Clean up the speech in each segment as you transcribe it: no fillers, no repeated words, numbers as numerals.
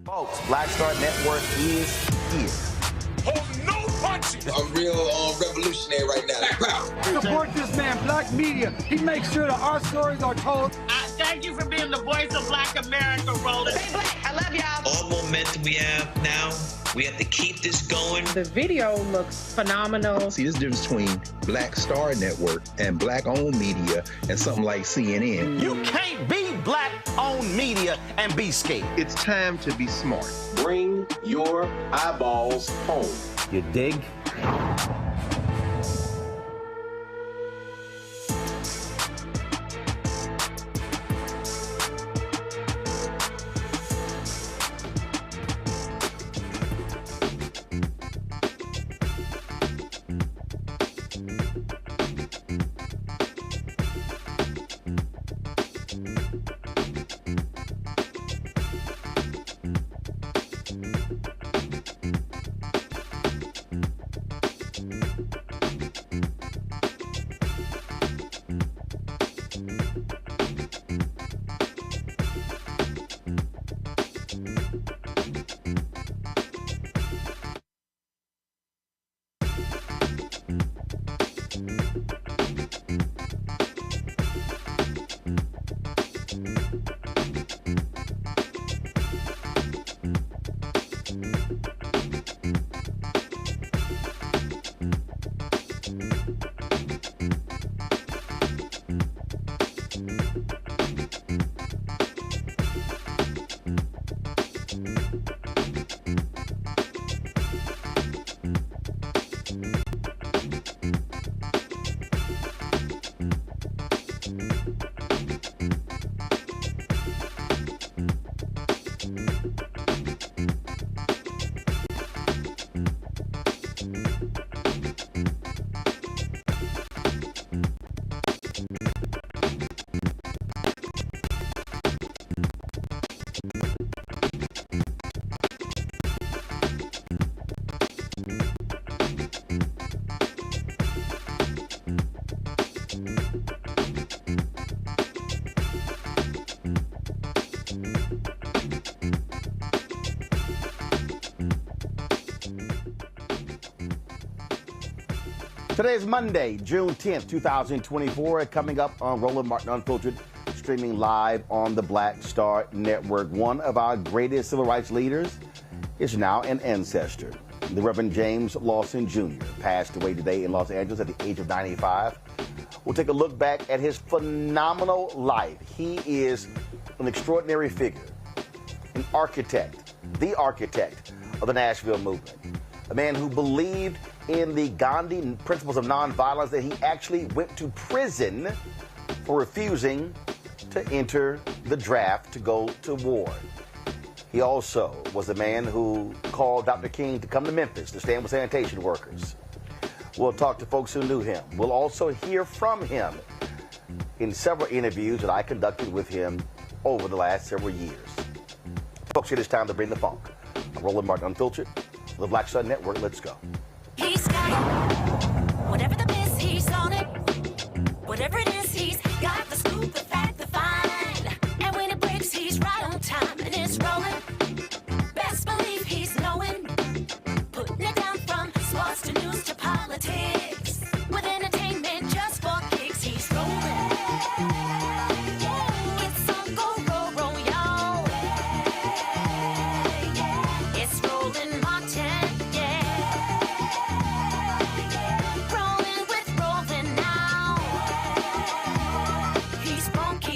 Folks, Black Star Network is here. Oh, no punches! I'm real revolutionary right now. Support this man, Black Media. He makes sure that our stories are told. Thank you for being the voice of Black America, Roland. Stay black. I love y'all. All momentum we have now, we have to keep this going. The video looks phenomenal. See, there's a difference between Black Star Network and Black-owned media and something like CNN. You can't be Black-owned media and be scared. It's time to be smart. Bring your eyeballs home. You dig? Today is Monday, June 10th, 2024. Coming up on Roland Martin Unfiltered, streaming live on the Black Star Network. One of our greatest civil rights leaders is now an ancestor. The Reverend James Lawson Jr. passed away today in Los Angeles at the age of 95. We'll take a look back at his phenomenal life. He is an extraordinary figure, an architect, the architect of the Nashville movement, a man who believed in the Gandhi principles of nonviolence, that he actually went to prison for refusing to enter the draft to go to war. He also was a man who called Dr. King to come to Memphis to stand with sanitation workers. We'll talk to folks who knew him. We'll also hear from him in several interviews that I conducted with him over the last several years. Folks, it is time to bring the funk. I'm Roland Martin Unfiltered, the Black Star Network. Let's go. He's got it. Whatever the miss, he's on it. Whatever it is, he's got the scoop, the fact, the find. And when it breaks, he's right on time and it's rolling. Best believe he's knowing. Putting it down from sports to news to politics. With entertainment just for kicks, he's rolling. It's on go, roll, roll, y'all. It's Roland Martin, yeah. Rolling with Roland now. He's funky.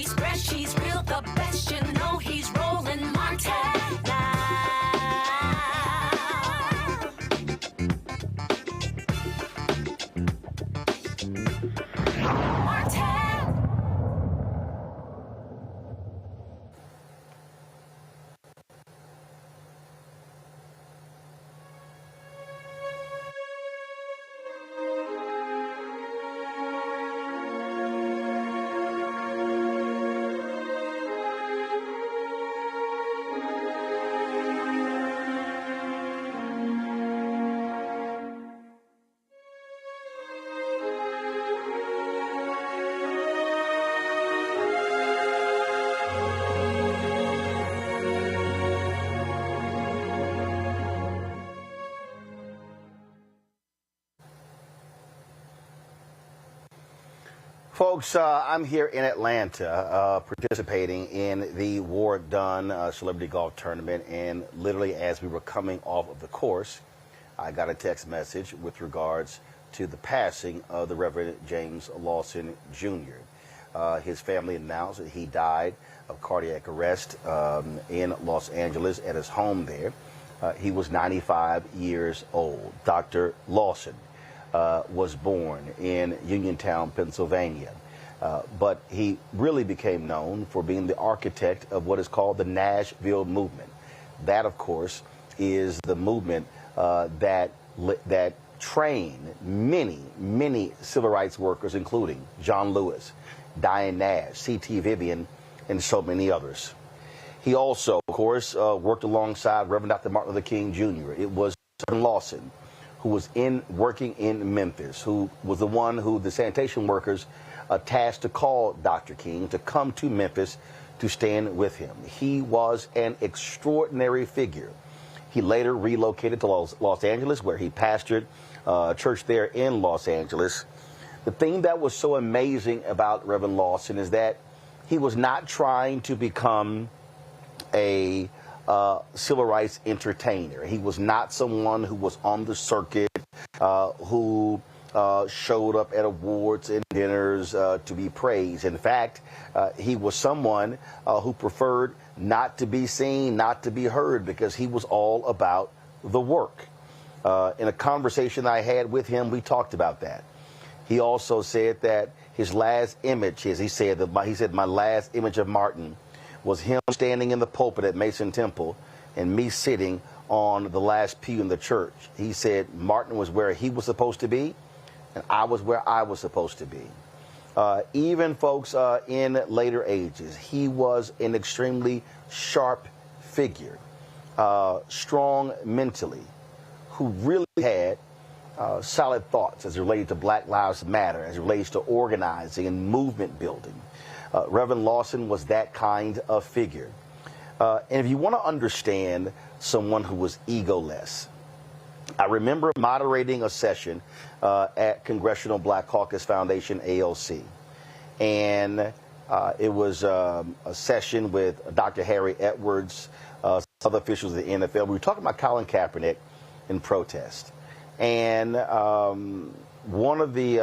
Folks, I'm here in Atlanta participating in the War Done Celebrity Golf Tournament, and literally as we were coming off of the course, I got a text message with regards to the passing of the Reverend James Lawson Jr. His family announced that he died of cardiac arrest in Los Angeles at his home there. He was 95 years old. Dr. Lawson was born in Uniontown, Pennsylvania, but he really became known for being the architect of what is called the Nashville movement. That, of course, is the movement that trained many civil rights workers, including John Lewis, Diane Nash, C.T. Vivian, and so many others. He also, of course, worked alongside Reverend Dr. Martin Luther King Jr. It was Lawson who was working in Memphis, who was the one who the sanitation workers tasked to call Dr. King to come to Memphis to stand with him. He was an extraordinary figure. He later relocated to Los Angeles, where he pastored a church there in Los Angeles. The thing that was so amazing about Reverend Lawson is that he was not trying to become a civil rights entertainer. He was not someone who was on the circuit, who showed up at awards and dinners to be praised. In fact, he was someone who preferred not to be seen, not to be heard, because he was all about the work. In a conversation I had with him, we talked about that. He also said that his last image, he said my last image of Martin was him standing in the pulpit at Mason Temple and me sitting on the last pew in the church. He said Martin was where he was supposed to be, and I was where I was supposed to be. Even folks in later ages, he was an extremely sharp figure, strong mentally, who really had solid thoughts as it related to Black Lives Matter, as it relates to organizing and movement building. Reverend Lawson was that kind of figure. And if you want to understand someone who was egoless, I remember moderating a session at Congressional Black Caucus Foundation, AOC. And it was a session with Dr. Harry Edwards, other officials of the NFL. We were talking about Colin Kaepernick in protest. And one of the,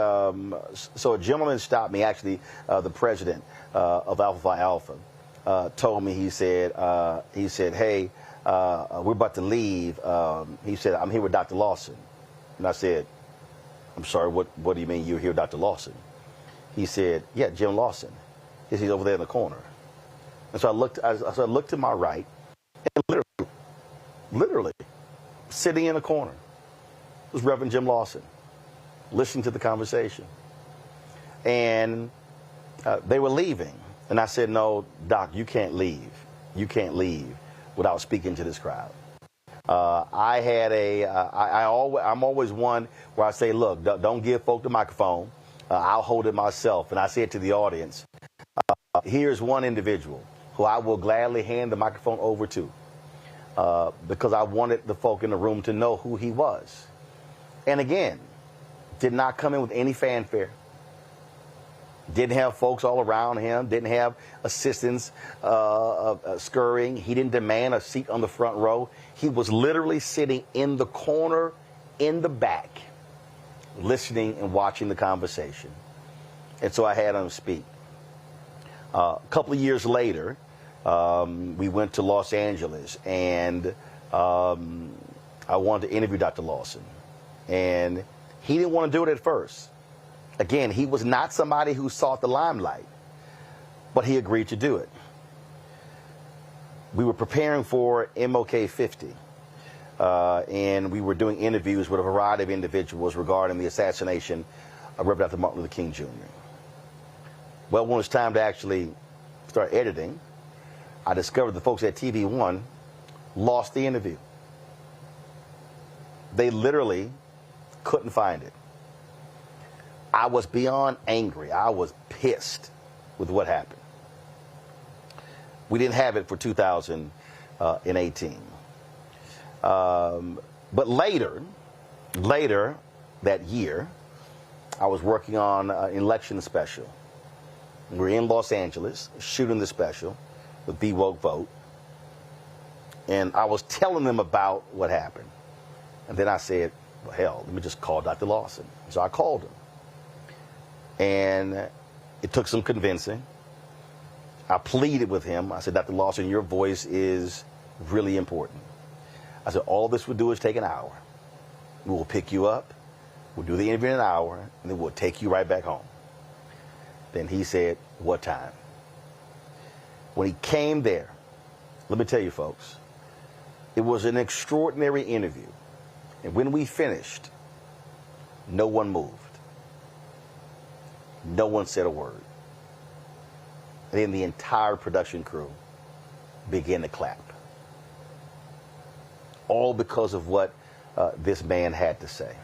so a gentleman stopped me, actually, the president of Alpha Phi Alpha, told me, he said, hey, we're about to leave. He said, I'm here with Dr. Lawson. And I said, I'm sorry, what do you mean you're here with Dr. Lawson? He said, yeah, Jim Lawson. He's over there in the corner. And so I looked to my right, and literally, sitting in a corner was Reverend Jim Lawson, listening to the conversation. And they were leaving. And I said, no, Doc, you can't leave. You can't leave without speaking to this crowd. I'm always one where I say, look, don't give folk the microphone. I'll hold it myself. And I said to the audience, here's one individual who I will gladly hand the microphone over to, because I wanted the folk in the room to know who he was. And again, did not come in with any fanfare. Didn't have folks all around him. Didn't have assistants scurrying. He didn't demand a seat on the front row. He was literally sitting in the corner, in the back, listening and watching the conversation. And so I had him speak. A couple of years later, we went to Los Angeles, and I wanted to interview Dr. Lawson. And he didn't want to do it at first. Again, he was not somebody who sought the limelight, but he agreed to do it. We were preparing for MLK 50, and we were doing interviews with a variety of individuals regarding the assassination of Reverend Dr. Martin Luther King Jr. Well, when it was time to actually start editing, I discovered the folks at TV One lost the interview. They literally couldn't find it. I was beyond angry. I was pissed with what happened. We didn't have it for 2018. But later that year, I was working on an election special. We're in Los Angeles shooting the special with Be Woke Vote. And I was telling them about what happened. And then I said, well, hell, let me just call Dr. Lawson. So I called him. And it took some convincing. I pleaded with him. I said, Dr. Lawson, your voice is really important. I said, all this would do is take an hour. We will pick you up. We'll do the interview in an hour, and then we'll take you right back home. Then he said, what time? When he came there, let me tell you, folks, it was an extraordinary interview. And when we finished, no one moved. No one said a word. And then the entire production crew began to clap. All because of what this man had to say.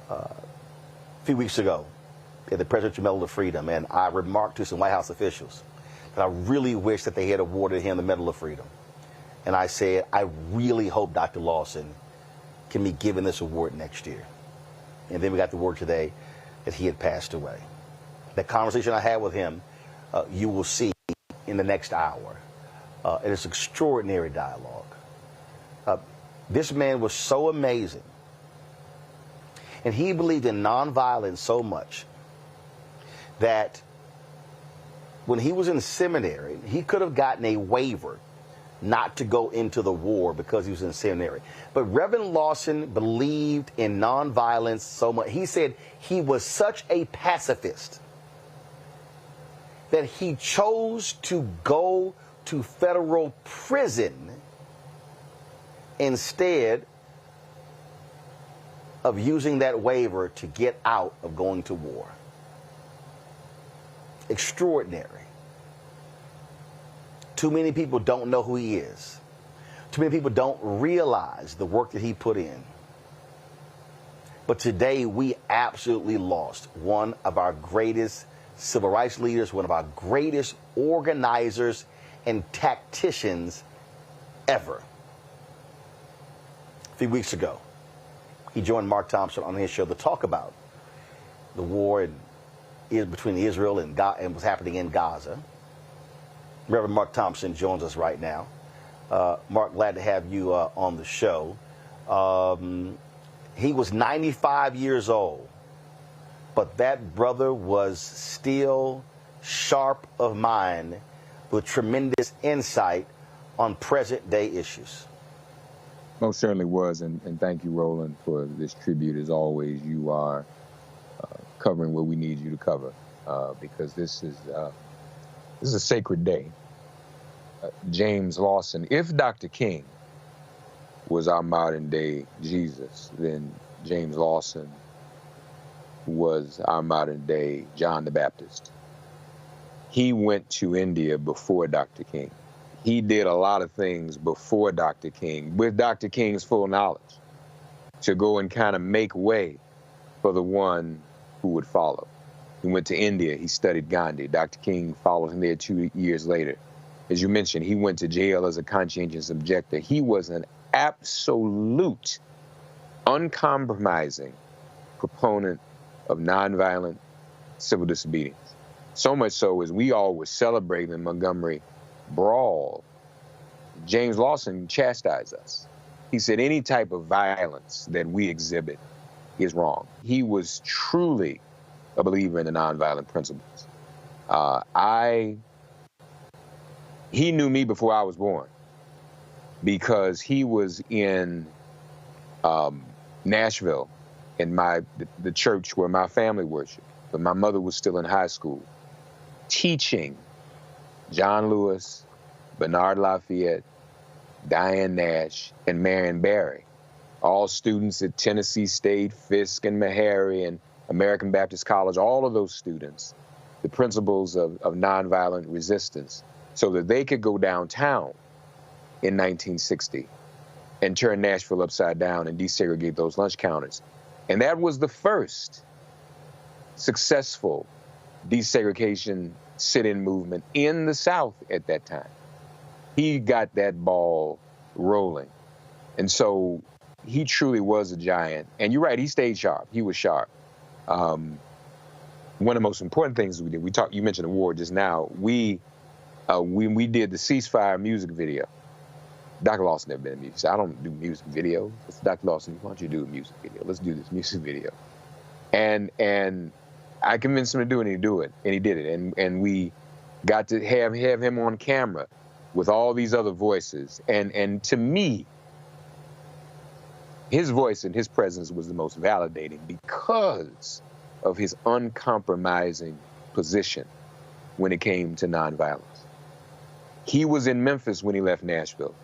A few weeks ago, at the Presidential Medal of Freedom, and I remarked to some White House officials that I really wish that they had awarded him the Medal of Freedom. And I said, I really hope Dr. Lawson can be given this award next year. And then we got the word today that he had passed away. That conversation I had with him, you will see in the next hour. It is extraordinary dialogue. This man was so amazing. And he believed in nonviolence so much that when he was in seminary, he could have gotten a waiver not to go into the war because he was in seminary. But Reverend Lawson believed in nonviolence so much. He said he was such a pacifist that he chose to go to federal prison instead of using that waiver to get out of going to war. Extraordinary. Too many people don't know who he is. Too many people don't realize the work that he put in. But today we absolutely lost one of our greatest civil rights leaders, one of our greatest organizers and tacticians ever. A few weeks ago, he joined Mark Thompson on his show to talk about the war between Israel and what's happening in Gaza. Reverend Mark Thompson joins us right now. Mark, glad to have you on the show. He was 95 years old, but that brother was still sharp of mind with tremendous insight on present-day issues. Most certainly was, and thank you, Roland, for this tribute. As always, you are covering what we need you to cover, because this is a sacred day. James Lawson, if Dr. King was our modern-day Jesus, then James Lawson was our modern-day John the Baptist. He went to India before Dr. King. He did a lot of things before Dr. King, with Dr. King's full knowledge, to go and kind of make way for the one who would follow. He went to India. He studied Gandhi. Dr. King followed him there 2 years later. As you mentioned, he went to jail as a conscientious objector. He was an absolute, uncompromising proponent of nonviolent civil disobedience. So much so as we all were celebrating the Montgomery brawl, James Lawson chastised us. He said any type of violence that we exhibit is wrong. He was truly a believer in the nonviolent principles. He knew me before I was born because he was in Nashville, in the church where my family worshiped, but my mother was still in high school, teaching John Lewis, Bernard Lafayette, Diane Nash, and Marion Barry, all students at Tennessee State, Fisk and Meharry, and American Baptist College, all of those students, the principles of nonviolent resistance, so that they could go downtown in 1960 and turn Nashville upside down and desegregate those lunch counters. And that was the first successful desegregation sit-in movement in the South at that time. He got that ball rolling. And so he truly was a giant. And you're right, he stayed sharp. He was sharp. one of the most important things we did, you mentioned the war just now, we did the ceasefire music video. Dr. Lawson never been in music, so I don't do music videos. I said, Dr. Lawson, why don't you do a music video? Let's do this music video. And I convinced him to do it, and he did it. And we got to have him on camera with all these other voices. And to me, his voice and his presence was the most validating because of his uncompromising position when it came to nonviolence. He was in Memphis when he left Nashville,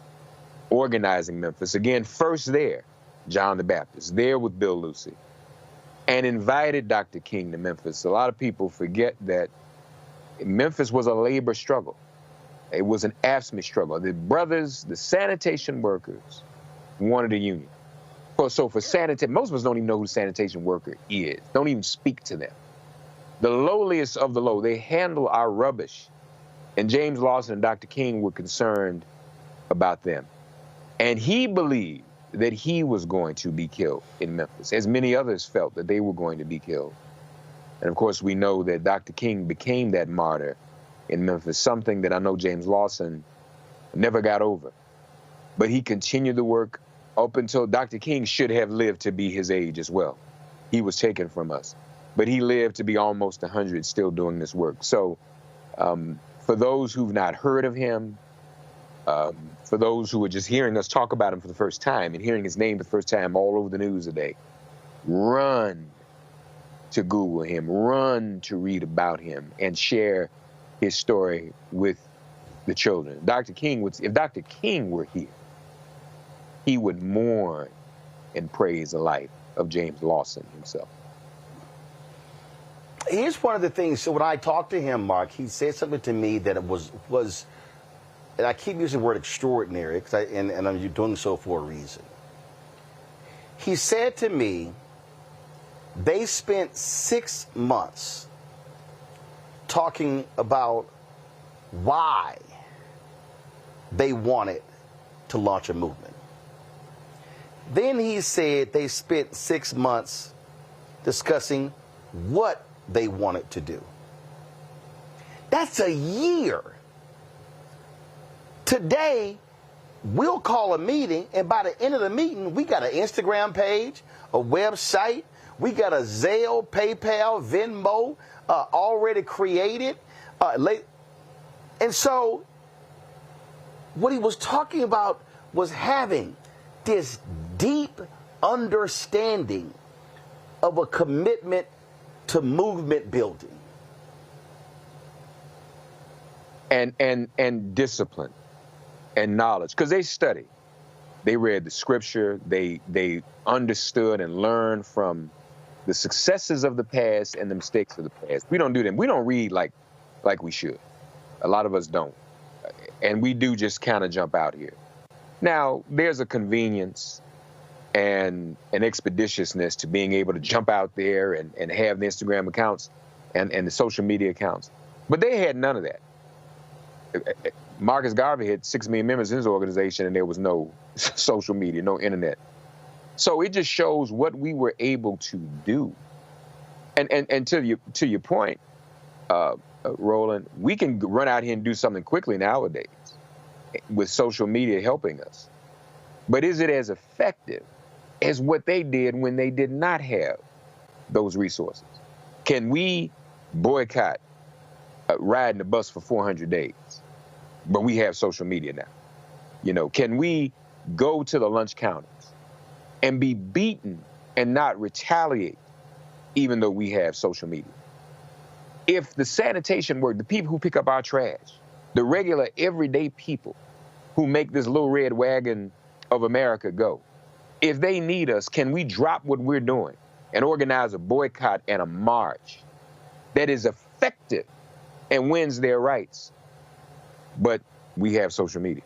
organizing Memphis. Again, first there, John the Baptist, there with Bill Lucy, and invited Dr. King to Memphis. A lot of people forget that Memphis was a labor struggle. It was an AFSCME struggle. The brothers, the sanitation workers, wanted a union. So for sanitation, most of us don't even know who a sanitation worker is, don't even speak to them. The lowliest of the low, they handle our rubbish. And James Lawson and Dr. King were concerned about them. And he believed that he was going to be killed in Memphis, as many others felt that they were going to be killed. And of course, we know that Dr. King became that martyr in Memphis, something that I know James Lawson never got over. But he continued the work up until Dr. King should have lived to be his age as well. He was taken from us. But he lived to be almost 100 still doing this work. So for those who've not heard of him, for those who are just hearing us talk about him for the first time and hearing his name the first time all over the news today, run to Google him, run to read about him and share his story with the children. Dr. King if Dr. King were here, he would mourn and praise the life of James Lawson himself. Here's one of the things. So when I talked to him, Mark, he said something to me that it was, and I keep using the word extraordinary, and I'm doing so for a reason. He said to me, they spent 6 months talking about why they wanted to launch a movement. Then he said they spent 6 months discussing what they wanted to do. That's a year. Today, we'll call a meeting, and by the end of the meeting, we got an Instagram page, a website, we got a Zelle, PayPal, Venmo already created. And so what he was talking about was having this deep understanding of a commitment to movement building. And discipline and knowledge, because they studied. They read the scripture, they understood and learned from the successes of the past and the mistakes of the past. We don't do them. We don't read like we should. A lot of us don't. And we do just kind of jump out here. Now, there's a convenience and an expeditiousness to being able to jump out there and have the Instagram accounts and the social media accounts. But they had none of that. Marcus Garvey had 6 million members in his organization, and there was no social media, no internet. So it just shows what we were able to do. And to your point, Roland, we can run out here and do something quickly nowadays with social media helping us. But is it as effective as what they did when they did not have those resources? Can we boycott riding the bus for 400 days, but we have social media now? You know, can we go to the lunch counters and be beaten and not retaliate, even though we have social media? If the sanitation work, the people who pick up our trash, the regular everyday people who make this little red wagon of America go, if they need us, can we drop what we're doing and organize a boycott and a march that is effective and wins their rights? But we have social media.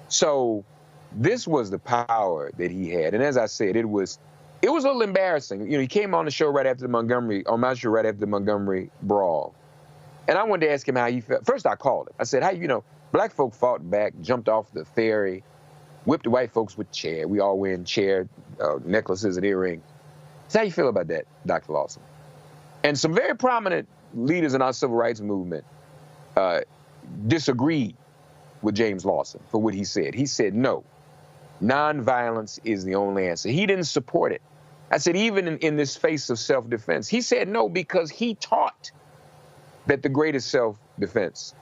So this was the power that he had. And as I said, it was a little embarrassing. You know, he came on the show right after my show right after the Montgomery brawl. And I wanted to ask him how he felt. First, I called him. I said, black folk fought back, jumped off the ferry, whipped the white folks with chair. We all wearing chair necklaces and earrings. So how you feel about that, Dr. Lawson? And some very prominent leaders in our civil rights movement disagreed with James Lawson for what he said. He said, no, nonviolence is the only answer. He didn't support it. I said, even in this face of self-defense, he said no because he taught that the greatest self-defense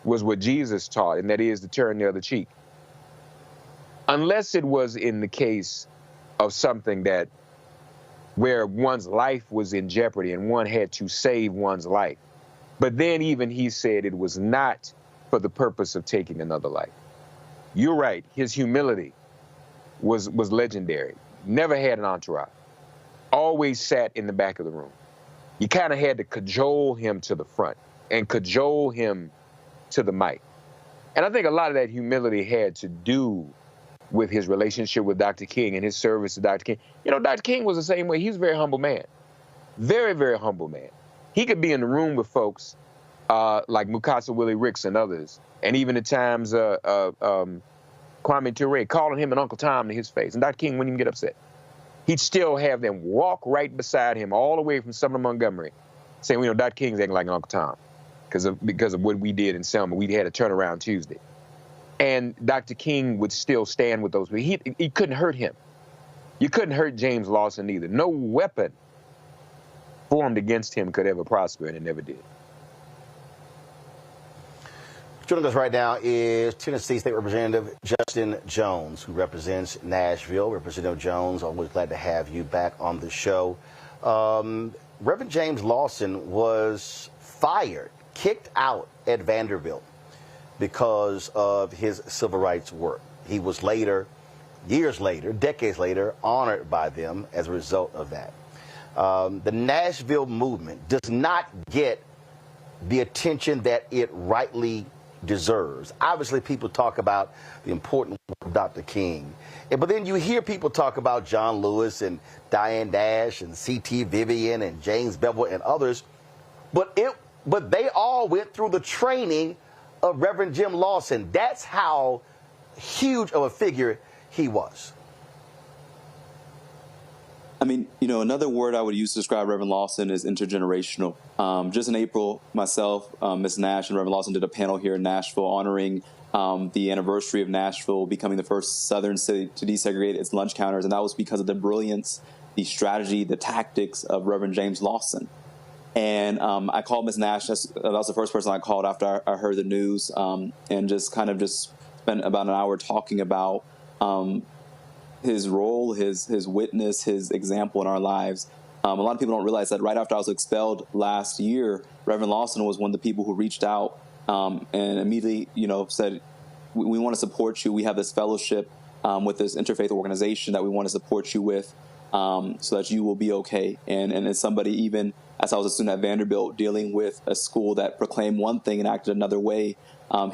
was what Jesus taught, and that is to turn the other cheek. Unless it was in the case of something that where one's life was in jeopardy and one had to save one's life. But then even he said it was not for the purpose of taking another life. You're right, his humility was legendary. Never had an entourage. Always sat in the back of the room. You kind of had to cajole him to the front and cajole him to the mic. And I think a lot of that humility had to do with his relationship with Dr. King and his service to Dr. King. You know, Dr. King was the same way. He was a very humble man. Very, very humble man. He could be in the room with folks like Mukasa Willie Ricks and others, and even at times Kwame Ture, calling him an Uncle Tom to his face. And Dr. King wouldn't even get upset. He'd still have them walk right beside him all the way from Sumner, Montgomery, saying, you know, Dr. King's acting like an Uncle Tom because of what we did in Selma. We had a turnaround Tuesday. And Dr. King would still stand with those people. He couldn't hurt him. You couldn't hurt James Lawson either. No weapon formed against him could ever prosper, and it never did. Joining us right now is Tennessee State Representative Justin Jones, who represents Nashville. Representative Jones, always glad to have you back on the show. Reverend James Lawson was fired, kicked out at Vanderbilt because of his civil rights work. He was later, years later, decades later, honored by them as a result of that. The Nashville movement does not get the attention that it rightly deserves. Obviously, people talk about the important work of Dr. King, but then you hear people talk about John Lewis and Diane Dash and C.T. Vivian and James Bevel and others, but they all went through the training of Reverend Jim Lawson. That's how huge of a figure he was. I mean, you know, another word I would use to describe Reverend Lawson is intergenerational. Just in April, myself, Ms. Nash, and Reverend Lawson did a panel here in Nashville honoring the anniversary of Nashville becoming the first Southern city to desegregate its lunch counters, and that was because of the brilliance, the strategy, the tactics of Reverend James Lawson. And I called Ms. Nash. That was the first person I called after I heard the news, and just spent about an hour talking about his role, his witness, his example in our lives. A lot of people don't realize that right after I was expelled last year, Reverend Lawson was one of the people who reached out and immediately, you know, said, we want to support you. We have this fellowship with this interfaith organization that we want to support you with so that you will be okay. And as somebody, even as I was a student at Vanderbilt dealing with a school that proclaimed one thing and acted another way,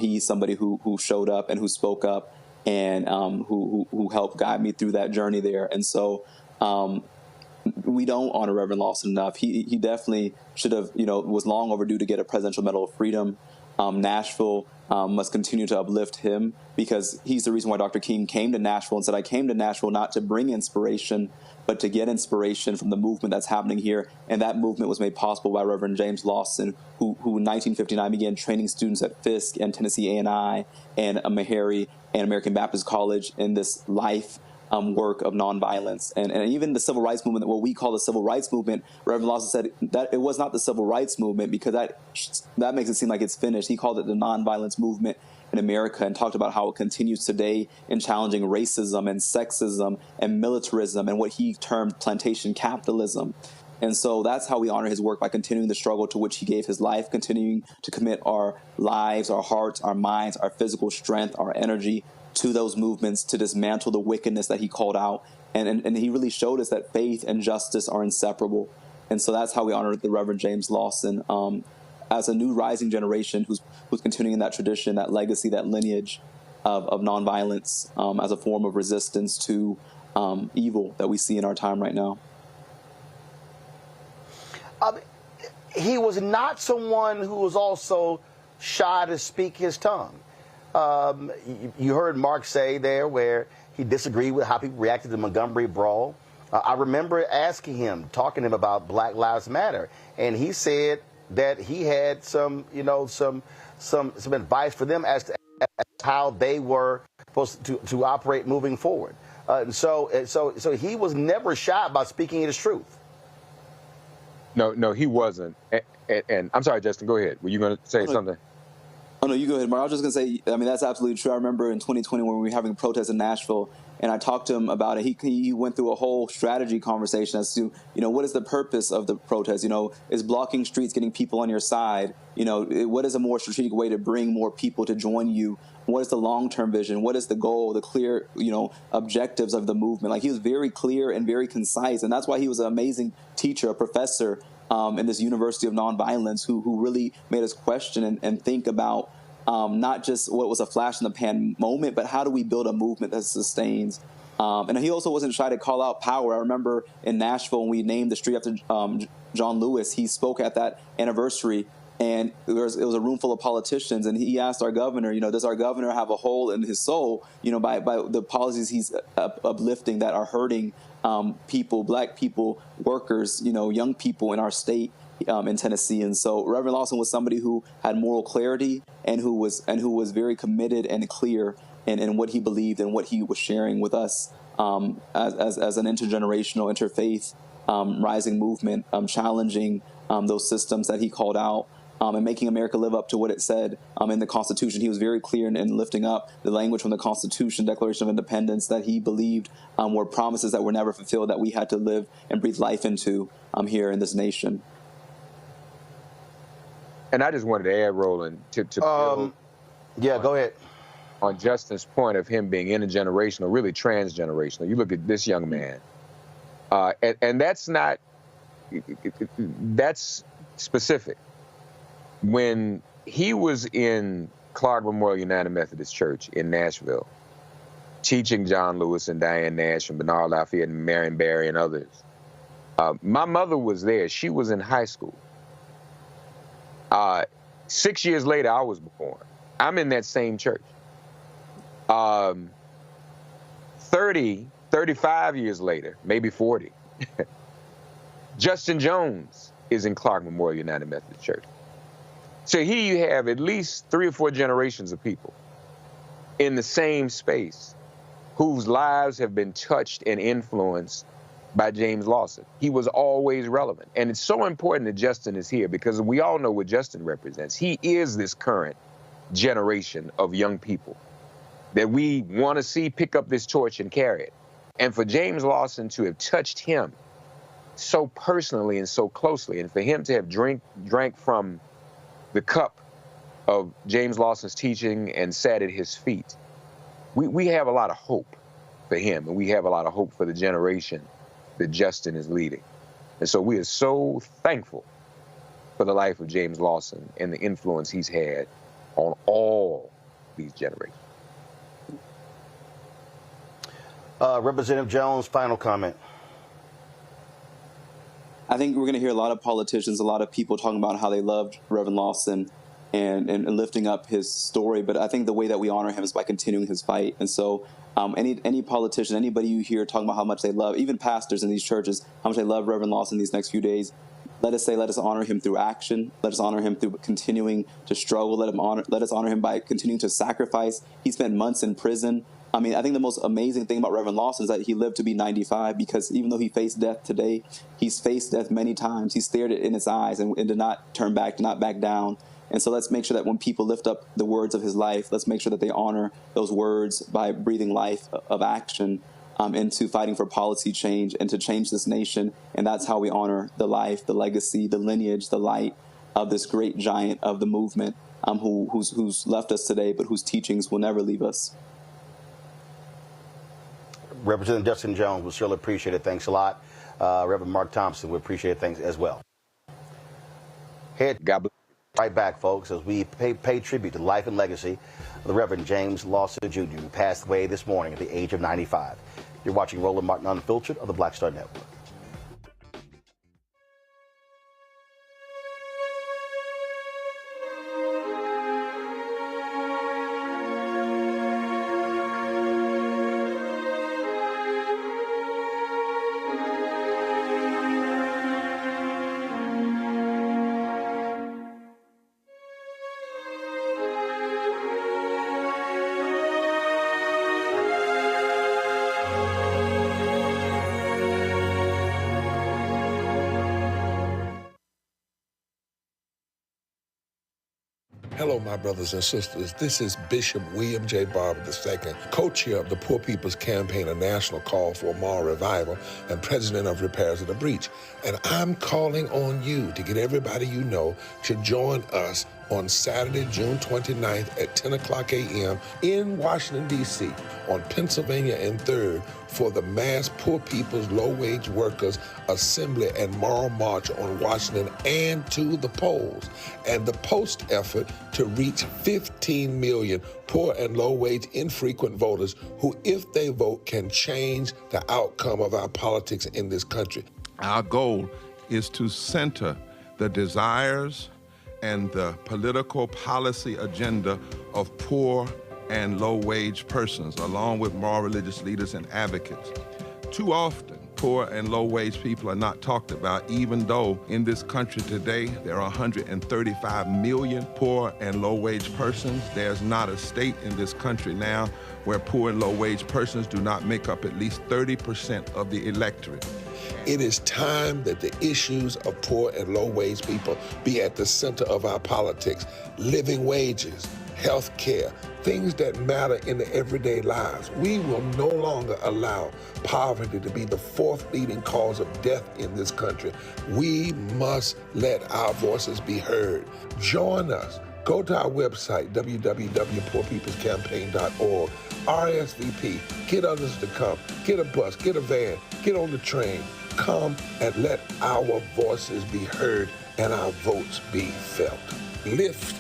he's somebody who showed up and who spoke up and who helped guide me through that journey there. And so we don't honor Reverend Lawson enough. He definitely should have, you know, was long overdue to get a Presidential Medal of Freedom. Nashville must continue to uplift him because he's the reason why Dr. King came to Nashville and said, I came to Nashville not to bring inspiration, but to get inspiration from the movement that's happening here. And that movement was made possible by Reverend James Lawson, who in 1959 began training students at Fisk and Tennessee A&I and Meharry and American Baptist College in this life work of nonviolence. And even the civil rights movement, what we call the civil rights movement, Reverend Lawson said that it was not the civil rights movement because that makes it seem like it's finished. He called it the nonviolence movement in America and talked about how it continues today in challenging racism and sexism and militarism and what he termed plantation capitalism. And so that's how we honor his work, by continuing the struggle to which he gave his life, continuing to commit our lives, our hearts, our minds, our physical strength, our energy to those movements to dismantle the wickedness that he called out. And he really showed us that faith and justice are inseparable. And so that's how we honor the Reverend James Lawson as a new rising generation who's continuing that tradition, that legacy, that lineage of nonviolence as a form of resistance to evil that we see in our time right now. He was not someone who was also shy to speak his tongue. You heard Mark say there where he disagreed with how people reacted to the Montgomery brawl. I remember asking him, talking to him about Black Lives Matter, and he said that he had some advice for them as to how they were supposed to operate moving forward. So he was never shy about speaking his truth. No, he wasn't. And I'm sorry, Justin, go ahead. Were you going to say something? Oh, no, you go ahead, Mark. I was just going to say, I mean, that's absolutely true. I remember in 2020 when we were having protests in Nashville, and I talked to him about it. He went through a whole strategy conversation as to, what is the purpose of the protest? Is blocking streets getting people on your side? What is a more strategic way to bring more people to join you? What is the long-term vision? What is the goal, the clear, objectives of the movement? Like, he was very clear and very concise, and that's why he was an amazing teacher, a professor in this University of Nonviolence who really made us question and think about not just what was a flash in the pan moment, but how do we build a movement that sustains? And he also wasn't shy to call out power. I remember in Nashville when we named the street after John Lewis, he spoke at that anniversary, and it was a room full of politicians, and he asked our governor, does our governor have a hole in his soul, by the policies he's uplifting that are hurting people, Black people, workers, young people in our state in Tennessee. And so Reverend Lawson was somebody who had moral clarity and who was very committed and clear in what he believed and what he was sharing with us as an intergenerational, interfaith rising movement, challenging those systems that he called out. And making America live up to what it said in the Constitution. He was very clear in lifting up the language from the Constitution, Declaration of Independence, that he believed were promises that were never fulfilled, that we had to live and breathe life into here in this nation. And I just wanted to add, Roland, to build go ahead. On Justin's point of him being intergenerational, really transgenerational. You look at this young man, and that's specific. When he was in Clark Memorial United Methodist Church in Nashville, teaching John Lewis and Diane Nash and Bernard Lafayette and Marion Barry and others, my mother was there. She was in high school. 6 years later, I was born. I'm in that same church. 35 years later, maybe 40, Justin Jones is in Clark Memorial United Methodist Church. So here you have at least 3 or 4 generations of people in the same space whose lives have been touched and influenced by James Lawson. He was always relevant. And it's so important that Justin is here because we all know what Justin represents. He is this current generation of young people that we want to see pick up this torch and carry it. And for James Lawson to have touched him so personally and so closely, and for him to have drank from the cup of James Lawson's teaching and sat at his feet, we have a lot of hope for him, and we have a lot of hope for the generation that Justin is leading. And so we are so thankful for the life of James Lawson and the influence he's had on all these generations. Representative Jones, final comment. I think we're going to hear a lot of politicians, a lot of people talking about how they loved Reverend Lawson and lifting up his story. But I think the way that we honor him is by continuing his fight. And so any politician, anybody you hear talking about how much they love, even pastors in these churches, how much they love Reverend Lawson these next few days, let us honor him through action. Let us honor him through continuing to struggle. Let us honor him by continuing to sacrifice. He spent months in prison. I mean, I think the most amazing thing about Reverend Lawson is that he lived to be 95, because even though he faced death today, he's faced death many times. He stared it in his eyes and did not turn back, did not back down. And so let's make sure that when people lift up the words of his life, let's make sure that they honor those words by breathing life of action into fighting for policy change and to change this nation. And that's how we honor the life, the legacy, the lineage, the light of this great giant of the movement who's left us today, but whose teachings will never leave us. Representative Justin Jones, we surely appreciate it. Thanks a lot. Reverend Mark Thompson, we appreciate things as well. God bless. Right back, folks, as we pay tribute to the life and legacy of the Reverend James Lawson Jr., who passed away this morning at the age of 95. You're watching Roland Martin Unfiltered of the Black Star Network. Hello, my brothers and sisters. This is Bishop William J. Barber II, co-chair of the Poor People's Campaign, a national call for moral revival, and president of Repairs of the Breach. And I'm calling on you to get everybody you know to join us on Saturday, June 29th at 10 o'clock a.m. in Washington, D.C. on Pennsylvania and 3rd for the mass Poor People's Low-Wage Workers Assembly and Moral March on Washington and to the polls, and the post effort to reach 15 million poor and low-wage infrequent voters who, if they vote, can change the outcome of our politics in this country. Our goal is to center the desires and the political policy agenda of poor and low-wage persons, along with moral religious leaders and advocates. Too often, poor and low-wage people are not talked about, even though in this country today there are 135 million poor and low-wage persons. There's not a state in this country now where poor and low-wage persons do not make up at least 30% of the electorate. It is time that the issues of poor and low-wage people be at the center of our politics. Living wages, health care, things that matter in the everyday lives. We will no longer allow poverty to be the fourth leading cause of death in this country. We must let our voices be heard. Join us. Go to our website, www.poorpeoplescampaign.org. RSVP. Get others to come. Get a bus. Get a van. Get on the train. Come and let our voices be heard and our votes be felt. Lift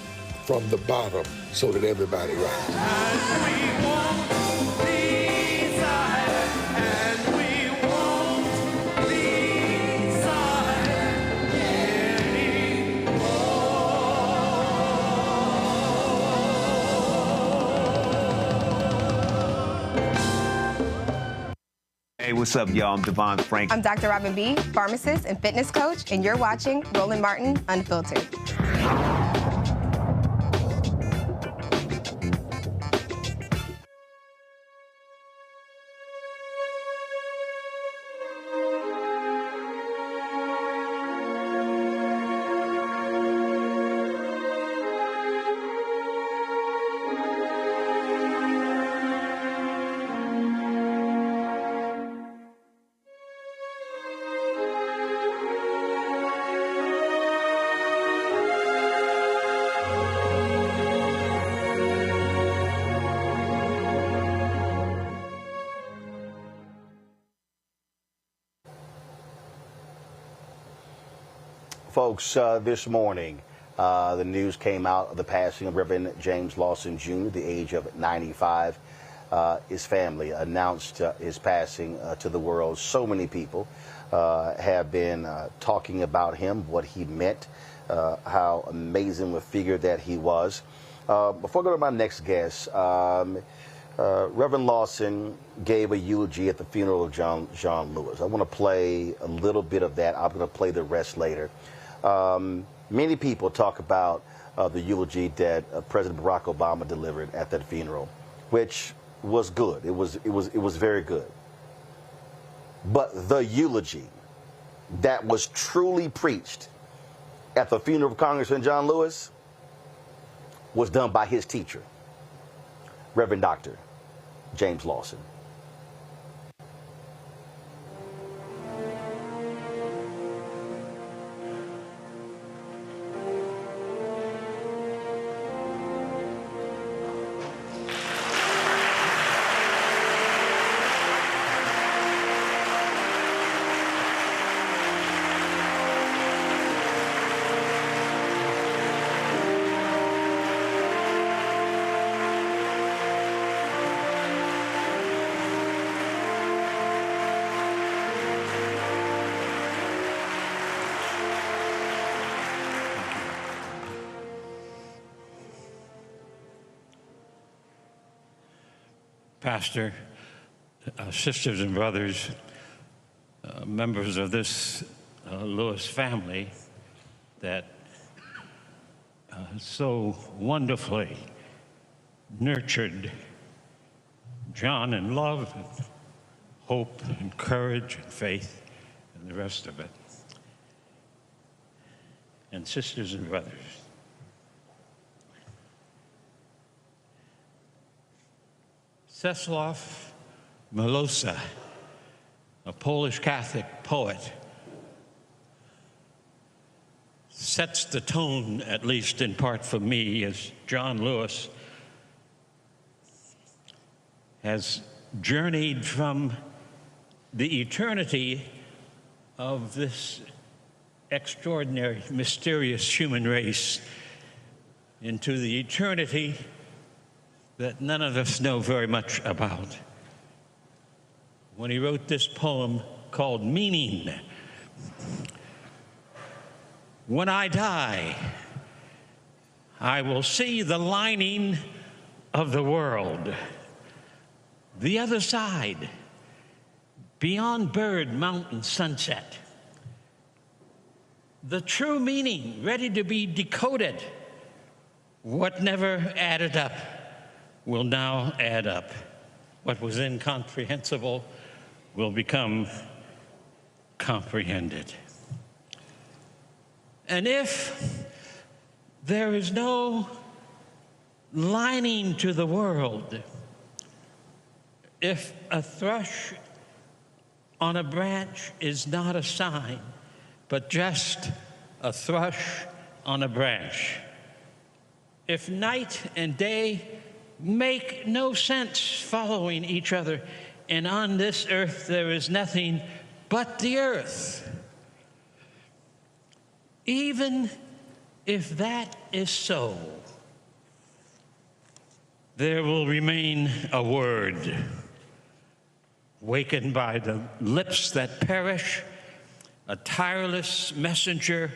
from the bottom so that everybody rises. Hey, what's up, y'all? I'm Devon Frank. I'm Dr. Robin B., pharmacist and fitness coach, and you're watching Roland Martin Unfiltered. Folks, this morning, the news came out of the passing of Reverend James Lawson Jr., the age of 95. His family announced his passing to the world. So many people have been talking about him, what he meant, how amazing a figure that he was. Before I go to my next guest, Reverend Lawson gave a eulogy at the funeral of John Lewis. I want to play a little bit of that. I'm going to play the rest later. Many people talk about the eulogy that President Barack Obama delivered at that funeral, which was good. It was very good. But the eulogy that was truly preached at the funeral of Congressman John Lewis was done by his teacher, Reverend Dr. James Lawson. Pastor, sisters and brothers, members of this Lewis family that so wonderfully nurtured John in love and hope and courage and faith and the rest of it. And sisters and brothers, Czesław Miłosza, a Polish Catholic poet, sets the tone, at least in part for me, as John Lewis has journeyed from the eternity of this extraordinary, mysterious human race into the eternity that none of us know very much about. When he wrote this poem called Meaning, when I die, I will see the lining of the world, the other side, beyond bird, mountain, sunset. The true meaning ready to be decoded. What never added up will now add up. What was incomprehensible will become comprehended. And if there is no lining to the world, if a thrush on a branch is not a sign, but just a thrush on a branch, if night and day make no sense following each other, and on this earth there is nothing but the earth, even if that is so, there will remain a word, wakened by the lips that perish, a tireless messenger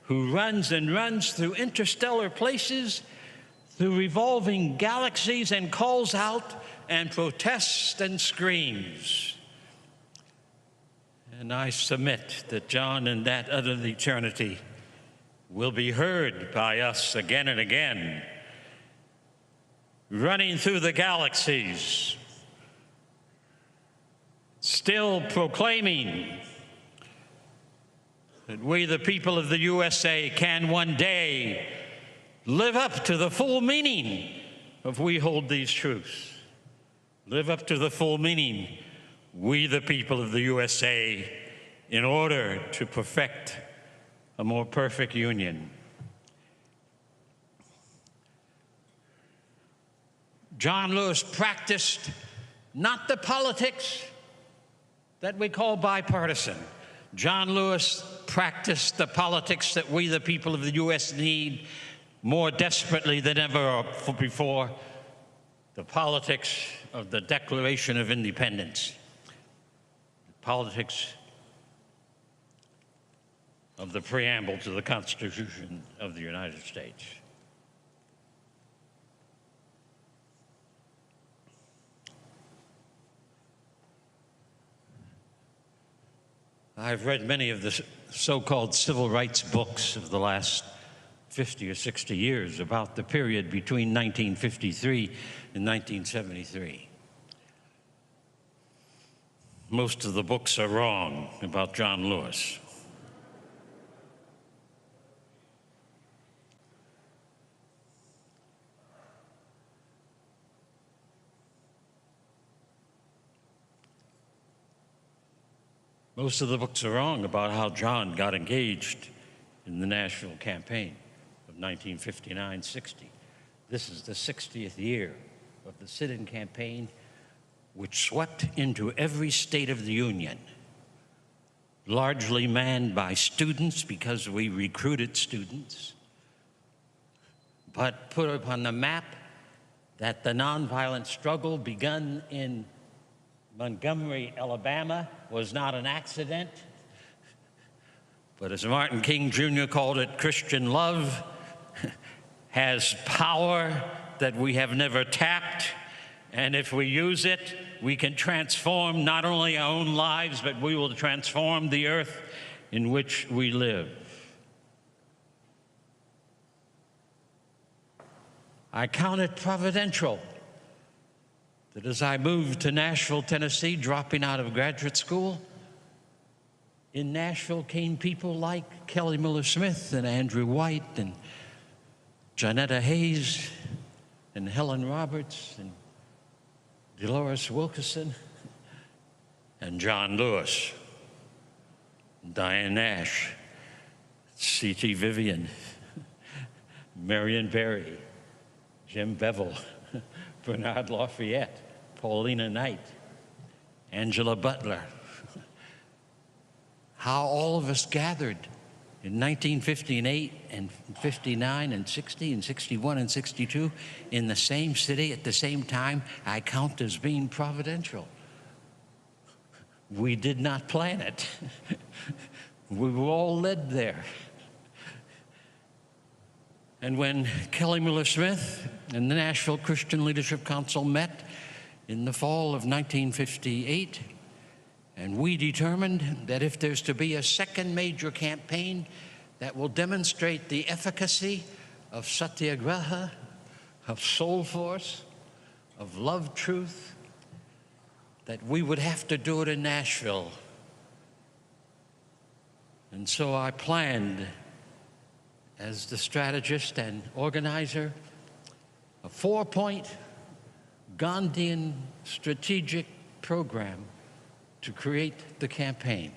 who runs and runs through interstellar places, through revolving galaxies, and calls out and protests and screams. And I submit that John in that other eternity will be heard by us again and again, running through the galaxies, still proclaiming that we, the people of the USA, can one day live up to the full meaning of we hold these truths. Live up to the full meaning, we, the people of the USA, in order to perfect a more perfect union. John Lewis practiced not the politics that we call bipartisan. John Lewis practiced the politics that we, the people of the U.S., need more desperately than ever before, the politics of the Declaration of Independence, the politics of the preamble to the Constitution of the United States. I've read many of the so-called civil rights books of the last 50 or 60 years about the period between 1953 and 1973. Most of the books are wrong about John Lewis. Most of the books are wrong about how John got engaged in the Nashville campaign of 1959-60. This is the 60th year of the sit-in campaign, which swept into every state of the Union, largely manned by students because we recruited students, but put upon the map that the nonviolent struggle begun in Montgomery, Alabama, was not an accident, but as Martin King Jr. called it, Christian love has power that we have never tapped, and if we use it, we can transform not only our own lives, but we will transform the earth in which we live. I count it providential that as I moved to Nashville, Tennessee, dropping out of graduate school, in Nashville came people like Kelly Miller Smith and Andrew White and Janetta Hayes and Helen Roberts and Dolores Wilkerson, and John Lewis, Diane Nash, C.T. Vivian, Marion Barry, Jim Bevel, Bernard Lafayette, Paulina Knight, Angela Butler. How all of us gathered in 1958 and 59 and 60 and 61 and 62 in the same city at the same time, I count as being providential. We did not plan it. We were all led there. And when Kelly Miller Smith and the Nashville Christian Leadership Council met in the fall of 1958, and we determined that if there's to be a second major campaign that will demonstrate the efficacy of satyagraha, of soul force, of love truth, that we would have to do it in Nashville. And so I planned, as the strategist and organizer, a 4-point Gandhian strategic program to create the campaign.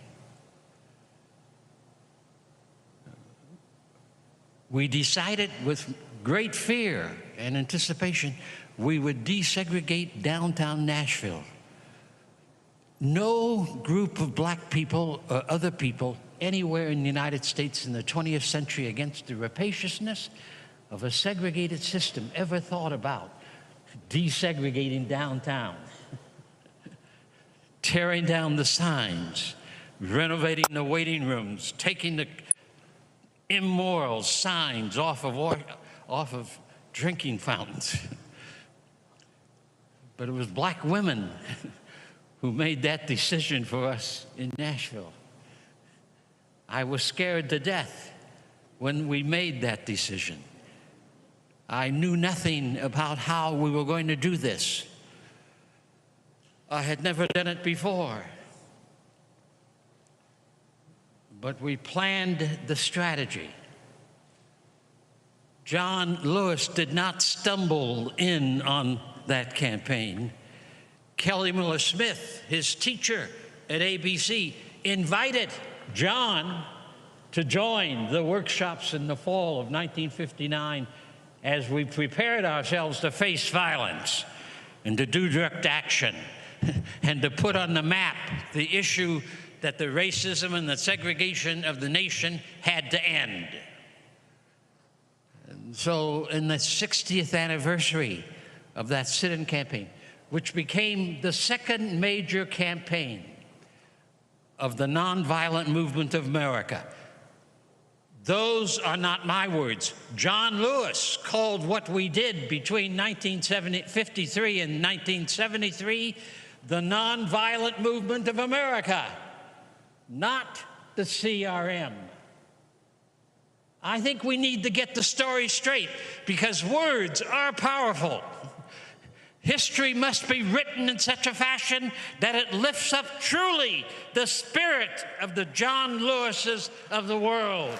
We decided with great fear and anticipation we would desegregate downtown Nashville. No group of black people or other people anywhere in the United States in the 20th century against the rapaciousness of a segregated system ever thought about desegregating downtown. Tearing down the signs, renovating the waiting rooms, taking the immoral signs off of drinking fountains. But it was black women who made that decision for us in Nashville. I was scared to death when we made that decision. I knew nothing about how we were going to do this. I had never done it before. But we planned the strategy. John Lewis did not stumble in on that campaign. Kelly Miller Smith, his teacher at ABC, invited John to join the workshops in the fall of 1959 as we prepared ourselves to face violence and to do direct action and to put on the map the issue that the racism and the segregation of the nation had to end. And so in the 60th anniversary of that sit-in campaign, which became the second major campaign of the nonviolent movement of America, those are not my words. John Lewis called what we did between 1953 and 1973 the nonviolent movement of America, not the CRM. I think we need to get the story straight because words are powerful. History must be written in such a fashion that it lifts up truly the spirit of the John Lewises of the world.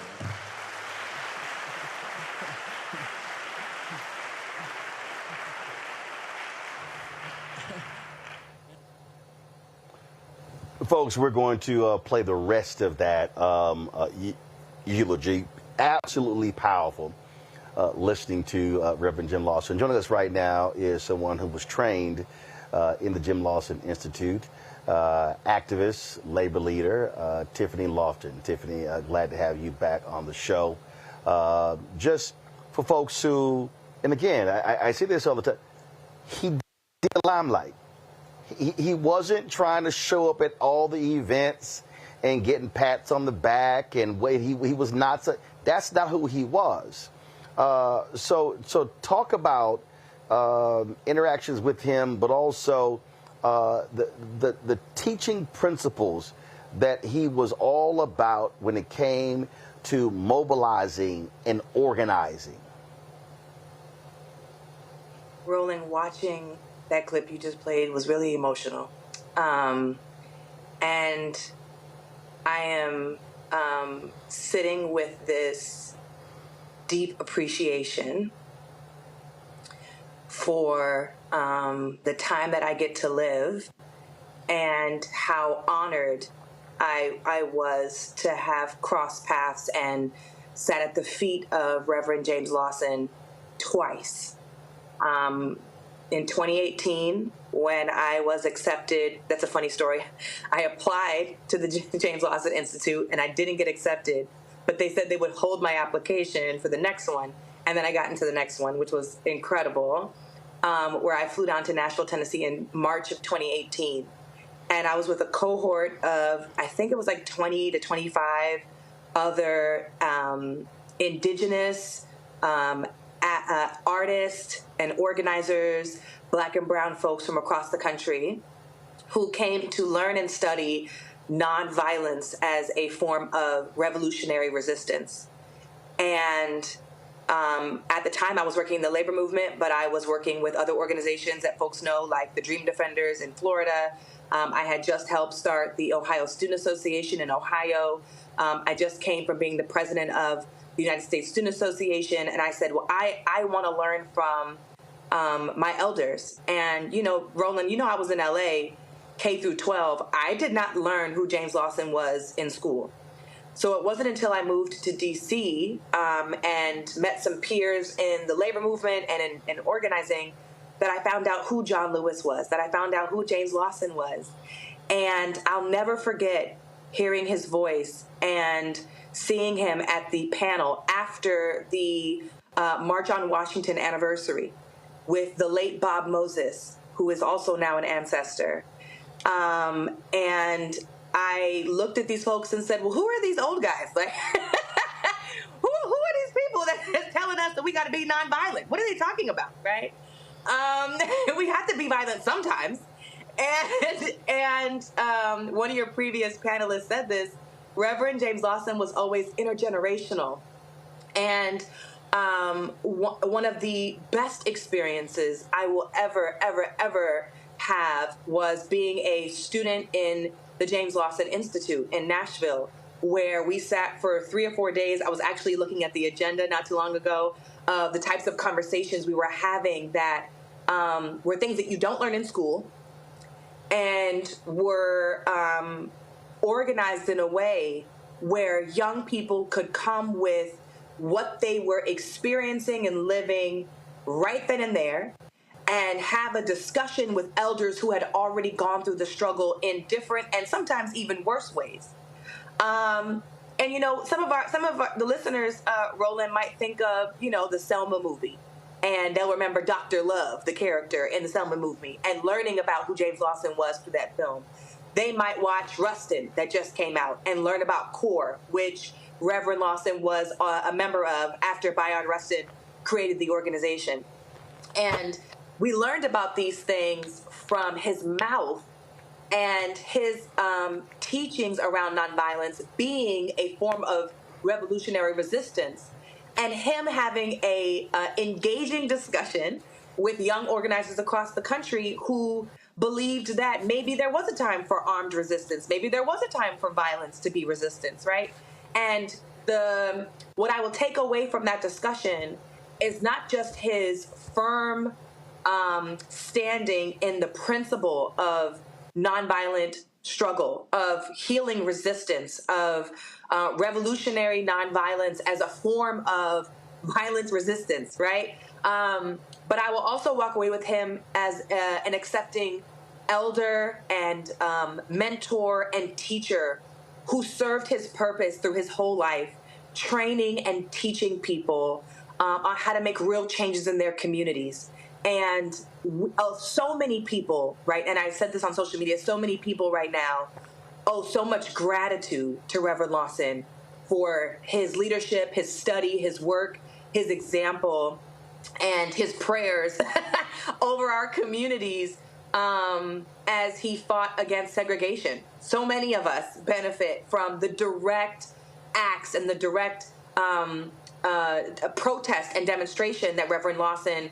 Folks, we're going to play the rest of that eulogy. Absolutely powerful. Listening to Reverend Jim Lawson. Joining us right now is someone who was trained in the Jim Lawson Institute, activist, labor leader, Tiffany Lofton. Tiffany, glad to have you back on the show. Just for folks who, and again, I say this all the time, he did the limelight. He wasn't trying to show up at all the events and getting pats on the back and wait. He was not. That's not who he was. So talk about interactions with him, but also the teaching principles that he was all about when it came to mobilizing and organizing. Roland, watching that clip you just played was really emotional. And I am sitting with this deep appreciation for the time that I get to live, and how honored I was to have crossed paths and sat at the feet of Reverend James Lawson twice. In 2018, when I was accepted, that's a funny story, I applied to the James Lawson Institute and I didn't get accepted, but they said they would hold my application for the next one, and then I got into the next one, which was incredible, where I flew down to Nashville, Tennessee in March of 2018. And I was with a cohort of, I think it was like 20 to 25 other indigenous artists and organizers, Black and brown folks from across the country, who came to learn and study nonviolence as a form of revolutionary resistance. And at the time, I was working in the labor movement, but I was working with other organizations that folks know, like the Dream Defenders in Florida. I had just helped start the Ohio Student Association in Ohio. I just came from being the president of the United States Student Association, and I said, well, I want to learn from my elders. And, you know, Roland, you know, I was in LA, K through 12. I did not learn who James Lawson was in school. So it wasn't until I moved to D.C. And met some peers in the labor movement and in organizing that I found out who John Lewis was, that I found out who James Lawson was. And I'll never forget hearing his voice and seeing him at the panel after the March on Washington anniversary with the late Bob Moses, who is also now an ancestor. And I looked at these folks and said, well, who are these old guys? Like, who are these people that's telling us that we got to be nonviolent? What are they talking about, right? We have to be violent sometimes. And one of your previous panelists said this, Reverend James Lawson was always intergenerational. And one of the best experiences I will ever have was being a student in the James Lawson Institute in Nashville, where we sat for 3 or 4 days. I was actually looking at the agenda not too long ago of the types of conversations we were having that were things that you don't learn in school, and were organized in a way where young people could come with what they were experiencing and living right then and there, and have a discussion with elders who had already gone through the struggle in different and sometimes even worse ways. And you know, some of the listeners, Roland, might think of, you know, the Selma movie, and they'll remember Dr. Love, the character in the Selma movie, and learning about who James Lawson was through that film. They might watch Rustin, that just came out, and learn about CORE, which Reverend Lawson was a member of after Bayard Rustin created the organization. And we learned about these things from his mouth, and his teachings around nonviolence being a form of revolutionary resistance, and him having a engaging discussion with young organizers across the country who believed that maybe there was a time for armed resistance, maybe there was a time for violence to be resistance, right? And what I will take away from that discussion is not just his firm standing in the principle of nonviolent struggle, of healing resistance, of revolutionary nonviolence as a form of violence resistance, right? But I will also walk away with him as an accepting elder and mentor and teacher who served his purpose through his whole life, training and teaching people on how to make real changes in their communities. And so many people, right, and I said this on social media, so many people right now owe so much gratitude to Reverend Lawson for his leadership, his study, his work, his example, and his prayers over our communities as he fought against segregation. So many of us benefit from the direct acts and the direct protest and demonstration that Reverend Lawson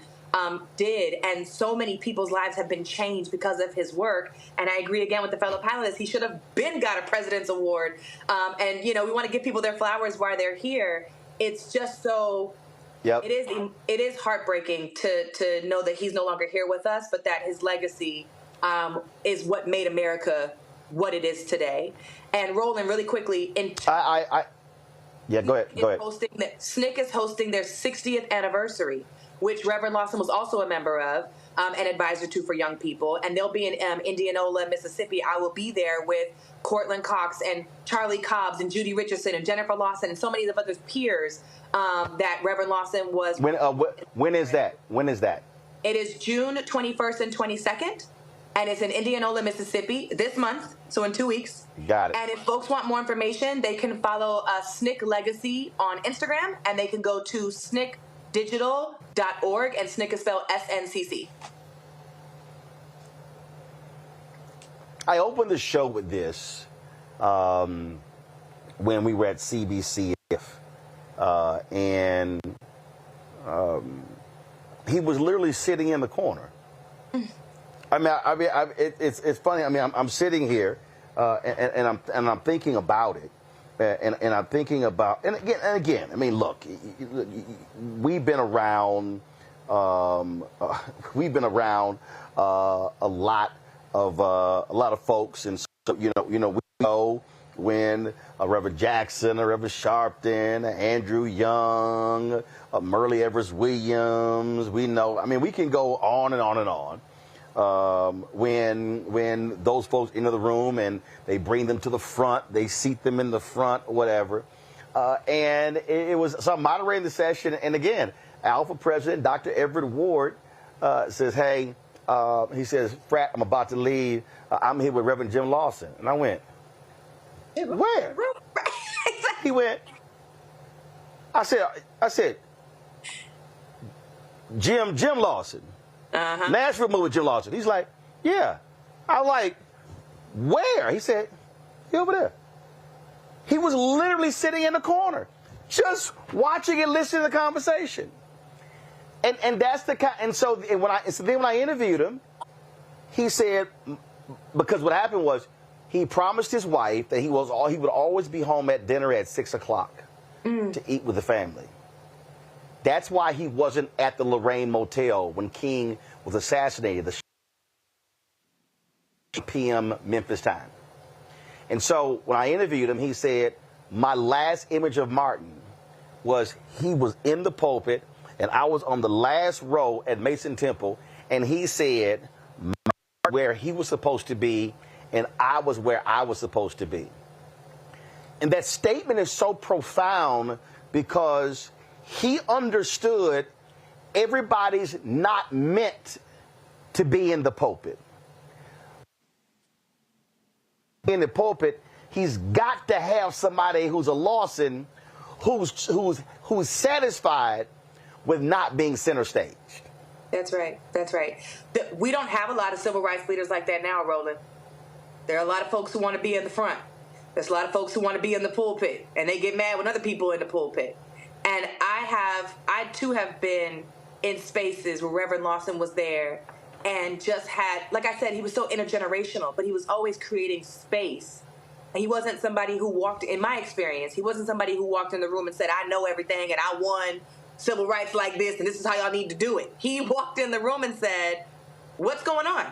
did, and so many people's lives have been changed because of his work. And I agree again with the fellow panelists, he should have got a President's Award. And, you know, we want to give people their flowers while they're here. It's just so Yep. It is heartbreaking to know that he's no longer here with us, but that his legacy is what made America what it is today. And Roland, really quickly, yeah, go ahead. SNCC is hosting their 60th anniversary, which Reverend Lawson was also a member of, an advisor to for young people. And they'll be in Indianola, Mississippi. I will be there with Cortland Cox and Charlie Cobbs and Judy Richardson and Jennifer Lawson and so many of other peers that Reverend Lawson was. When is that? When is that? It is June 21st and 22nd. And it's in Indianola, Mississippi this month, so in 2 weeks. Got it. And if folks want more information, they can follow SNCC Legacy on Instagram, and they can go to sncdigital.org, and SNCC is spelled SNCC. I opened the show with this when we were at CBC, and he was literally sitting in the corner. It's funny. I mean, I'm sitting here, and I'm thinking about it, and I'm thinking about, and again. I mean, look, we've been around a lot of folks, and so we know when Reverend Jackson, Reverend Sharpton, Andrew Young, Merle Evers Williams. We know. I mean, we can go on and on and on. When those folks enter the room and they bring them to the front, they seat them in the front, whatever. And it was, so I'm moderating the session. And again, Alpha President Dr. Everett Ward says, hey, he says, Frat, I'm about to leave. I'm here with Reverend Jim Lawson. And I went, where? He went, I said, Jim Lawson. Nashville moved with Jim Lawson. He's like, yeah. I'm like, where? He said, he over there. He was literally sitting in the corner, just watching and listening to the conversation. And that's the kind. And so then when I interviewed him, he said, because what happened was he promised his wife that he would always be home at dinner at 6 o'clock to eat with the family. That's why he wasn't at the Lorraine Motel when King was assassinated, the p.m. Memphis time. And so when I interviewed him, he said, my last image of Martin was he was in the pulpit, and I was on the last row at Mason Temple, and he said where he was supposed to be, and I was where I was supposed to be. And that statement is so profound because he understood everybody's not meant to be in the pulpit. In the pulpit, he's got to have somebody who's a Lawson, who's satisfied with not being center stage. That's right. That's right. We don't have a lot of civil rights leaders like that now, Roland. There are a lot of folks who want to be in the front. There's a lot of folks who want to be in the pulpit, and they get mad when other people are in the pulpit. And I too have been in spaces where Reverend Lawson was there and just had, like I said, he was so intergenerational, but he was always creating space. And he wasn't somebody who walked, in my experience, he wasn't somebody who walked in the room and said, I know everything and I won civil rights like this and this is how y'all need to do it. He walked in the room and said, what's going on?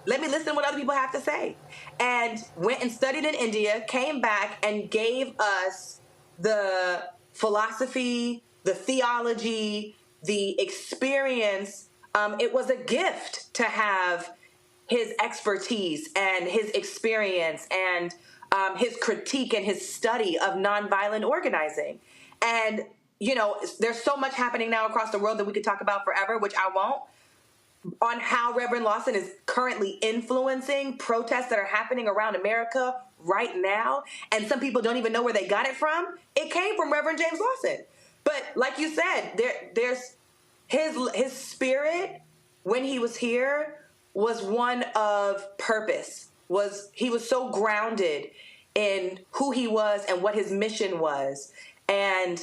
Let me listen to what other people have to say. And went and studied in India, came back and gave us the philosophy, the theology, the experience. It was a gift to have his expertise and his experience and his critique and his study of nonviolent organizing. And, there's so much happening now across the world that we could talk about forever, which I won't, on how Reverend Lawson is currently influencing protests that are happening around America right now. And some people don't even know where they got it from. It came from Reverend James Lawson. But like you said, there's his spirit when he was here was one of purpose. He was so grounded in who he was and what his mission was. And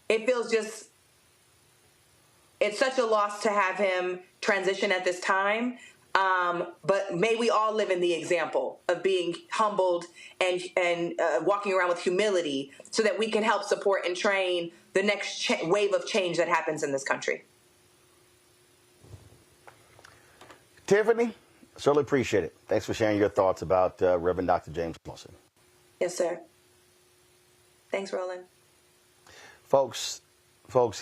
it feels it's such a loss to have him transition at this time. But may we all live in the example of being humbled and walking around with humility so that we can help support and train the next wave of change that happens in this country. Tiffany, certainly appreciate it. Thanks for sharing your thoughts about Reverend Dr. James Lawson. Yes, sir. Thanks, Roland. Folks,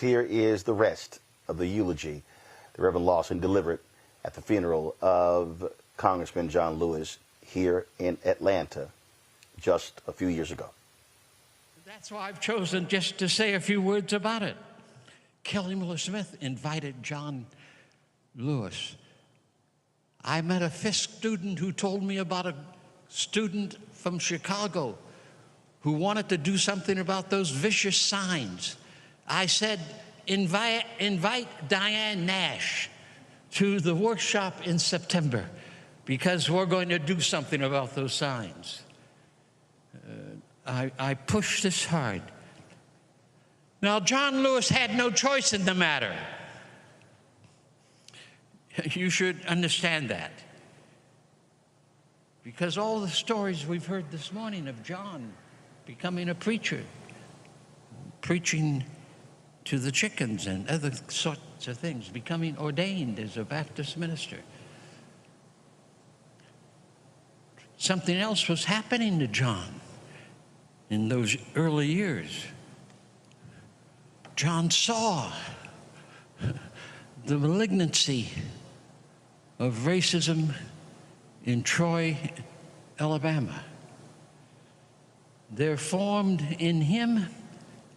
here is the rest of the eulogy that Reverend Lawson delivered at the funeral of Congressman John Lewis here in Atlanta just a few years ago. That's why I've chosen just to say a few words about it. Kelly Miller Smith invited John Lewis. I met a Fisk student who told me about a student from Chicago who wanted to do something about those vicious signs. I said, invite Diane Nash to the workshop in September because we're going to do something about those signs. I pushed this hard. Now, John Lewis had no choice in the matter. You should understand that. Because all the stories we've heard this morning of John becoming a preacher, preaching to the chickens and other sorts of things, becoming ordained as a Baptist minister. Something else was happening to John in those early years. John saw the malignancy of racism in Troy, Alabama. There formed in him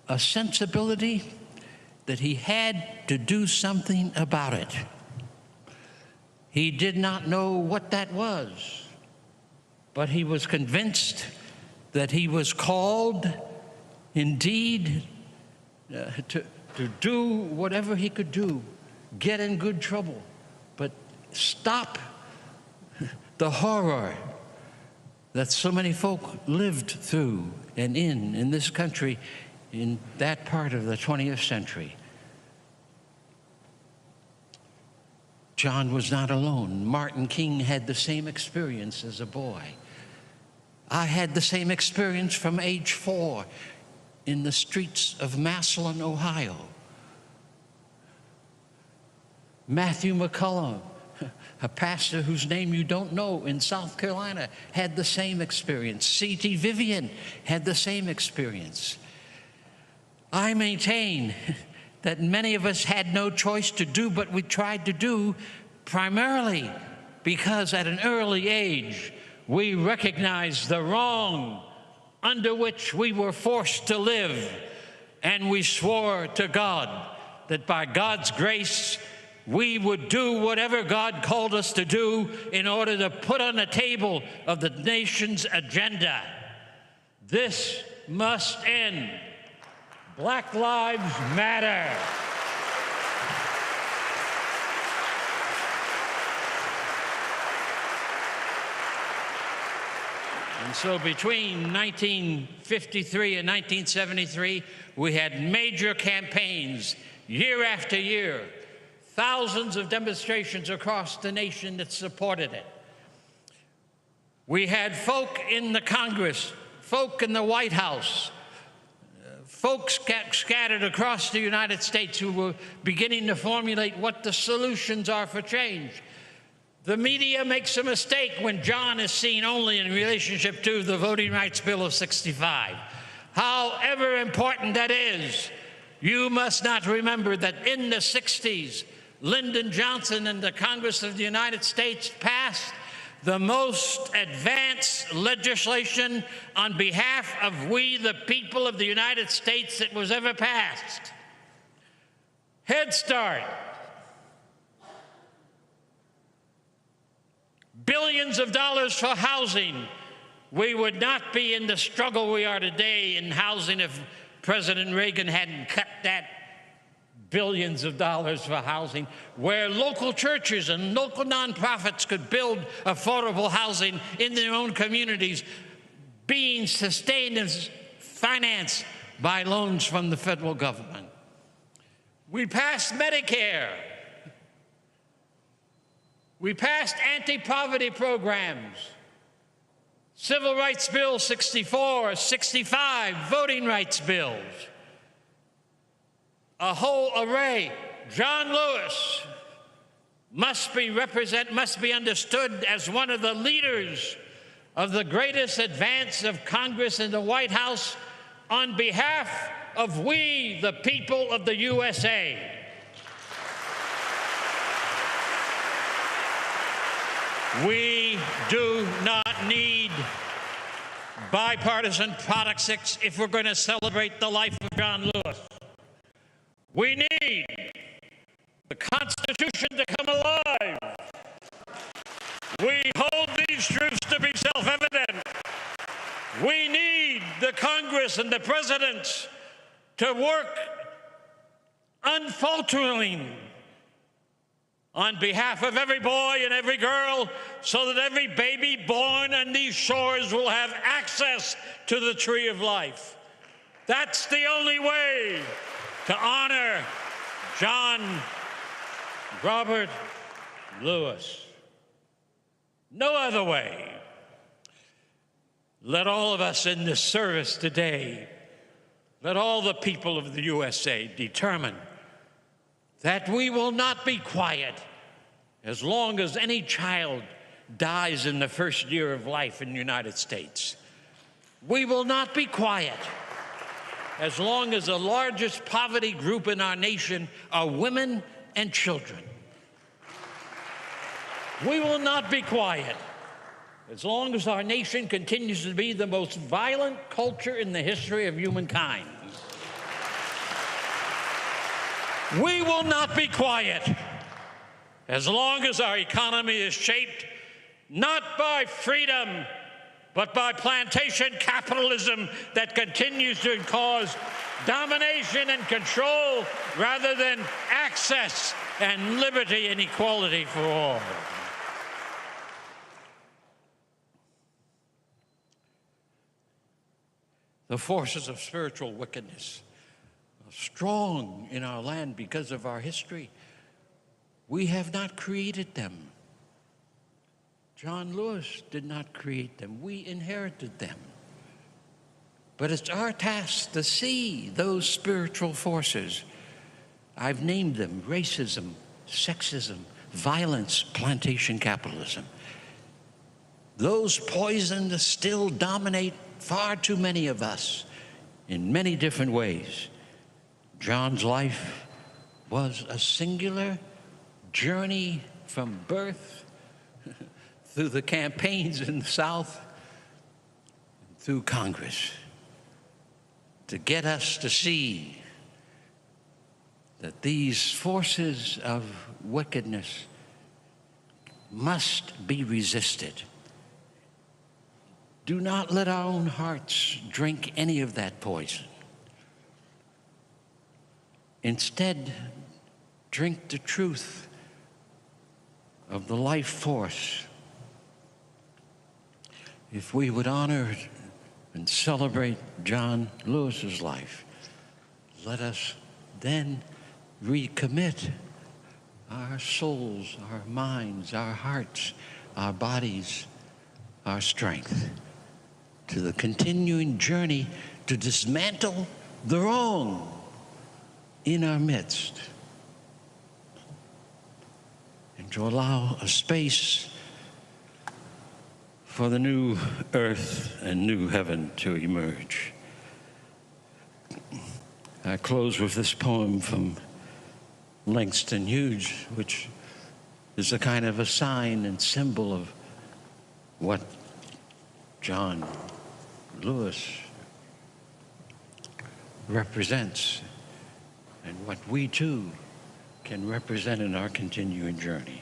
a sensibility that he had to do something about it. He did not know what that was, but he was convinced that he was called indeed to do whatever he could do, get in good trouble, but stop the horror that so many folk lived through and in this country in that part of the 20th century. John was not alone. Martin King had the same experience as a boy. I had the same experience from age 4 in the streets of Massillon, Ohio. Matthew McCullum, a pastor whose name you don't know in South Carolina, had the same experience. C.T. Vivian had the same experience. I maintain that many of us had no choice to do what we tried to do, primarily because at an early age we recognized the wrong under which we were forced to live, and we swore to God that by God's grace we would do whatever God called us to do in order to put on the table of the nation's agenda. This must end. Black Lives Matter. And so between 1953 and 1973, we had major campaigns year after year, thousands of demonstrations across the nation that supported it. We had folk in the Congress, folk in the White House, folks scattered across the United States who were beginning to formulate what the solutions are for change. The media makes a mistake when John is seen only in relationship to the Voting Rights Bill of '65. However important that is, you must not remember that in the '60s, Lyndon Johnson and the Congress of the United States passed the most advanced legislation on behalf of we, the people of the United States, that was ever passed. Head Start. Billions of dollars for housing. We would not be in the struggle we are today in housing if President Reagan hadn't cut that billions of dollars for housing, where local churches and local nonprofits could build affordable housing in their own communities, being sustained and financed by loans from the federal government. We passed Medicare. We passed anti-poverty programs, Civil Rights Bill 64, 65, voting rights bills, a whole array. John Lewis must be understood as one of the leaders of the greatest advance of Congress in the White House on behalf of we, the people of the USA. We do not need bipartisan politics if we're going to celebrate the life of John Lewis. We need the Constitution to come alive. We hold these truths to be self-evident. We need the Congress and the presidents to work unfalteringly on behalf of every boy and every girl so that every baby born on these shores will have access to the tree of life. That's the only way to honor John Robert Lewis. No other way. Let all of us in this service today, let all the people of the USA determine that we will not be quiet as long as any child dies in the first year of life in the United States. We will not be quiet as long as the largest poverty group in our nation are women and children. We will not be quiet as long as our nation continues to be the most violent culture in the history of humankind. We will not be quiet as long as our economy is shaped not by freedom, but by plantation capitalism that continues to cause domination and control rather than access and liberty and equality for all. The forces of spiritual wickedness are strong in our land because of our history. We have not created them. John Lewis did not create them. We inherited them. But it's our task to see those spiritual forces. I've named them: racism, sexism, violence, plantation capitalism. Those poisons still dominate far too many of us in many different ways. John's life was a singular journey from birth through the campaigns in the South, through Congress, to get us to see that these forces of wickedness must be resisted. Do not let our own hearts drink any of that poison. Instead, drink the truth of the life force. If we would honor and celebrate John Lewis's life, let us then recommit our souls, our minds, our hearts, our bodies, our strength to the continuing journey to dismantle the wrong in our midst and to allow a space for the new earth and new heaven to emerge. I close with this poem from Langston Hughes, which is a kind of a sign and symbol of what John Lewis represents and what we too can represent in our continuing journey.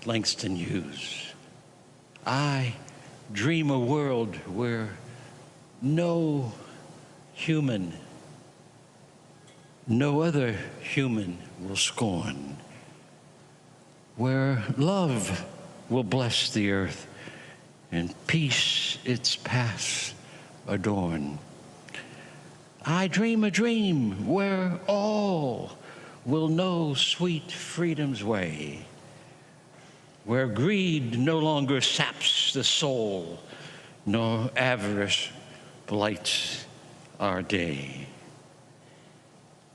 Langston Hughes. I dream a world where no human, no other human will scorn, where love will bless the earth and peace its paths adorn. I dream a dream where all will know sweet freedom's way, where greed no longer saps the soul, nor avarice blights our day.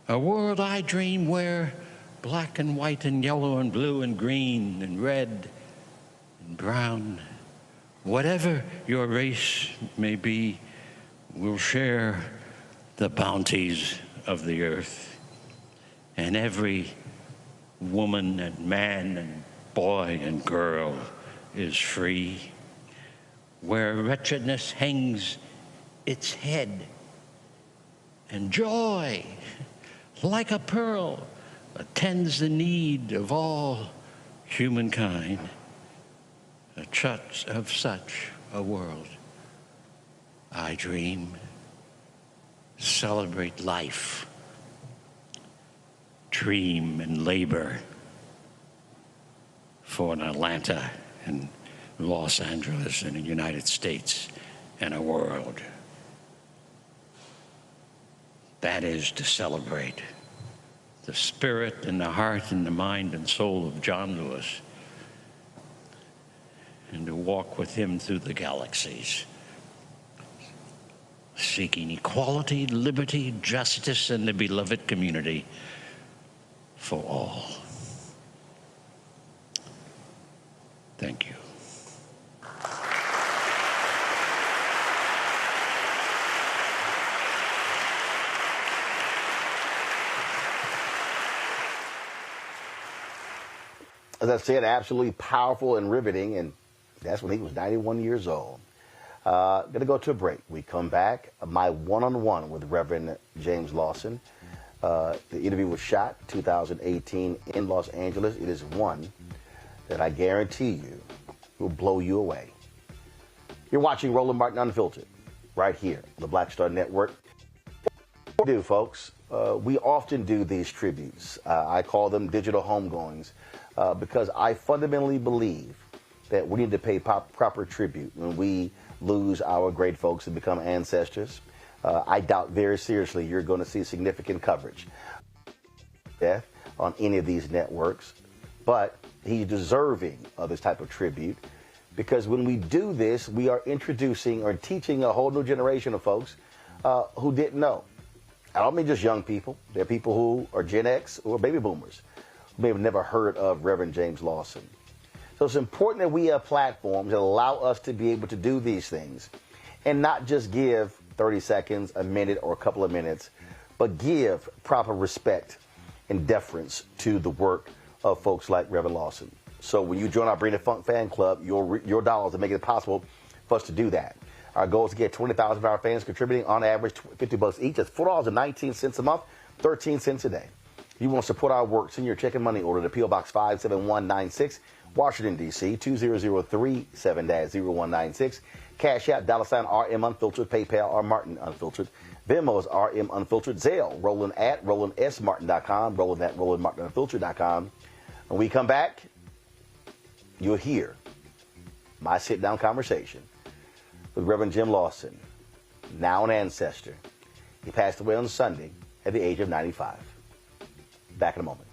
A world I dream where black and white and yellow and blue and green and red and brown, whatever your race may be, will share the bounties of the earth. And every woman and man and boy and girl is free. Where wretchedness hangs its head and joy, like a pearl, attends the need of all humankind. Of such a world I dream. Celebrate life, dream and labor for an Atlanta and Los Angeles and the United States and a world. That is to celebrate the spirit and the heart and the mind and soul of John Lewis, and to walk with him through the galaxies, seeking equality, liberty, justice, and the beloved community for all. Thank you. As I said, absolutely powerful and riveting, and that's when he was 91 years old. Going to go to a break. We come back. My one-on-one with Reverend James Lawson. The interview was shot 2018 in Los Angeles. It is one that I guarantee you will blow you away. You're watching Roland Martin Unfiltered right here on the Black Star Network. What we do, folks, we often do these tributes. I call them digital homegoings because I fundamentally believe that we need to pay proper tribute when we lose our great folks and become ancestors. I doubt very seriously you're going to see significant coverage death on any of these networks, but he's deserving of this type of tribute because when we do this, we are introducing or teaching a whole new generation of folks who didn't know. I don't mean just young people. There are people who are Gen X or baby boomers who may have never heard of Reverend James Lawson. So it's important that we have platforms that allow us to be able to do these things and not just give 30 seconds, a minute, or a couple of minutes, but give proper respect and deference to the work of folks like Reverend Lawson. So when you join our Bring the Funk fan club, your dollars are making it possible for us to do that. Our goal is to get 20,000 of our fans contributing on average $50 each. That's $4.19 a month, 13 cents a day. If you want to support our work, send your check and money order to P.O. Box 57196, Washington, D.C., 20037-0196. Cash App, $RM Unfiltered, PayPal, R Martin Unfiltered. Venmo is RM Unfiltered. Zelle, Roland at RolandSMartin.com, Roland at RolandMartinUnfiltered.com. When we come back, you'll hear my sit-down conversation with Reverend Jim Lawson, now an ancestor. He passed away on Sunday at the age of 95. Back in a moment.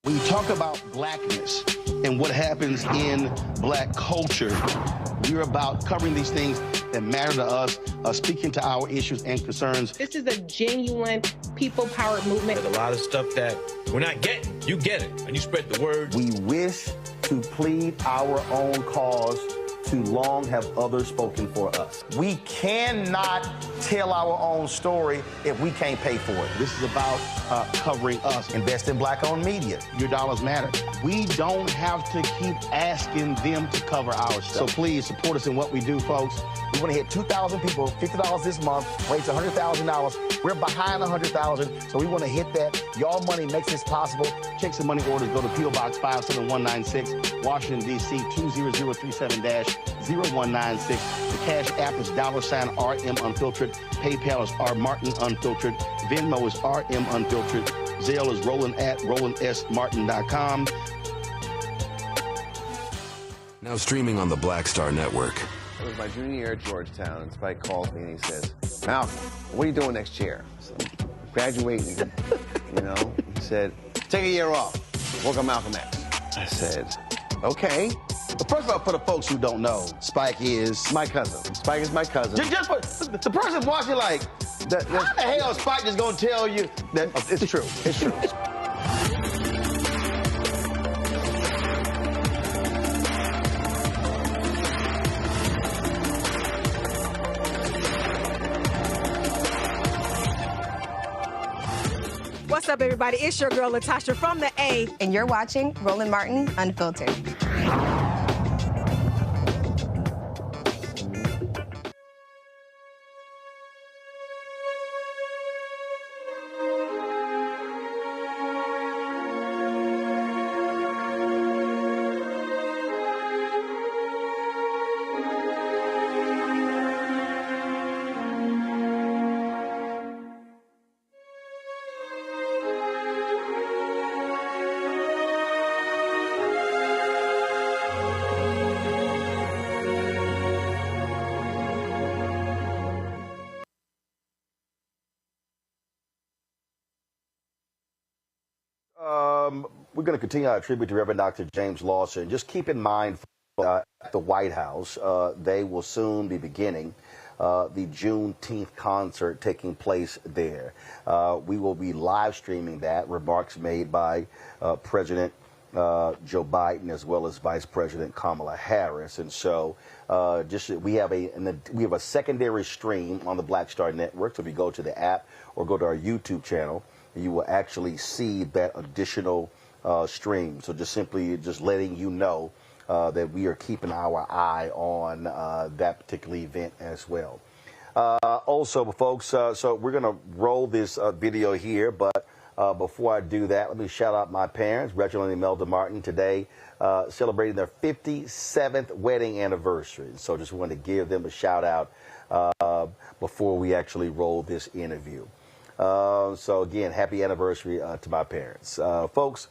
When you talk about blackness and what happens in black culture, we're about covering these things that matter to us, speaking to our issues and concerns. This is a genuine people-powered movement. There's a lot of stuff that we're not getting. You get it, and you spread the word. We wish to plead our own cause Too long have others spoken for us. We cannot tell our own story if we can't pay for it. This is about covering us. Invest in black-owned media. Your dollars matter. We don't have to keep asking them to cover our stuff. So please support us in what we do, folks. We want to hit 2,000 people, $50 this month, raise $100,000. We're behind 100,000, so we want to hit that. Y'all money makes this possible. Check some money orders. Go to P.O. Box 57196, Washington, D.C. 20037-0196. The Cash App is $RM Unfiltered. PayPal is R Martin Unfiltered. Venmo is RM Unfiltered. Zelle is Roland at RolandSMartin.com. Now streaming on the Black Star Network. It was my junior year at Georgetown, and Spike calls me and he says, Malcolm, what are you doing next year? So, graduating, you know. He said, take a year off, work on Malcolm X. I said, okay. But first of all, for the folks who don't know, Spike is my cousin. Spike is my cousin. Just for the person watching, like, how the hell is Spike just gonna tell you that it's true? It's true. What's up, everybody? It's your girl, Latasha from the A. And you're watching Roland Martin Unfiltered. We're going to continue our tribute to Reverend Dr. James Lawson. Just keep in mind, at the White House, they will soon be beginning the Juneteenth concert taking place there. We will be live streaming that. Remarks made by President Joe Biden as well as Vice President Kamala Harris. And so we have a secondary stream on the Black Star Network. So if you go to the app or go to our YouTube channel, you will actually see that additional stream. So just letting you know that we are keeping our eye on that particular event as well. Also, folks, so we're going to roll this video here, but before I do that, let me shout out my parents, Reginald and Imelda Martin, today celebrating their 57th wedding anniversary. So just wanted to give them a shout out before we actually roll this interview. So again, happy anniversary to my parents. Folks,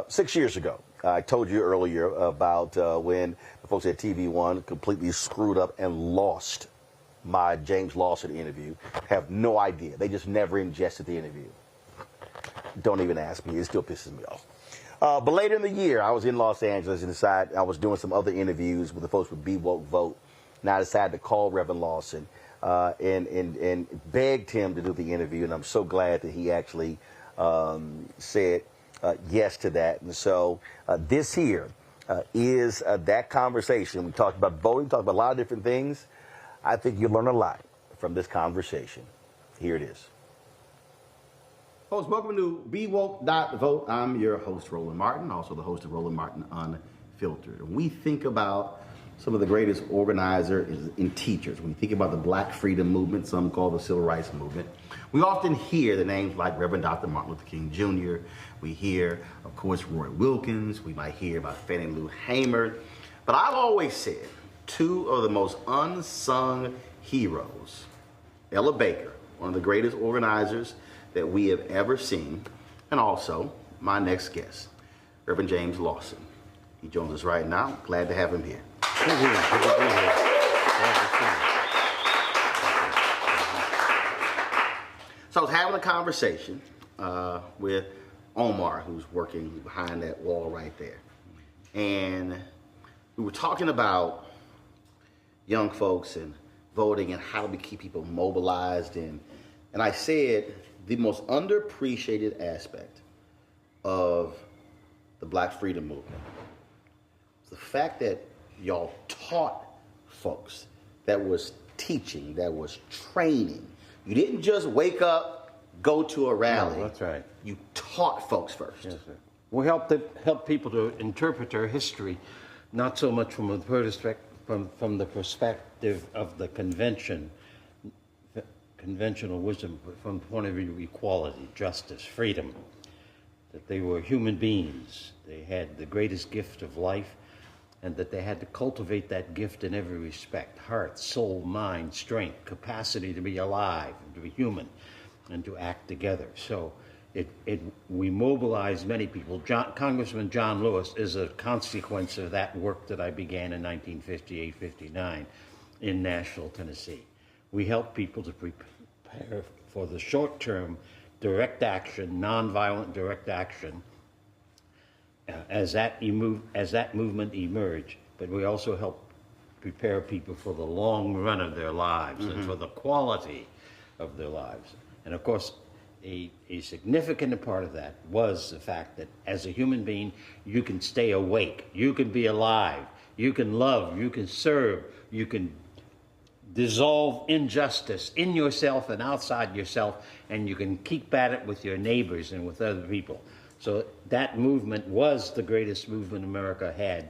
6 years ago, I told you earlier about when the folks at TV1 completely screwed up and lost my James Lawson interview. Have no idea. They just never ingested the interview. Don't even ask me. It still pisses me off. But later in the year, I was in Los Angeles and decided I was doing some other interviews with the folks with Be Woke Vote. And I decided to call Reverend Lawson and begged him to do the interview. And I'm so glad that he actually said yes to that. And so this here is that conversation. We talked about voting, talked about a lot of different things. I think you'll learn a lot from this conversation. Here it is. Folks, welcome to BeWoke.vote. I'm your host, Roland Martin, also the host of Roland Martin Unfiltered. And we think about some of the greatest organizers and teachers. When we think about the Black freedom movement, some call the Civil Rights movement, we often hear the names like Reverend Dr. Martin Luther King Jr. We hear, of course, Roy Wilkins. We might hear about Fannie Lou Hamer. But I've always said two of the most unsung heroes, Ella Baker, one of the greatest organizers that we have ever seen, and also my next guest, Reverend James Lawson. He joins us right now. Glad to have him here. So I was having a conversation with Omar, who's working behind that wall right there. And we were talking about young folks and voting and how do we keep people mobilized. And I said the most underappreciated aspect of the Black freedom movement is the fact that y'all taught folks. That was teaching. That was training. You didn't just wake up, go to a rally. No, that's right. You taught folks first. Yes, sir. We help people to interpret our history, not so much from the perspective of the conventional wisdom, but from the point of view of equality, justice, freedom. That they were human beings. They had the greatest gift of life, and that they had to cultivate that gift in every respect: heart, soul, mind, strength, capacity to be alive, to be human, and to act together. So we mobilized many people. Congressman John Lewis is a consequence of that work that I began in 1958-59 in Nashville, Tennessee. We helped people to prepare for the short-term direct action, nonviolent direct action, as that movement emerged. But we also helped prepare people for the long run of their lives and for the quality of their lives. And of course, a significant part of that was the fact that as a human being, you can stay awake, you can be alive, you can love, you can serve, you can dissolve injustice in yourself and outside yourself, and you can keep at it with your neighbors and with other people. So that movement was the greatest movement America had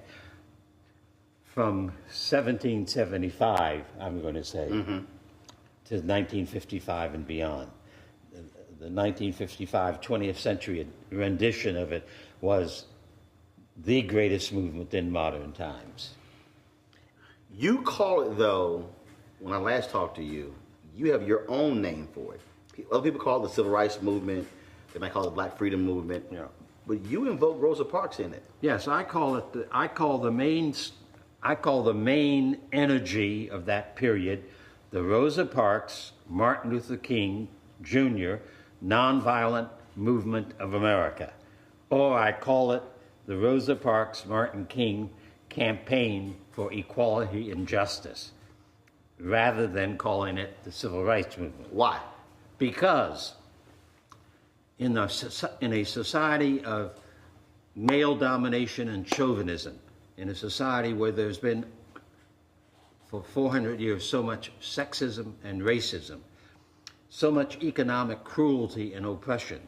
from 1775, I'm going to say, to 1955 and beyond. The 1955 20th century rendition of it was the greatest movement in modern times. You call it, though, when I last talked to you, you have your own name for it. Other people call it the Civil Rights Movement. They might call it the Black Freedom Movement. Yeah. But you invoke Rosa Parks in it. Yes, I call the main energy of that period the Rosa Parks, Martin Luther King Jr. Nonviolent Movement of America. Or I call it the Rosa Parks, Martin King Campaign for Equality and Justice, rather than calling it the Civil Rights Movement. Why? Because in a society of male domination and chauvinism, in a society where there's been for 400 years so much sexism and racism, so much economic cruelty and oppression,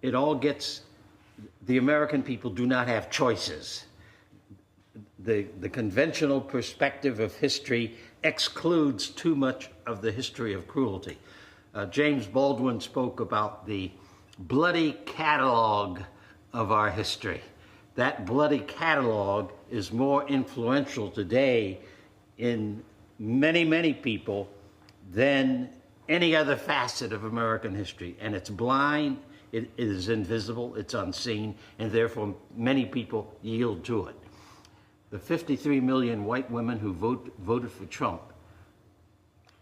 the American people do not have choices. The conventional perspective of history excludes too much of the history of cruelty. James Baldwin spoke about the bloody catalog of our history. That bloody catalog is more influential today in many, many people than any other facet of American history. And it's blind, it is invisible, it's unseen, and therefore many people yield to it. The 53 million white women who voted for Trump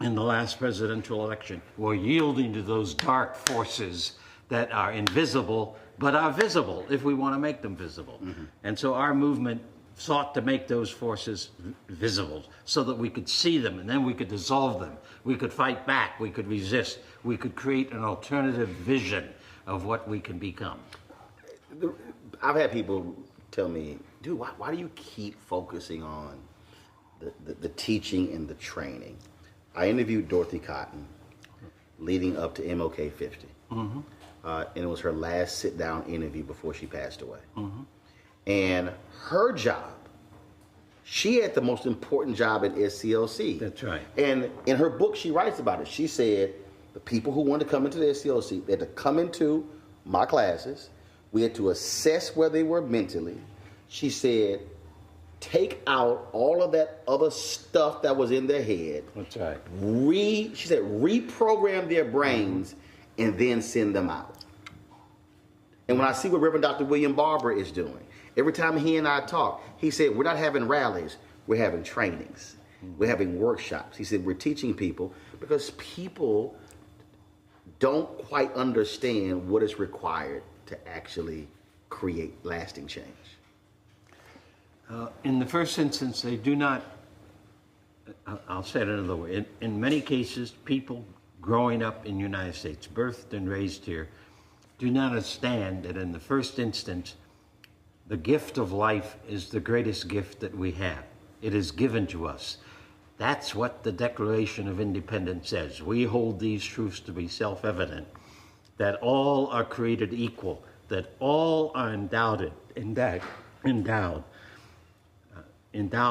in the last presidential election were yielding to those dark forces that are invisible, but are visible if we want to make them visible. And so our movement sought to make those forces visible so that we could see them, and then we could dissolve them. We could fight back, we could resist, we could create an alternative vision of what we can become. I've had people tell me, dude, why do you keep focusing on the teaching and the training? I interviewed Dorothy Cotton leading up to MLK 50. And it was her last sit-down interview before she passed away. And her job, she had the most important job at SCLC. That's right. And in her book, she writes about it. She said the people who wanted to come into the SCLC, they had to come into my classes. We had to assess where they were mentally. She said, take out all of that other stuff that was in their head. That's right. She said, reprogram their brains and then send them out. And when I see what Reverend Dr. William Barber is doing, every time he and I talk, he said, we're not having rallies, we're having trainings. We're having workshops. He said, we're teaching people because people don't quite understand what is required to actually create lasting change. In the first instance, they do not, I'll say it another way, in many cases, people growing up in the United States, birthed and raised here, do not understand that in the first instance, The gift of life is the greatest gift that we have. It is given to us. That's what the Declaration of Independence says. We hold these truths to be self-evident, that all are created equal, that all are endowed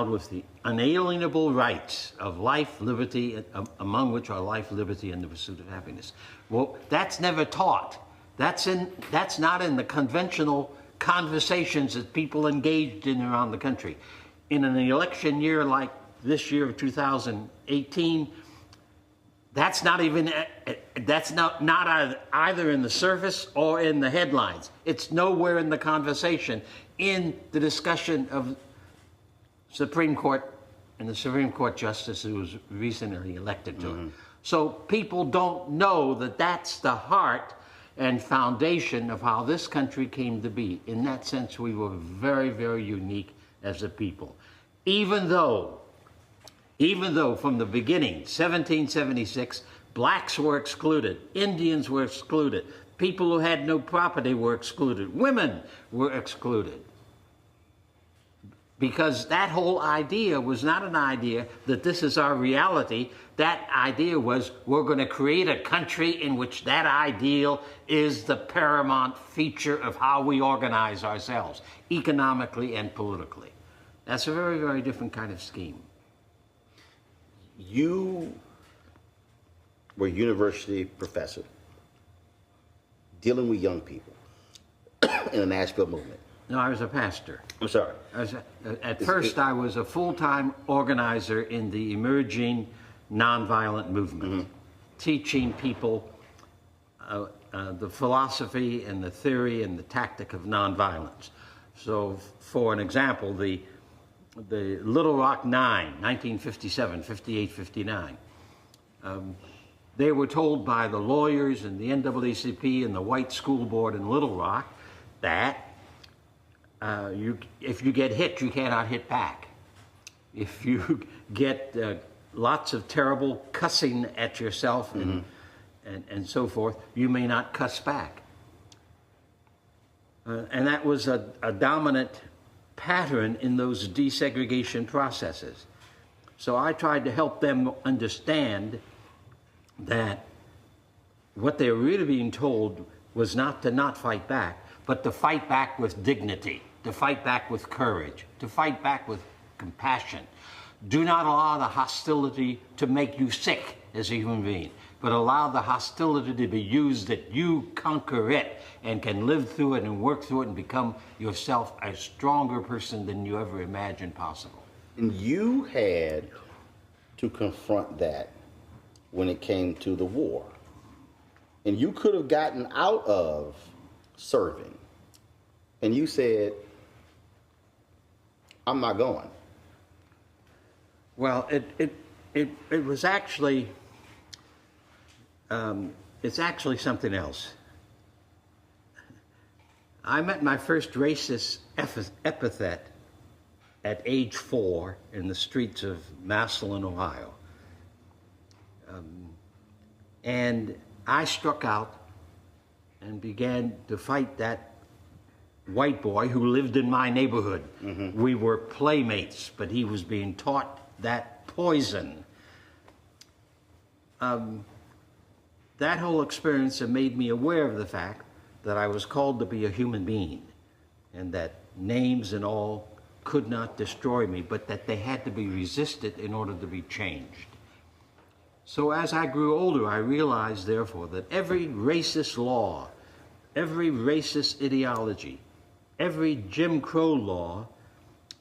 with the unalienable rights of life, liberty, among which are life, liberty, and the pursuit of happiness. Well, that's never taught. That's not in the conventional conversations that people engaged in around the country. In an election year like this year of 2018, that's not either in the surface or in the headlines. It's nowhere in the conversation, in the discussion of Supreme Court and the Supreme Court Justice who was recently elected to it. So people don't know that that's the heart and foundation of how this country came to be. In that sense, we were very, very unique as a people. Even though from the beginning, 1776, blacks were excluded, Indians were excluded, people who had no property were excluded, women were excluded. Because that whole idea was not an idea that this is our reality. That idea was we're going to create a country in which that ideal is the paramount feature of how we organize ourselves, economically and politically. That's a very, very different kind of scheme. You were a university professor dealing with young people in the Nashville movement. No, I was a pastor. I'm sorry. At first, I was a full-time organizer in the emerging nonviolent movement, teaching people the philosophy and the theory and the tactic of nonviolence. So, for an example, the Little Rock Nine, 1957, 58, 59, they were told by the lawyers and the NAACP and the white school board in Little Rock that if you get hit, you cannot hit back. If you get lots of terrible cussing at yourself and so forth, you may not cuss back. And that was a dominant pattern in those desegregation processes. So I tried to help them understand that what they were really being told was not to not fight back, but to fight back with dignity, to fight back with courage, to fight back with compassion. Do not allow the hostility to make you sick as a human being, but allow the hostility to be used that you conquer it and can live through it and work through it and become yourself a stronger person than you ever imagined possible. And you had to confront that when it came to the war. And you could have gotten out of serving. And you said, I'm not going. Well, it was actually, it's actually something else. I met my first racist epithet at age 4 in the streets of Massillon, Ohio. And I struck out and began to fight that white boy who lived in my neighborhood. We were playmates, but he was being taught that poison. That whole experience made me aware of the fact that I was called to be a human being and that names and all could not destroy me, but that they had to be resisted in order to be changed. So as I grew older, I realized, therefore, that every racist law, every racist ideology, every Jim Crow law,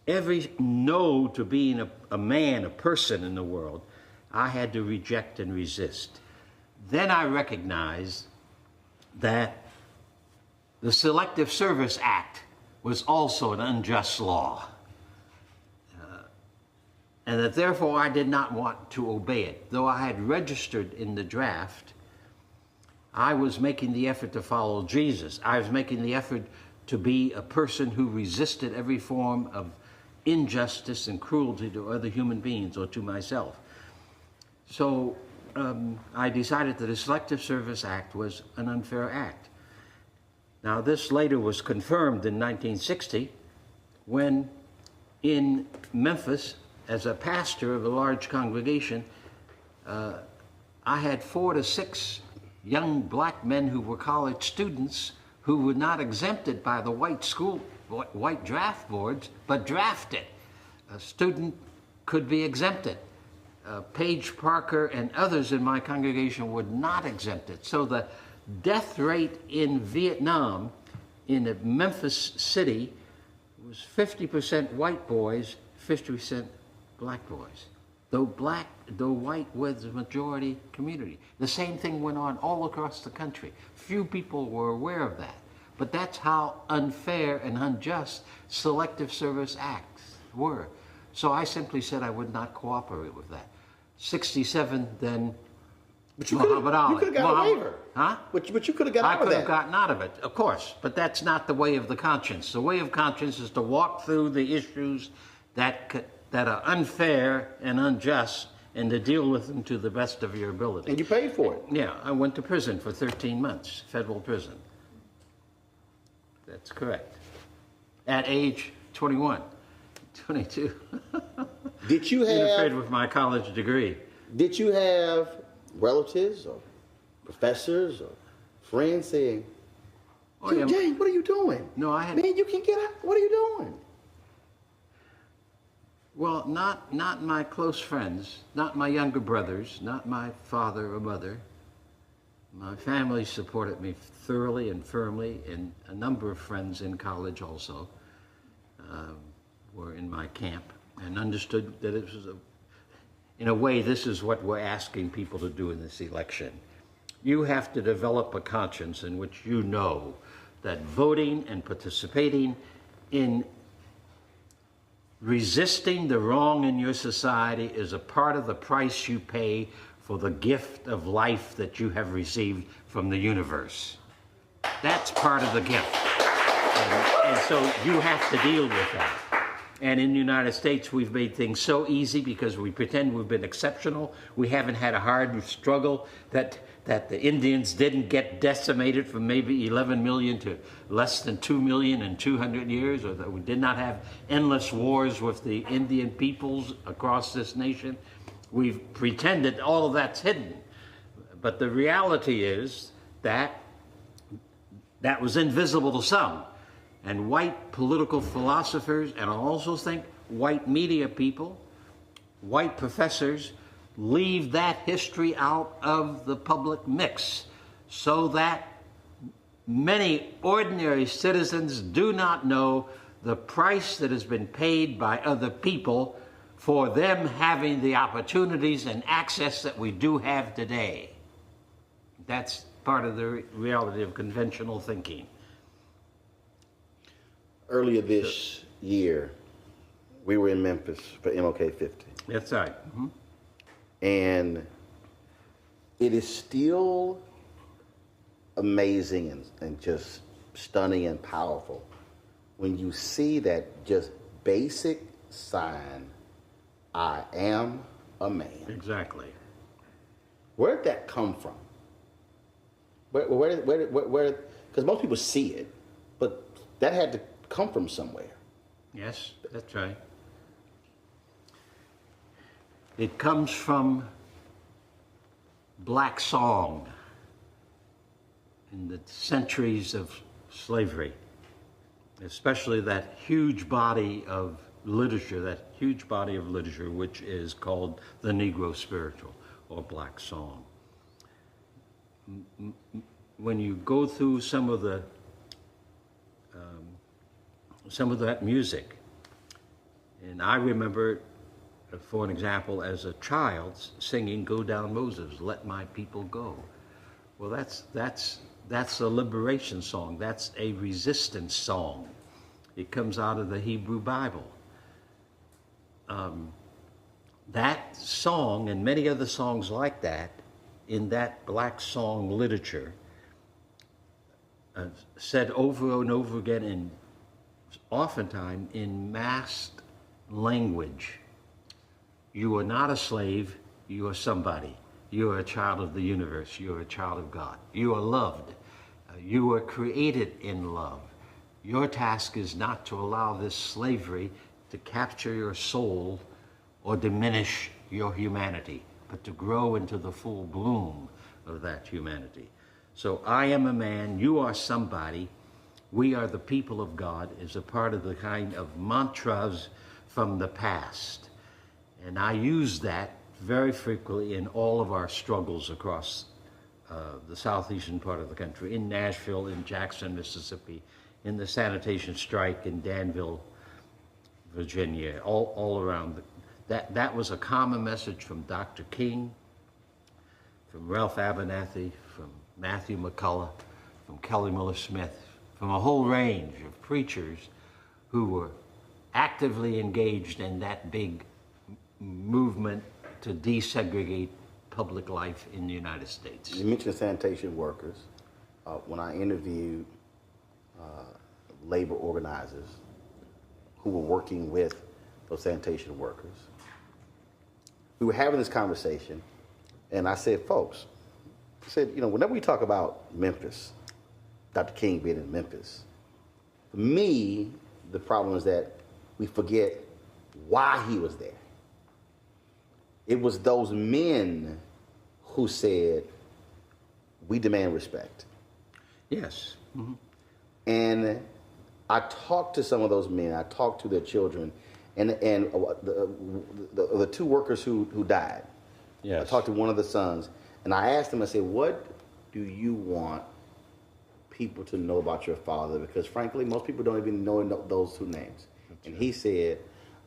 every no to being a man, a person in the world, I had to reject and resist. Then I recognized that the Selective Service Act was also an unjust law, and that therefore I did not want to obey it. Though I had registered in the draft, I was making the effort to follow Jesus. I was making the effort to be a person who resisted every form of injustice and cruelty to other human beings or to myself. So I decided that the Selective Service Act was an unfair act. Now, this later was confirmed in 1960 when in Memphis, as a pastor of a large congregation, I had 4 to 6 young black men who were college students who were not exempted by the white draft boards, but drafted. A student could be exempted. Paige Parker and others in my congregation were not exempted. So the death rate in Vietnam, in Memphis City, was 50% white boys, 50% black boys. Though white was the majority community. The same thing went on all across the country. Few people were aware of that. But that's how unfair and unjust selective service acts were. So I simply said I would not cooperate with that. 67 then, But you Muhammad Ali. could have got a waiver. Huh? But you could have got out of that. I could have gotten out of it, of course. But that's not the way of the conscience. The way of conscience is to walk through the issues that are unfair and unjust and to deal with them to the best of your ability. And you paid for it. Yeah, I went to prison for 13 months, federal prison. That's correct. At age 21, 22. Did you have... Interfered with my college degree. Did you have relatives or professors or friends saying, James, what are you doing? No, I had... Man, you can get out. What are you doing? Well, not my close friends, not my younger brothers, not my father or mother. My family supported me thoroughly and firmly, and a number of friends in college also were in my camp and understood that it was in a way, this is what we're asking people to do in this election. You have to develop a conscience in which you know that voting and participating in resisting the wrong in your society is a part of the price you pay for the gift of life that you have received from the universe. That's part of the gift. And so you have to deal with that. And in the United States, we've made things so easy because we pretend we've been exceptional. We haven't had a hard struggle that the Indians didn't get decimated from maybe 11 million to less than 2 million in 200 years, or that we did not have endless wars with the Indian peoples across this nation. We've pretended all of that's hidden. But the reality is that that was invisible to some. And white political philosophers, and I also think white media people, white professors, leave that history out of the public mix so that many ordinary citizens do not know the price that has been paid by other people for them having the opportunities and access that we do have today. That's part of the reality of conventional thinking. Earlier this year, we were in Memphis for MLK 50. That's right. Mm-hmm. And it is still amazing and just stunning and powerful when you see that just basic sign, I am a man. Exactly. Where did that come from? Where? Because most people see it, but that had to come from somewhere. Yes, that's right. It comes from black song in the centuries of slavery, especially that huge body of literature, which is called the Negro spiritual or black song. When you go through some of that music, and I remember, for an example, as a child singing "Go Down Moses, Let My People Go." Well, that's a liberation song. That's a resistance song. It comes out of the Hebrew Bible. That song and many other songs like that in that black song literature said over and over again, and oftentimes in masked language. You are not a slave, you are somebody. You are a child of the universe, you are a child of God. You are loved, you are created in love. Your task is not to allow this slavery to capture your soul or diminish your humanity, but to grow into the full bloom of that humanity. So I am a man, you are somebody, we are the people of God is a part of the kind of mantras from the past. And I use that very frequently in all of our struggles across the southeastern part of the country, in Nashville, in Jackson, Mississippi, in the sanitation strike in Danville, Virginia, all around. That was a common message from Dr. King, from Ralph Abernathy, from Matthew McCullough, from Kelly Miller Smith, from a whole range of preachers who were actively engaged in that big movement to desegregate public life in the United States. You mentioned sanitation workers. When I interviewed labor organizers who were working with those sanitation workers, we were having this conversation, and I said, folks, I said, you know, whenever we talk about Memphis, Dr. King being in Memphis, for me, the problem is that we forget why he was there. It was those men who said, we demand respect. Yes. Mm-hmm. And I talked to some of those men, I talked to their children, and the two workers who died. Yes. I talked to one of the sons, and I asked him, I said, what do you want people to know about your father? Because frankly, most people don't even know those two names. That's and right. He said,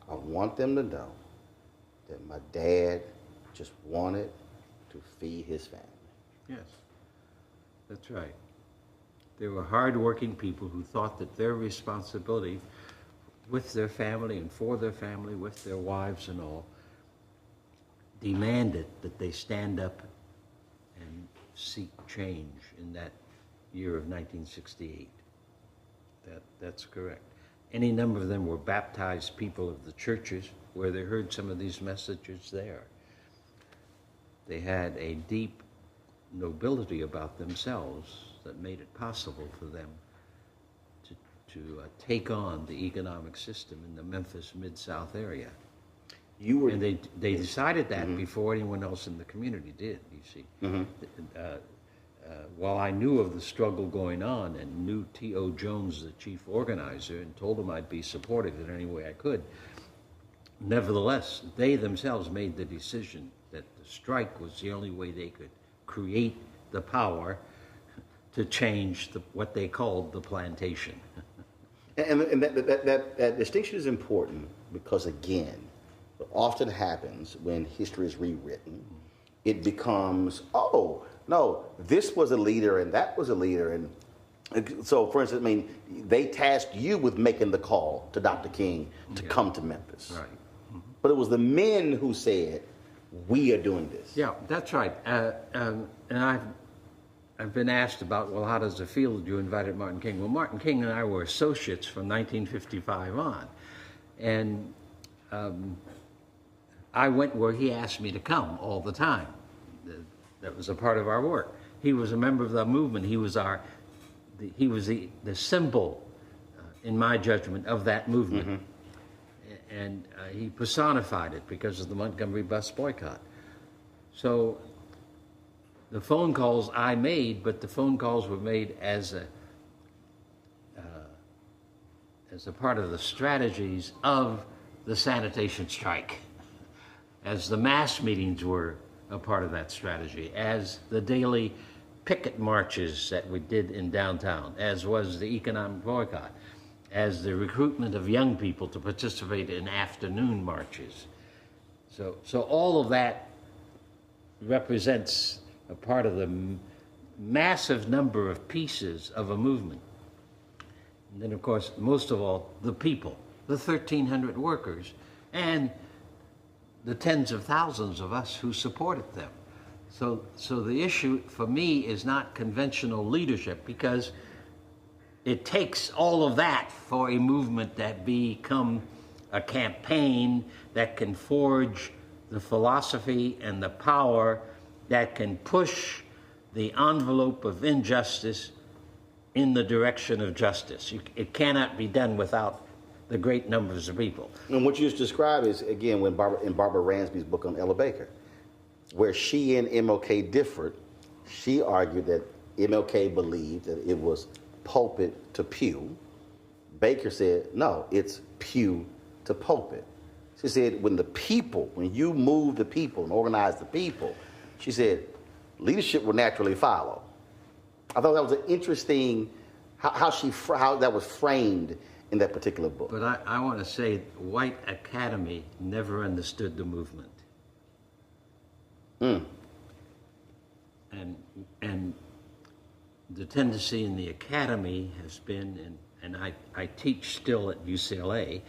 I want them to know that my dad just wanted to feed his family. Yes, that's right. They were hardworking people who thought that their responsibility with their family and for their family, with their wives and all, demanded that they stand up and seek change in that year of 1968. That's correct. Any number of them were baptized people of the churches where they heard some of these messages there. They had a deep nobility about themselves that made it possible for them to take on the economic system in the Memphis Mid-South area. And they decided that mm-hmm. before anyone else in the community did, you see. Mm-hmm. While I knew of the struggle going on and knew T.O. Jones, the chief organizer, and told him I'd be supportive in any way I could, nevertheless, they themselves made the decision that the strike was the only way they could create the power to change what they called the plantation. And that distinction is important because, again, what often happens when history is rewritten, it becomes, oh, no, this was a leader and that was a leader. And so, for instance, I mean, they tasked you with making the call to Dr. King to come to Memphis. Right. Mm-hmm. But it was the men who said, we are doing this. Yeah, that's right. And I've been asked about, well, how does it feel that you invited Martin King? Well, Martin King and I were associates from 1955 on. And I went where he asked me to come all the time. That was a part of our work. He was a member of the movement. He was the symbol, in my judgment, of that movement. Mm-hmm. And he personified it because of the Montgomery bus boycott. So the phone calls I made, but the phone calls were made as a part of the strategies of the sanitation strike, as the mass meetings were a part of that strategy, as the daily picket marches that we did in downtown, as was the economic boycott, as the recruitment of young people to participate in afternoon marches. So all of that represents a part of the massive number of pieces of a movement. And then, of course, most of all, the people, the 1,300 workers, and the tens of thousands of us who supported them. So the issue for me is not conventional leadership, because it takes all of that for a movement that become a campaign that can forge the philosophy and the power that can push the envelope of injustice in the direction of justice. It cannot be done without the great numbers of people. And what you just described is, again, in Barbara Ransby's book on Ella Baker, where she and MLK differed. She argued that MLK believed that it was pulpit to pew. Baker said, no, it's pew to pulpit. She said, when you move the people and organize the people, she said, leadership will naturally follow. I thought that was an interesting, how that was framed in that particular book. But I want to say, white academy never understood the movement. And the tendency in the academy has been, and I teach still at UCLA,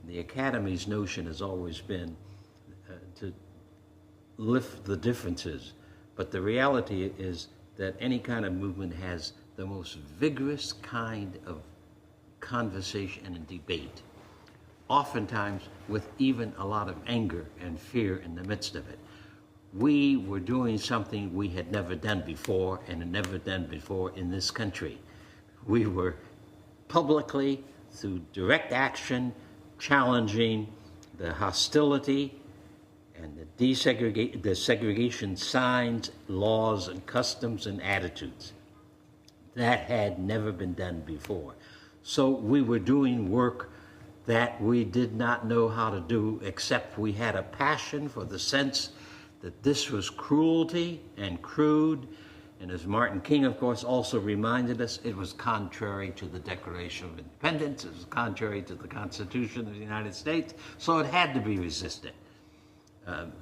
the academy's notion has always been to lift the differences. But the reality is that any kind of movement has the most vigorous kind of conversation and debate, oftentimes with even a lot of anger and fear in the midst of it. We were doing something we had never done before and had never done before in this country. We were publicly, through direct action, challenging the hostility and the segregation signs, laws, and customs and attitudes. That had never been done before. So we were doing work that we did not know how to do, except we had a passion for the sense that this was cruelty and crude. And as Martin King, of course, also reminded us, it was contrary to the Declaration of Independence. It was contrary to the Constitution of the United States. So it had to be resisted.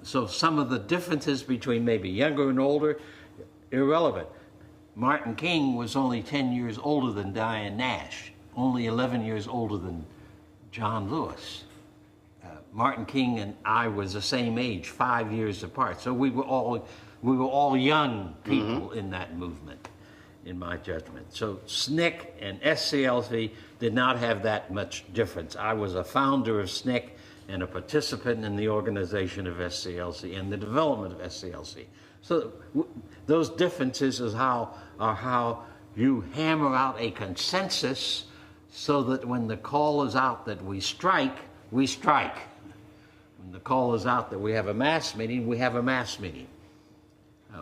So some of the differences between maybe younger and older, irrelevant. Martin King was only 10 years older than Diane Nash, only 11 years older than John Lewis. Martin King and I was the same age, 5 years apart. So we were all young people in that movement, in my judgment. So SNCC and SCLC did not have that much difference. I was a founder of SNCC and a participant in the organization of SCLC and the development of SCLC. So those differences are how you hammer out a consensus so that when the call is out that we strike, we strike. When the call is out that we have a mass meeting, we have a mass meeting.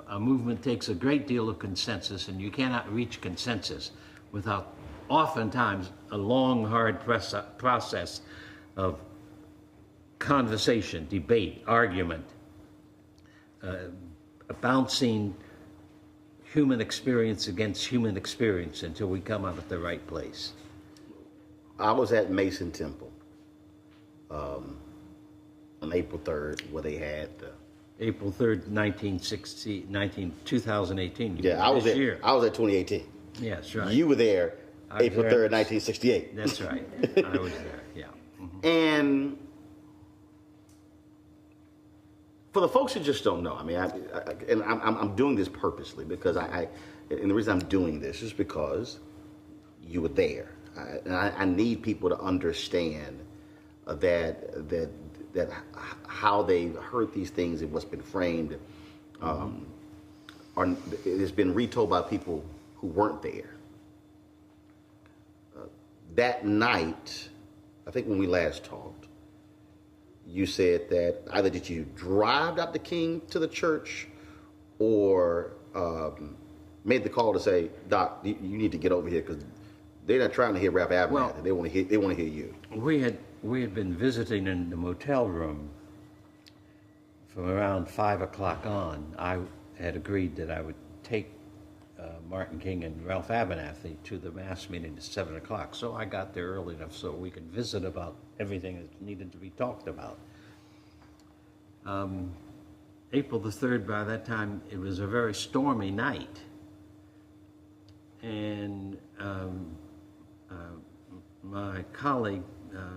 A movement takes a great deal of consensus, and you cannot reach consensus without oftentimes a long, hard process of conversation, debate, argument, bouncing human experience against human experience until we come up at the right place. I was at Mason Temple on April 3rd, where they had April 3rd, 2018. Yeah, I was at 2018. Yes, right. You were there April 3rd, 1968. That's right. I was there, yeah. And for the folks who just don't know, I mean, I'm doing this purposely because and the reason I'm doing this is because you were there. And I need people to understand that how they heard these things and what's been framed, it has been retold by people who weren't there. That night, I think when we last talked, you said that either did you drive Dr. King to the church or made the call to say, Doc, you need to get over here because they're not trying to hear Ralph Abernathy. Well, they want to hear you. We had been visiting in the motel room from around 5 o'clock on. I had agreed that I would take Martin King and Ralph Abernathy to the mass meeting at 7 o'clock. So I got there early enough so we could visit about everything that needed to be talked about. April the 3rd, by that time, it was a very stormy night. And my colleague,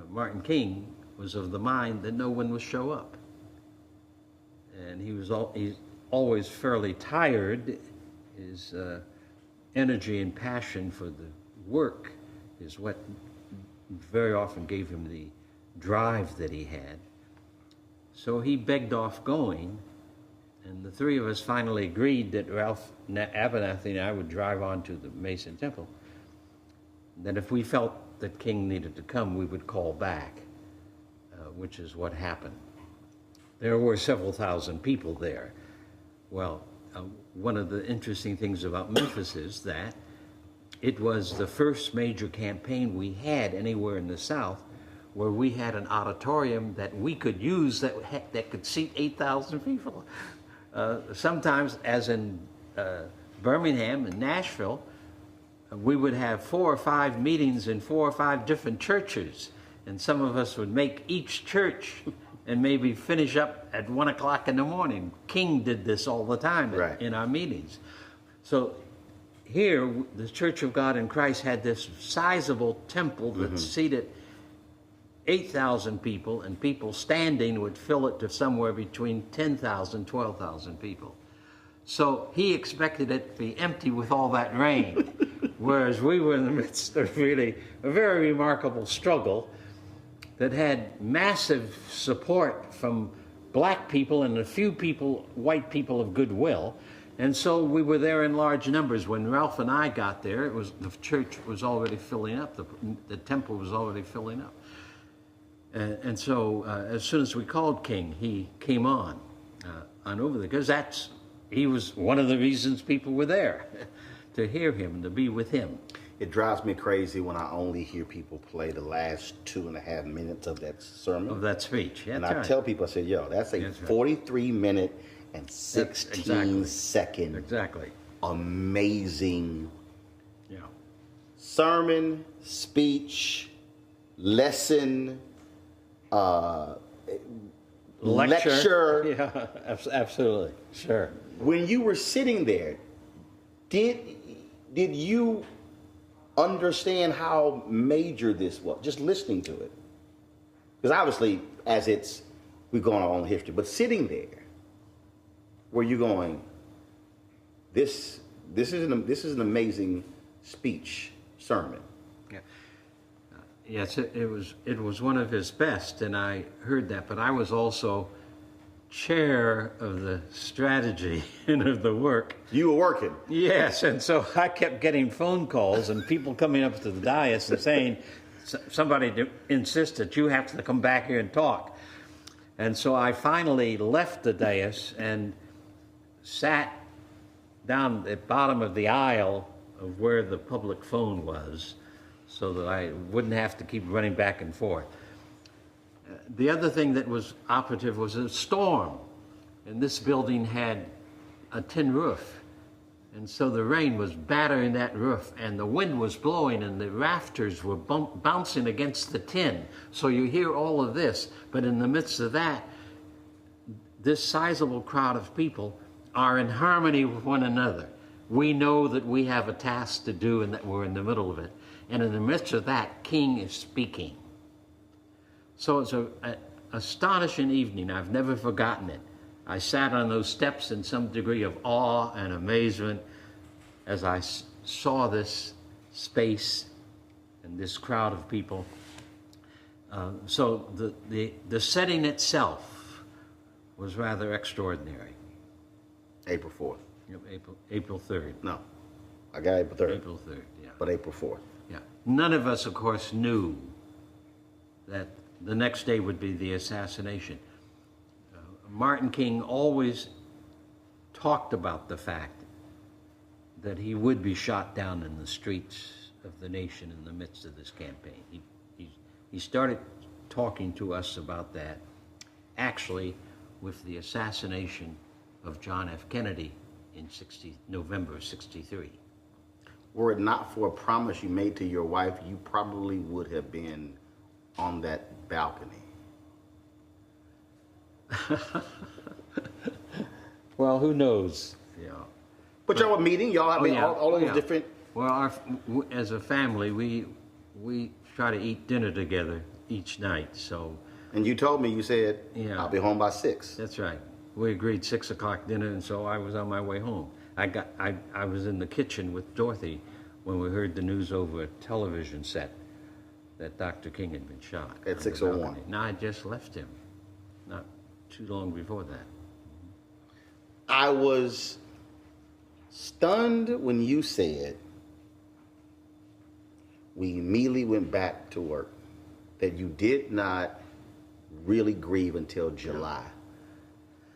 Martin King, was of the mind that no one would show up. And he's always fairly tired. His energy and passion for the work is what very often gave him the drive that he had. So he begged off going, and the three of us finally agreed that Ralph Abernathy and I would drive on to the Mason Temple. that if we felt that King needed to come, we would call back, which is what happened. There were several thousand people there. Well, one of the interesting things about Memphis is that it was the first major campaign we had anywhere in the South where we had an auditorium that we could use that could seat 8,000 people. Sometimes, as in Birmingham and Nashville, we would have 4 or 5 meetings in 4 or 5 different churches, and some of us would make each church and maybe finish up at 1 o'clock in the morning. King did this all the time in our meetings. So here, the Church of God in Christ had this sizable temple that seated 8,000 people, and people standing would fill it to somewhere between 10,000, 12,000 people. So he expected it to be empty with all that rain, whereas we were in the midst of really a very remarkable struggle that had massive support from black people and a few people, white people of goodwill. And so we were there in large numbers. When Ralph and I got there, the church was already filling up, the temple was already filling up. And so as soon as we called King, he came on over there, because he was one of the reasons people were there, to hear him and to be with him. It drives me crazy when I only hear people play the last 2.5 minutes of that sermon. Of that speech, yeah. And I tell people, I say, yo, that's a 43-minute and 16-second amazing sermon, speech, lesson, lecture. Yeah, absolutely, sure. When you were sitting there, did you understand how major this was, just listening to it? Because obviously, we've gone our own history, but sitting there, were you going, this is an amazing speech, sermon? Yeah. Yes, it was one of his best, and I heard that, but I was also chair of the strategy and of the work. You were working? Yes, and so I kept getting phone calls and people coming up to the dais and saying, somebody insists that you have to come back here and talk. And so I finally left the dais and sat down at the bottom of the aisle of where the public phone was, so that I wouldn't have to keep running back and forth. The other thing that was operative was a storm, and this building had a tin roof, and so the rain was battering that roof, and the wind was blowing, and the rafters were bouncing against the tin. So you hear all of this, but in the midst of that, this sizable crowd of people are in harmony with one another. We know that we have a task to do and that we're in the middle of it. And in the midst of that, King is speaking. So it's an astonishing evening. I've never forgotten it. I sat on those steps in some degree of awe and amazement as I saw this space and this crowd of people. So the setting itself was rather extraordinary. April 4th. Yep, April 3rd. No, I got April 3rd. April 3rd, yeah. But April 4th. Yeah. None of us, of course, knew that the next day would be the assassination. Martin King always talked about the fact that he would be shot down in the streets of the nation in the midst of this campaign. He started talking to us about that actually with the assassination of John F. Kennedy in November of '63. Were it not for a promise you made to your wife, you probably would have been on that balcony. Well, who knows? Yeah. But y'all were meeting, y'all have all those different. Well, as a family, we try to eat dinner together each night. So. And you told me, you said, I'll be home by 6. That's right. We agreed 6 o'clock dinner, and so I was on my way home. I was in the kitchen with Dorothy when we heard the news over a television set that Dr. King had been shot. At 6:01. Now I just left him, not too long before that. I was stunned when you said, we immediately went back to work, that you did not really grieve until July.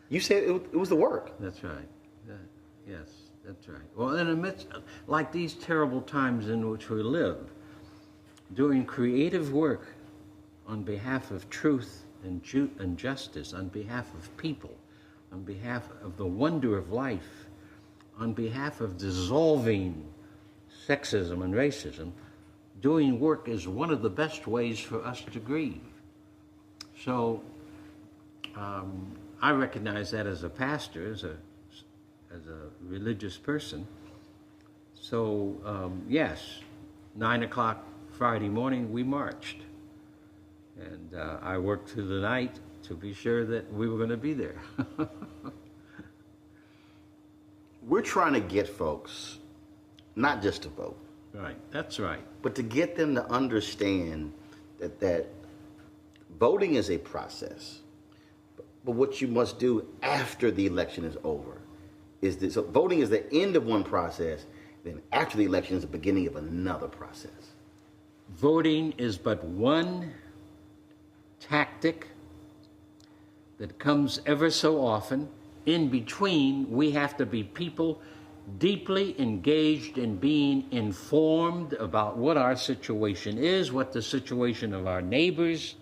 You said it was the work. That's right. Yes, that's right. Well, in the midst, like these terrible times in which we live, doing creative work on behalf of truth and justice, on behalf of people, on behalf of the wonder of life, on behalf of dissolving sexism and racism, doing work is one of the best ways for us to grieve. So I recognize that as a pastor, as a religious person. So yes, 9 o'clock Friday morning we marched, and I worked through the night to be sure that we were going to be there. We're trying to get folks not just to vote. Right, that's right. But to get them to understand that voting is a process. But what you must do after the election is over is this. So voting is the end of one process, then after the election is the beginning of another process. Voting is but one tactic that comes ever so often. In between, we have to be people deeply engaged in being informed about what our situation is, what the situation of our neighbors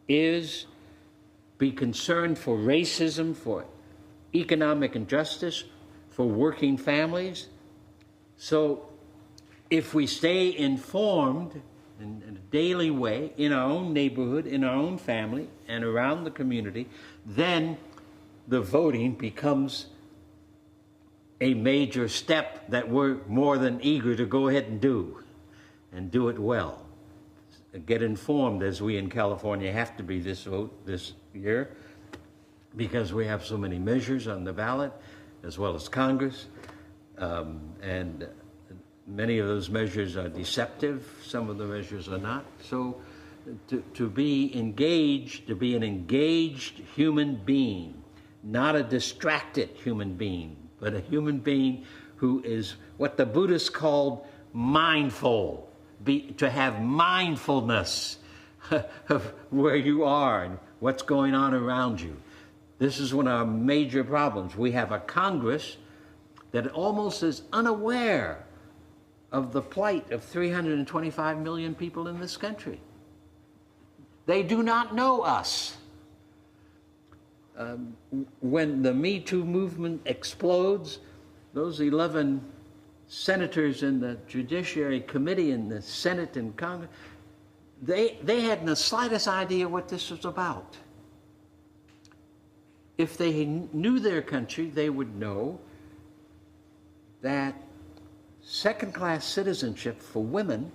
is, be concerned for racism, for economic injustice, for working families. So if we stay informed in a daily way, in our own neighborhood, in our own family, and around the community, then the voting becomes a major step that we're more than eager to go ahead and do it well. Get informed, as we in California have to be this year, because we have so many measures on the ballot, as well as Congress, and many of those measures are deceptive, some of the measures are not. So to be engaged, to be an engaged human being, not a distracted human being, but a human being who is what the Buddhists called mindful, to have mindfulness of where you are and what's going on around you. This is one of our major problems. We have a Congress that almost is unaware of the plight of 325 million people in this country. They do not know us. When the Me Too movement explodes, those 11 senators in the Judiciary Committee in the Senate and Congress, they hadn't the slightest idea what this was about. If they knew their country, they would know that second-class citizenship for women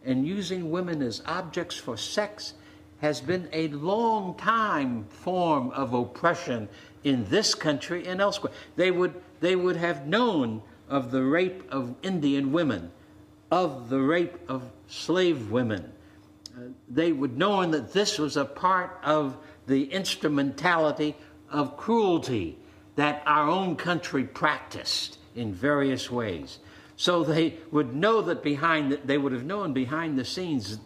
and using women as objects for sex has been a long time form of oppression in this country and elsewhere. They would have known of the rape of Indian women, of the rape of slave women. They would know that this was a part of the instrumentality of cruelty that our own country practiced in various ways. So they would know that they would have known behind the scenes,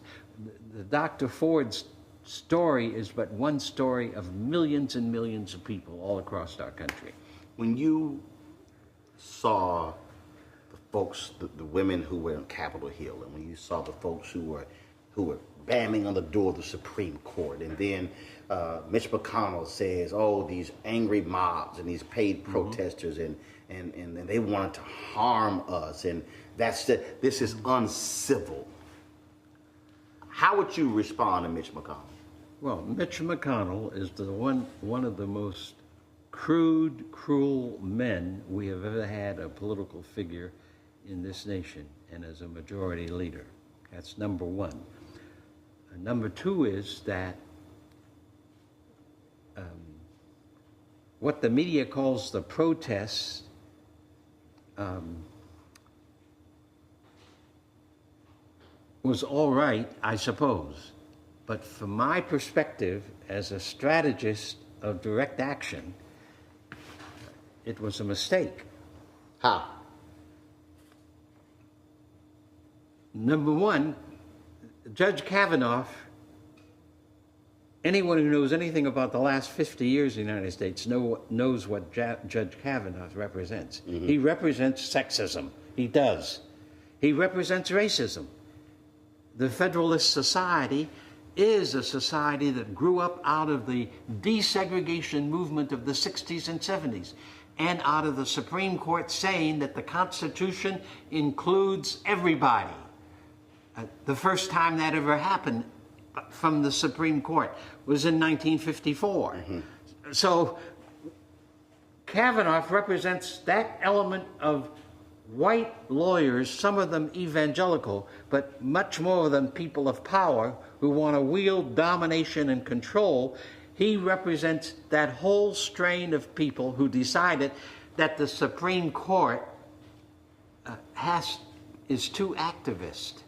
the Dr. Ford's story is but one story of millions and millions of people all across our country. When you saw the folks, the women who were on Capitol Hill, and when you saw the folks who were banging on the door of the Supreme Court, and then Mitch McConnell says, "Oh, these angry mobs and these paid protesters, and they wanted to harm us, and this is uncivil." How would you respond to Mitch McConnell? Well, Mitch McConnell is one of the most crude, cruel men we have ever had a political figure in this nation, and as a majority leader. That's number one. Number two is that what the media calls the protests was all right, I suppose. But from my perspective, as a strategist of direct action, it was a mistake. How? Number one, Judge Kavanaugh, anyone who knows anything about the last 50 years in the United States knows what Judge Kavanaugh represents. He represents sexism. He does. He represents racism. The Federalist Society is a society that grew up out of the desegregation movement of the 60s and 70s and out of the Supreme Court saying that the Constitution includes everybody. The first time that ever happened from the Supreme Court was in 1954. So Kavanaugh represents that element of white lawyers, some of them evangelical, but much more of them people of power who want to wield domination and control. He represents that whole strain of people who decided that the Supreme Court is too activist.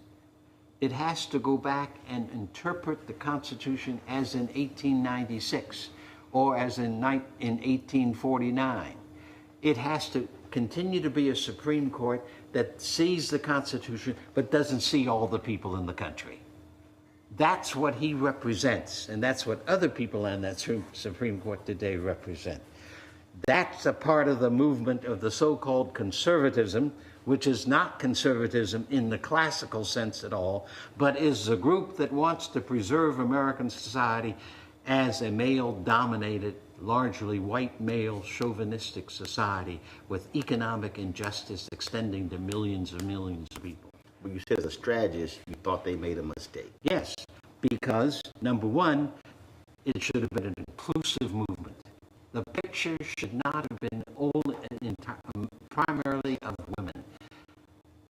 It has to go back and interpret the Constitution as in 1896 or as in 1849. It has to continue to be a Supreme Court that sees the Constitution but doesn't see all the people in the country. That's what he represents, and that's what other people on that Supreme Court today represent. That's a part of the movement of the so-called conservatism, which is not conservatism in the classical sense at all, but is a group that wants to preserve American society as a male-dominated, largely white male chauvinistic society with economic injustice extending to millions and millions of people. When you said as a strategist, you thought they made a mistake. Yes, because number one, it should have been an inclusive movement. The picture should not have been primarily of women.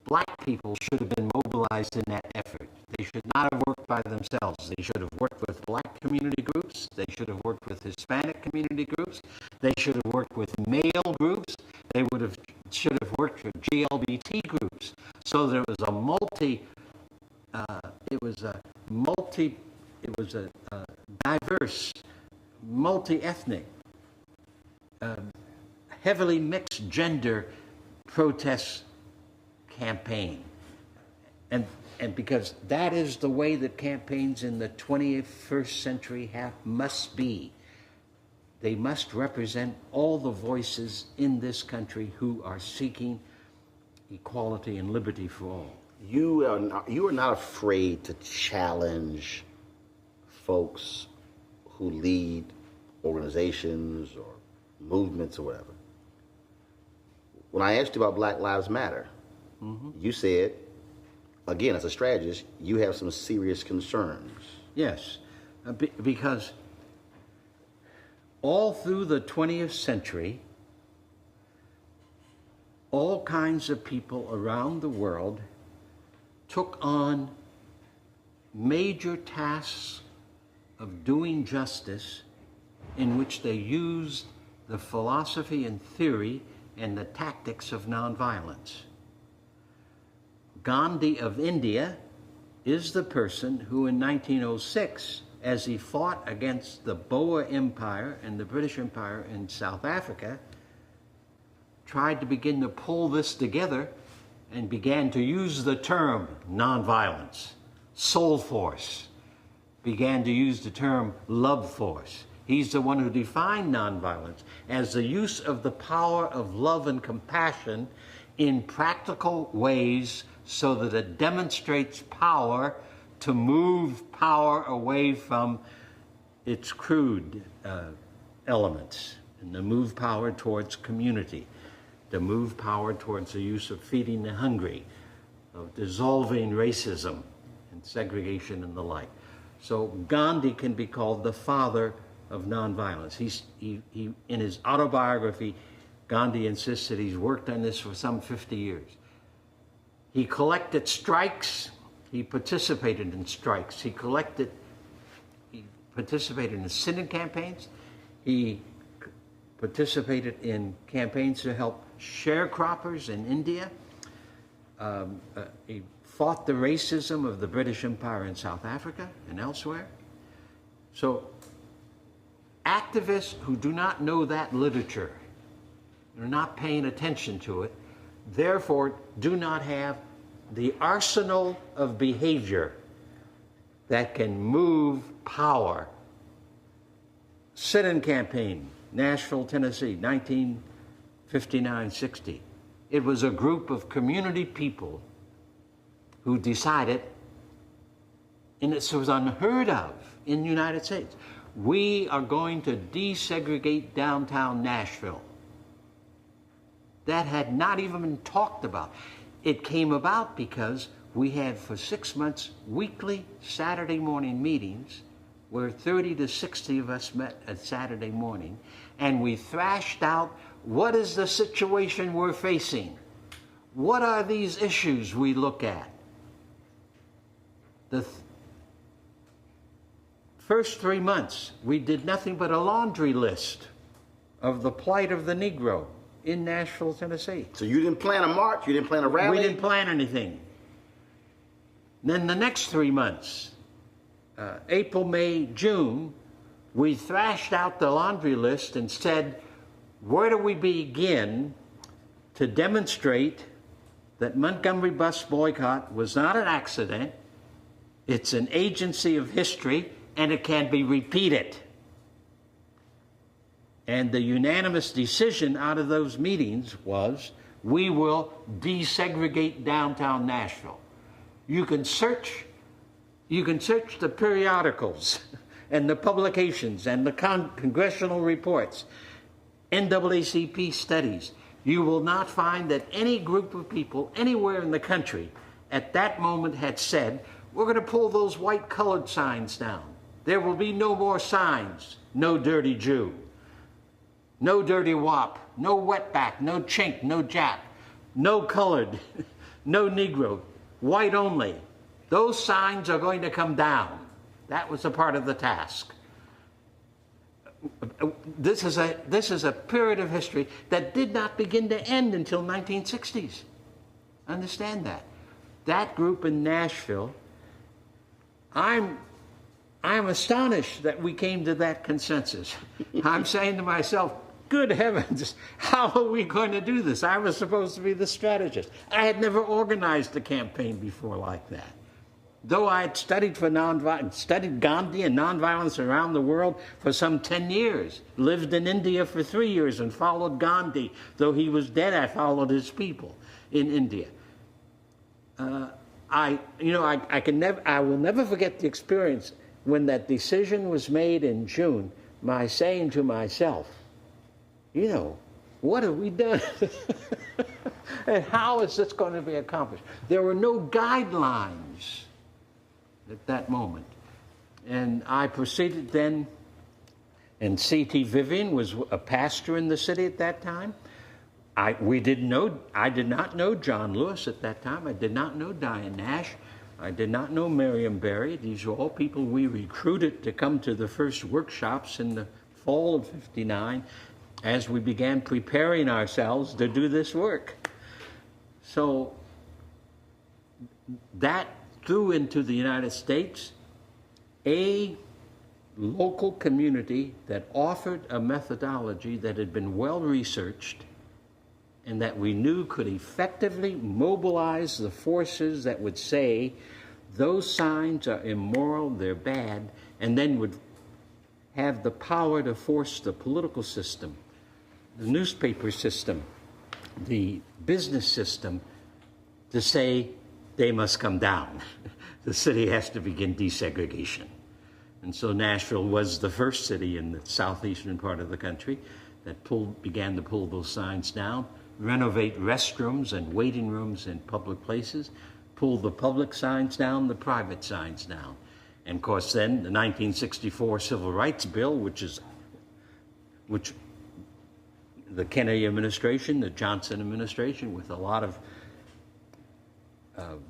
Black people should have been mobilized in that effort. They should not have worked by themselves. They should have worked with black community groups. They should have worked with Hispanic community groups. They should have worked with male groups. They should have worked with GLBT groups. So there was a diverse, multi-ethnic, heavily mixed gender protest campaign. And because that is the way that campaigns in the 21st century must be. They must represent all the voices in this country who are seeking equality and liberty for all. You are not afraid to challenge folks who lead organizations or movements or whatever. When I asked you about Black Lives Matter, you said, again, as a strategist, you have some serious concerns. Yes, because all through the 20th century, all kinds of people around the world took on major tasks of doing justice in which they used the philosophy and theory and the tactics of nonviolence. Gandhi of India is the person who in 1906, as he fought against the Boer Empire and the British Empire in South Africa, tried to begin to pull this together and began to use the term nonviolence, soul force, began to use the term love force. He's the one who defined nonviolence as the use of the power of love and compassion in practical ways so that it demonstrates power to move power away from its crude elements, and to move power towards community, to move power towards the use of feeding the hungry, of dissolving racism and segregation and the like. So Gandhi can be called the father of nonviolence. He in his autobiography, Gandhi insists that he's worked on this for some 50 years. He collected strikes. He participated in strikes. He participated in synod campaigns. He participated in campaigns to help sharecroppers in India. He fought the racism of the British Empire in South Africa and elsewhere. So activists who do not know that literature, are not paying attention to it, therefore do not have the arsenal of behavior that can move power. Sit-in campaign, Nashville, Tennessee, 1959-60. It was a group of community people who decided, and this was unheard of in the United States, we are going to desegregate downtown Nashville. That had not even been talked about. It came about because we had for 6 months weekly Saturday morning meetings where 30 to 60 of us met at Saturday morning, and we thrashed out what is the situation we're facing? What are these issues we look at? The first 3 months, we did nothing but a laundry list of the plight of the Negro in Nashville, Tennessee. So you didn't plan a march? You didn't plan a rally? We didn't plan anything. Then the next 3 months, April, May, June, we thrashed out the laundry list and said, where do we begin to demonstrate that Montgomery bus boycott was not an accident, it's an agency of history, and it can be repeated. And the unanimous decision out of those meetings was, we will desegregate downtown Nashville. You can search the periodicals and the publications and the congressional reports, NAACP studies. You will not find that any group of people anywhere in the country at that moment had said, we're going to pull those white colored signs down. There will be no more signs. No dirty Jew. No dirty wop. No wetback. No chink. No Jap. No colored. No Negro. White only. Those signs are going to come down. That was a part of the task. This is a period of history that did not begin to end until 1960s. Understand that. That group in Nashville, I'm astonished that we came to that consensus. I'm saying to myself, good heavens, how are we going to do this? I was supposed to be the strategist. I had never organized a campaign before like that. Though I had studied Gandhi and nonviolence around the world for some 10 years, lived in India for 3 years and followed Gandhi. Though he was dead, I followed his people in India. I will never forget the experience when that decision was made in June, my saying to myself, what have we done? And how is this going to be accomplished? There were no guidelines at that moment. And I proceeded then, and C.T. Vivian was a pastor in the city at that time. I did not know John Lewis at that time. I did not know Diane Nash. I did not know Miriam Berry. These were all people we recruited to come to the first workshops in the fall of '59 as we began preparing ourselves to do this work. So that threw into the United States a local community that offered a methodology that had been well researched and that we knew could effectively mobilize the forces that would say those signs are immoral, they're bad, and then would have the power to force the political system, the newspaper system, the business system to say they must come down. The city has to begin desegregation. And so Nashville was the first city in the southeastern part of the country that began to pull those signs down, renovate restrooms and waiting rooms in public places, pull the public signs down, the private signs down. And of course then the 1964 Civil Rights Bill, which the Kennedy administration, the Johnson administration, with a lot of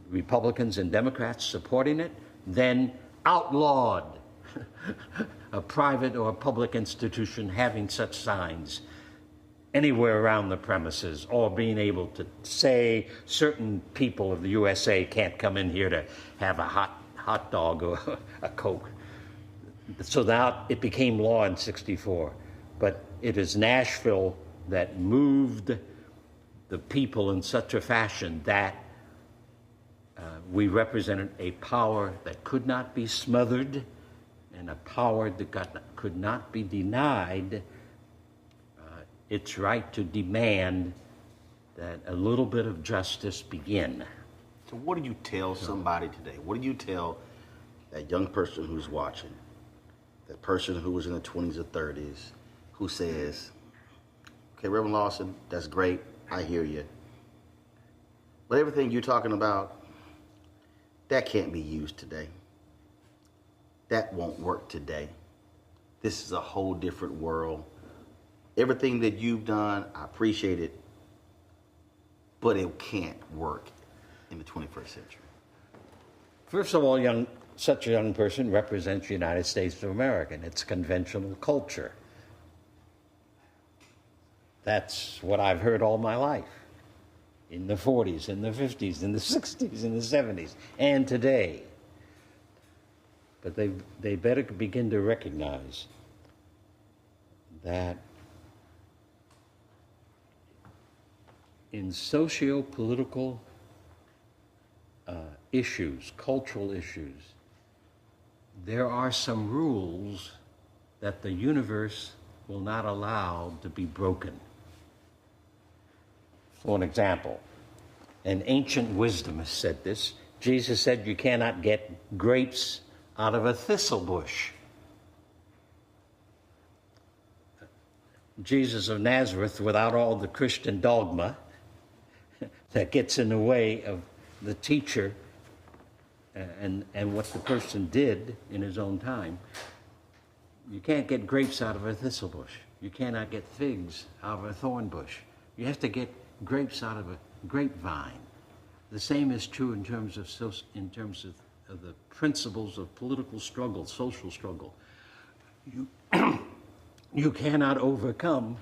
Republicans and Democrats supporting it, then outlawed a private or public institution having such signs anywhere around the premises, or being able to say certain people of the USA can't come in here to have a hot dog or a Coke. So now it became law in '64. But it is Nashville that moved the people in such a fashion that We represented a power that could not be smothered and a power that could not be denied its right to demand that a little bit of justice begin. So what do you tell somebody today? What do you tell that young person who's watching, that person who was in the 20s or 30s, who says, okay, Reverend Lawson, that's great, I hear you, but everything you're talking about, that can't be used today. That won't work today. This is a whole different world. Everything that you've done, I appreciate it, but it can't work in the 21st century. First of all, such a young person represents the United States of America and its conventional culture. That's what I've heard all my life, in the 40s, in the 50s, in the 60s, in the 70s, and today. But they better begin to recognize that in socio-political issues, cultural issues, there are some rules that the universe will not allow to be broken. For an example, an ancient wisdom has said this. Jesus said you cannot get grapes out of a thistle bush. Jesus of Nazareth, without all the Christian dogma that gets in the way of the teacher and what the person did in his own time, you can't get grapes out of a thistle bush. You cannot get figs out of a thorn bush. You have to get grapes out of a grapevine. The same is true in terms of the principles of political struggle, social struggle. You cannot overcome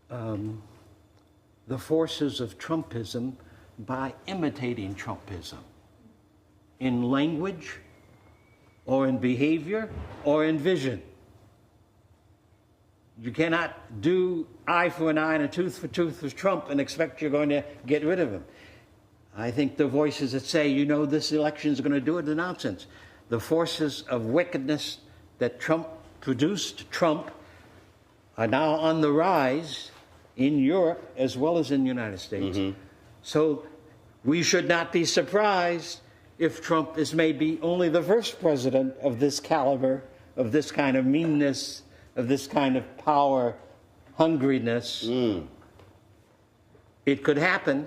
the forces of Trumpism by imitating Trumpism in language or in behavior or in vision. You cannot do eye for an eye and a tooth for tooth with Trump and expect you're going to get rid of him. I think the voices that say, you know, this election is going to do it are nonsense. The forces of wickedness that Trump produced, are now on the rise in Europe as well as in the United States. Mm-hmm. So we should not be surprised if Trump is maybe only the first president of this caliber, of this kind of meanness, of this kind of power hungriness. It could happen,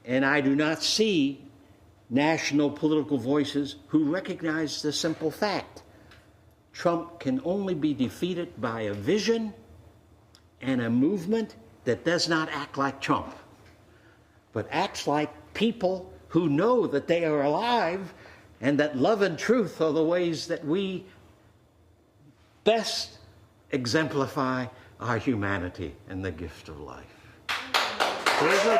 and I do not see national political voices who recognize the simple fact. Trump can only be defeated by a vision and a movement that does not act like Trump, but acts like people who know that they are alive and that love and truth are the ways that we best exemplify our humanity and the gift of life. There's no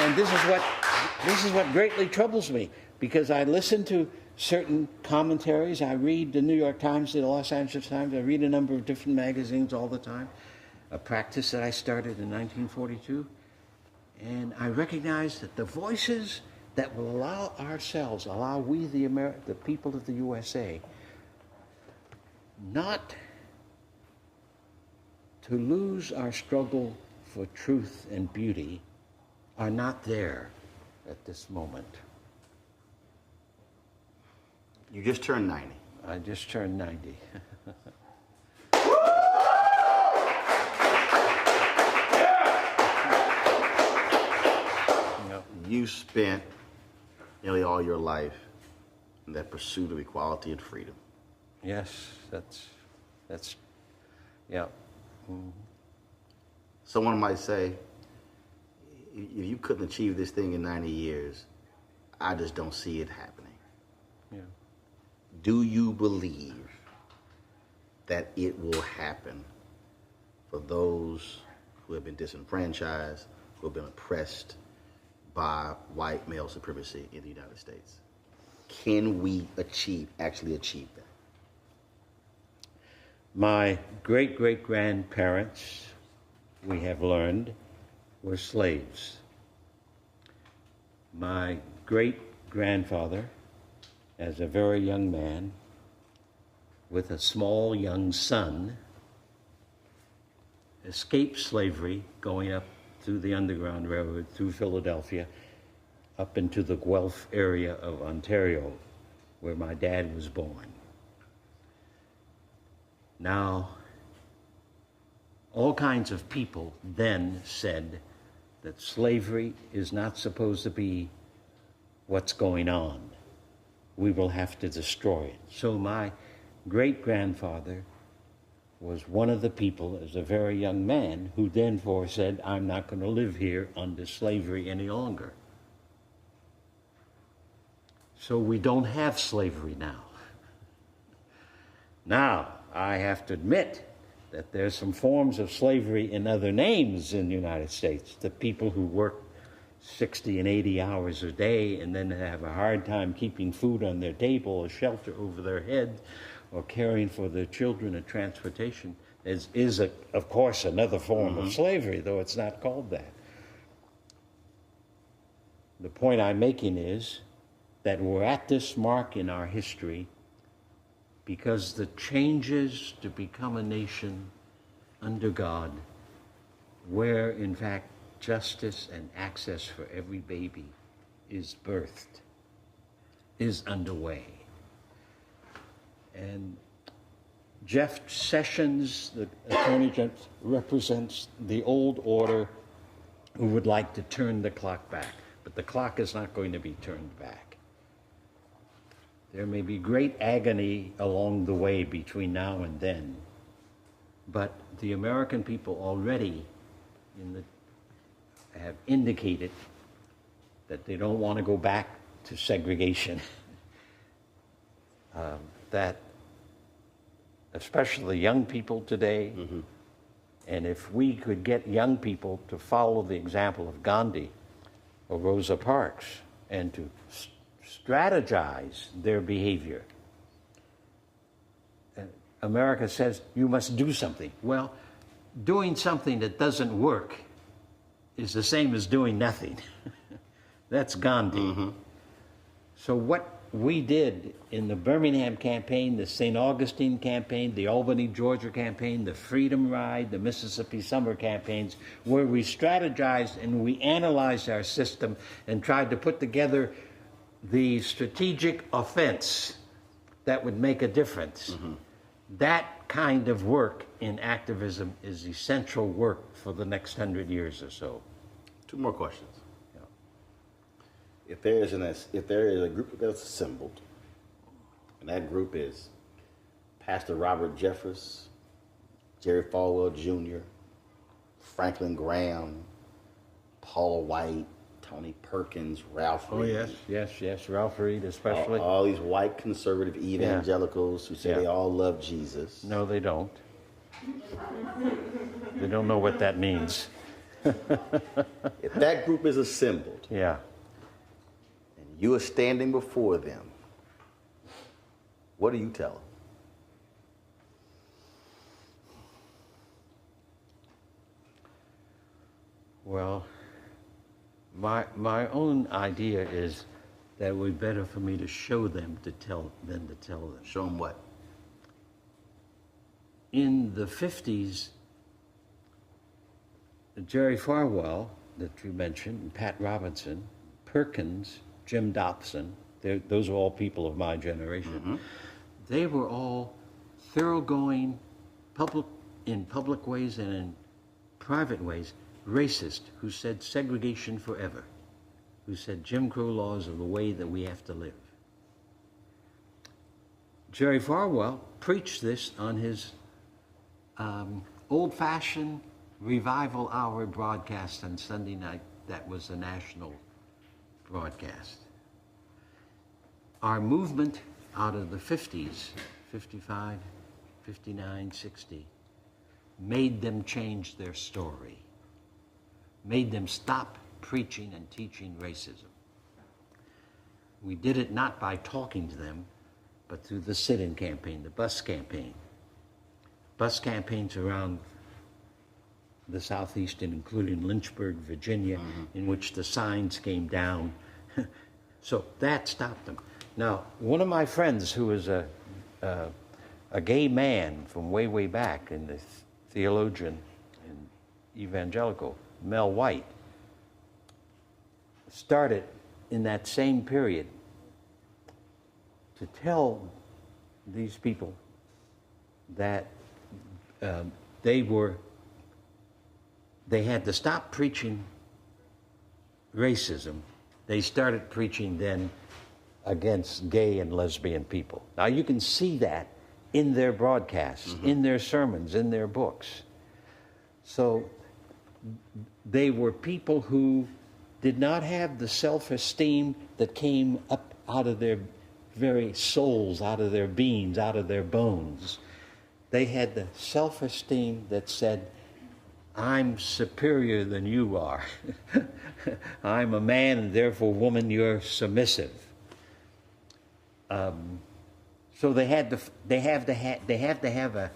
and this is what greatly troubles me, because I listen to certain commentaries. I read the New York Times, the Los Angeles Times. I read a number of different magazines all the time, a practice that I started in 1942. And I recognize that the voices that will allow we, the people of the USA, not to lose our struggle for truth and beauty, are not there at this moment. You just turned 90. I just turned 90. You spent nearly all your life in that pursuit of equality and freedom. Yes, that's yeah. Mm-hmm. Someone might say, if you couldn't achieve this thing in 90 years, I just don't see it happening. Yeah. Do you believe that it will happen for those who have been disenfranchised, who have been oppressed by white male supremacy in the United States? Can we actually achieve that? My great-great-grandparents, we have learned, were slaves. My great-grandfather, as a very young man, with a small young son, escaped slavery going up through the Underground Railroad, through Philadelphia, up into the Guelph area of Ontario, where my dad was born. Now, all kinds of people then said that slavery is not supposed to be what's going on. We will have to destroy it. So my great-grandfather was one of the people, as a very young man, who therefore said, I'm not going to live here under slavery any longer. So we don't have slavery now. Now, I have to admit that there's some forms of slavery in other names in the United States. The people who work 60 and 80 hours a day and then have a hard time keeping food on their table or shelter over their head or caring for their children and transportation is of course, another form of slavery, though it's not called that. The point I'm making is that we're at this mark in our history because the changes to become a nation under God, where in fact justice and access for every baby is birthed, is underway. And Jeff Sessions, the Attorney General, represents the old order who would like to turn the clock back, but the clock is not going to be turned back. There may be great agony along the way between now and then, but the American people already have indicated that they don't want to go back to segregation. That especially young people today, and if we could get young people to follow the example of Gandhi or Rosa Parks and to strategize their behavior. America says you must do something. Well, doing something that doesn't work is the same as doing nothing. That's Gandhi. So what we did in the Birmingham campaign, the St. Augustine campaign, the Albany, Georgia campaign, the Freedom Ride, the Mississippi Summer campaigns, where we strategized and we analyzed our system and tried to put together the strategic offense that would make a difference. That kind of work in activism is essential work for the next 100 years or so. Two more questions. If there is a group that's assembled, and that group is Pastor Robert Jeffress, Jerry Falwell Jr., Franklin Graham, Paula White, Tony Perkins, Ralph Reed. Yes, Ralph Reed especially. All these white conservative evangelicals who say they all love Jesus. No, they don't. They don't know what that means. If that group is assembled, and you are standing before them, what do you tell them? Well, my own idea is that it would be better for me to show them than to tell them. Show them what? In the 50s, Jerry Falwell, that you mentioned, Pat Robinson, Perkins, Jim Dobson, those are all people of my generation. They were all thoroughgoing, in public ways and in private ways, racist, who said segregation forever, who said Jim Crow laws are the way that we have to live. Jerry Falwell preached this on his old-fashioned revival hour broadcast on Sunday night. That was a national broadcast. Our movement out of the 50s, 55, 59, 60, made them change their story, made them stop preaching and teaching racism. We did it not by talking to them, but through the sit-in campaign, the bus campaign. Bus campaigns around the Southeast, including Lynchburg, Virginia, in which the signs came down. So that stopped them. Now, one of my friends who was a gay man from way, way back, and the theologian and evangelical, Mel White, started in that same period to tell these people that they had to stop preaching racism. They started preaching then against gay and lesbian people. Now you can see that in their broadcasts, in their sermons, in their books. So they were people who did not have the self-esteem that came up out of their very souls, out of their beings, out of their bones. They had the self-esteem that said, I'm superior than you are. I'm a man, and therefore, woman, you're submissive. So they have to have a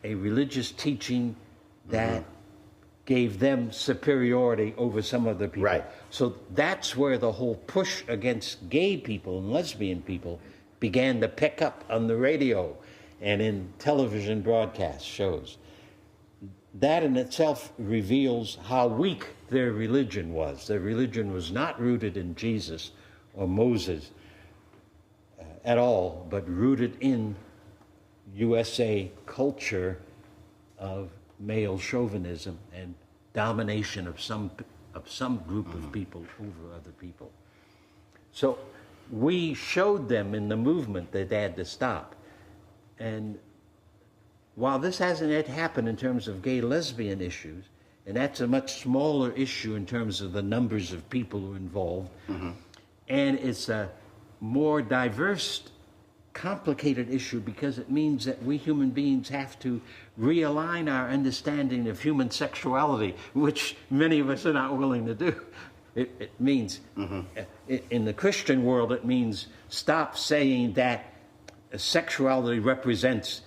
religious teaching that gave them superiority over some other people. Right. So that's where the whole push against gay people and lesbian people began to pick up on the radio and in television broadcast shows. That in itself reveals how weak their religion was. Their religion was not rooted in Jesus or Moses at all, but rooted in USA culture of male chauvinism and domination of some group of people over other people. So we showed them in the movement that they had to stop. And while this hasn't yet happened in terms of gay lesbian issues, and that's a much smaller issue in terms of the numbers of people who are involved, and it's a more diverse, complicated issue because it means that we human beings have to realign our understanding of human sexuality, which many of us are not willing to do. It means, in the Christian world, it means stop saying that sexuality represents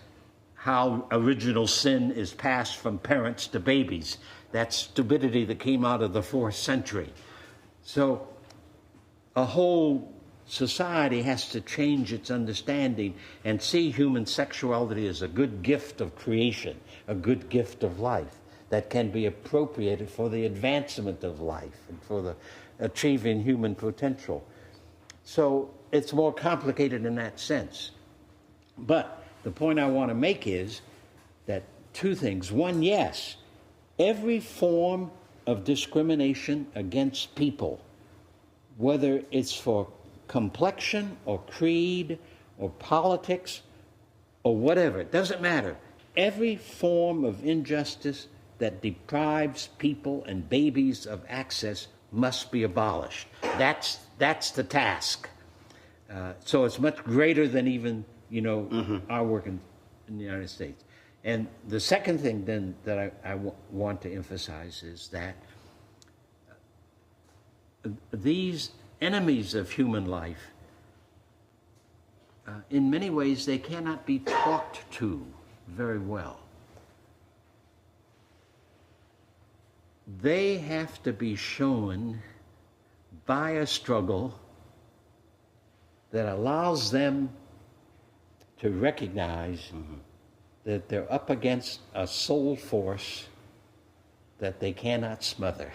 how original sin is passed from parents to babies. That's stupidity that came out of the 4th century. So a whole society has to change its understanding and see human sexuality as a good gift of creation, a good gift of life that can be appropriated for the advancement of life and for the achieving human potential. So it's more complicated in that sense. But the point I want to make is that two things. One, yes, every form of discrimination against people, whether it's for complexion or creed or politics or whatever, it doesn't matter. Every form of injustice that deprives people and babies of access must be abolished. That's the task. So it's much greater than even our work in the United States. And the second thing then that I want to emphasize is that these enemies of human life, in many ways, they cannot be talked to very well. They have to be shown by a struggle that allows them to recognize that they're up against a soul force that they cannot smother,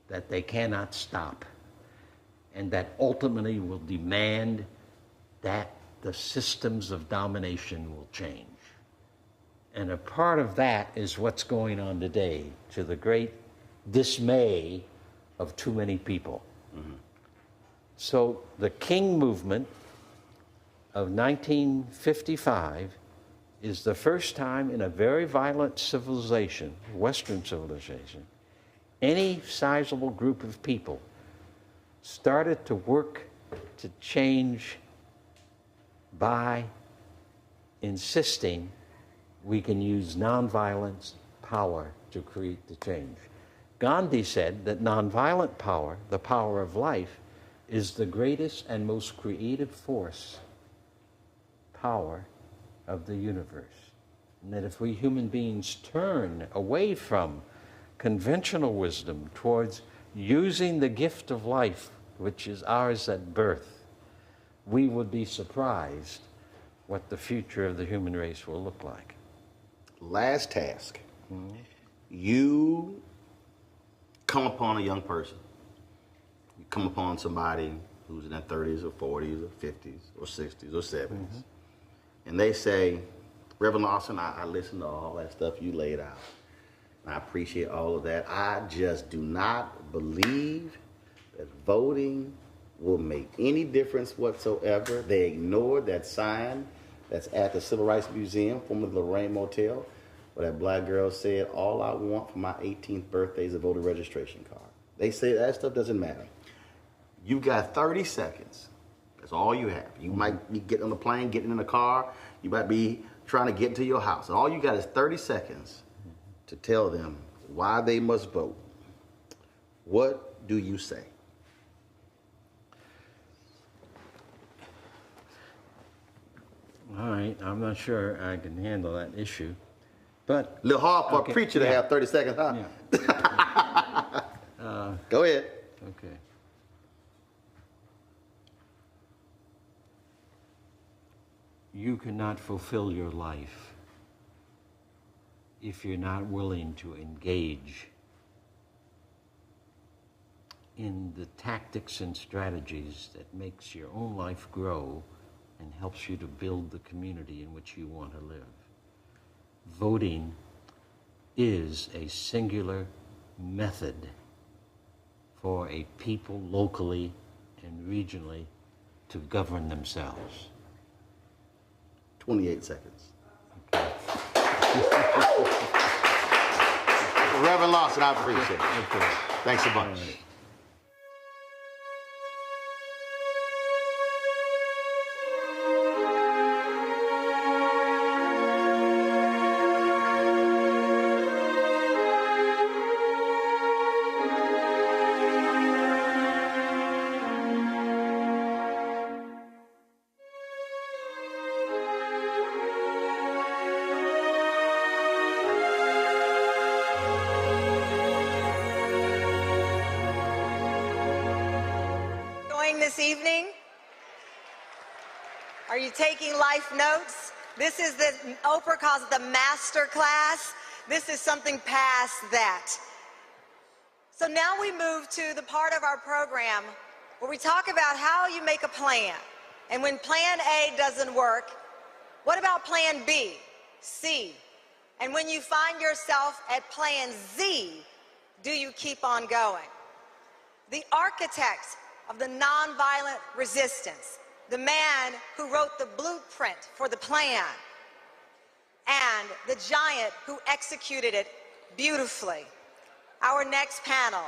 that they cannot stop, and that ultimately will demand that the systems of domination will change. And a part of that is what's going on today, to the great dismay of too many people. So the King movement of 1955 is the first time in a very violent civilization, Western civilization, any sizable group of people started to work to change by insisting we can use nonviolence power to create the change. Gandhi said that nonviolent power, the power of life, is the greatest and most creative power of the universe. And that if we human beings turn away from conventional wisdom towards using the gift of life, which is ours at birth, we would be surprised what the future of the human race will look like. Last task. You come upon a young person. You come upon somebody who's in their 30s or 40s or 50s or 60s or 70s. And they say, Reverend Lawson, I listened to all that stuff you laid out. I appreciate all of that. I just do not believe that voting will make any difference whatsoever. They ignored that sign that's at the Civil Rights Museum, formerly the Lorraine Motel, where that black girl said, all I want for my 18th birthday is a voter registration card. They say that stuff doesn't matter. You've got 30 seconds. That's all you have. You might be getting on the plane, getting in the car. You might be trying to get into your house. And all you got is 30 seconds to tell them why they must vote. What do you say? All right, I'm not sure I can handle that issue, but... A little hard for a preacher to have 30 seconds, huh? Yeah. Go ahead. Okay. You cannot fulfill your life if you're not willing to engage in the tactics and strategies that makes your own life grow and helps you to build the community in which you want to live. Voting is a singular method for a people locally and regionally to govern themselves. 28 seconds. Okay. Reverend Lawson, I appreciate it. Okay. Thanks a bunch. This evening? Are you taking life notes? This is Oprah calls it the master class. This is something past that. So now we move to the part of our program where we talk about how you make a plan. And when plan A doesn't work, what about plan B, C? And when you find yourself at plan Z, do you keep on going? The architect of the nonviolent resistance, the man who wrote the blueprint for the plan, and the giant who executed it beautifully. Our next panel.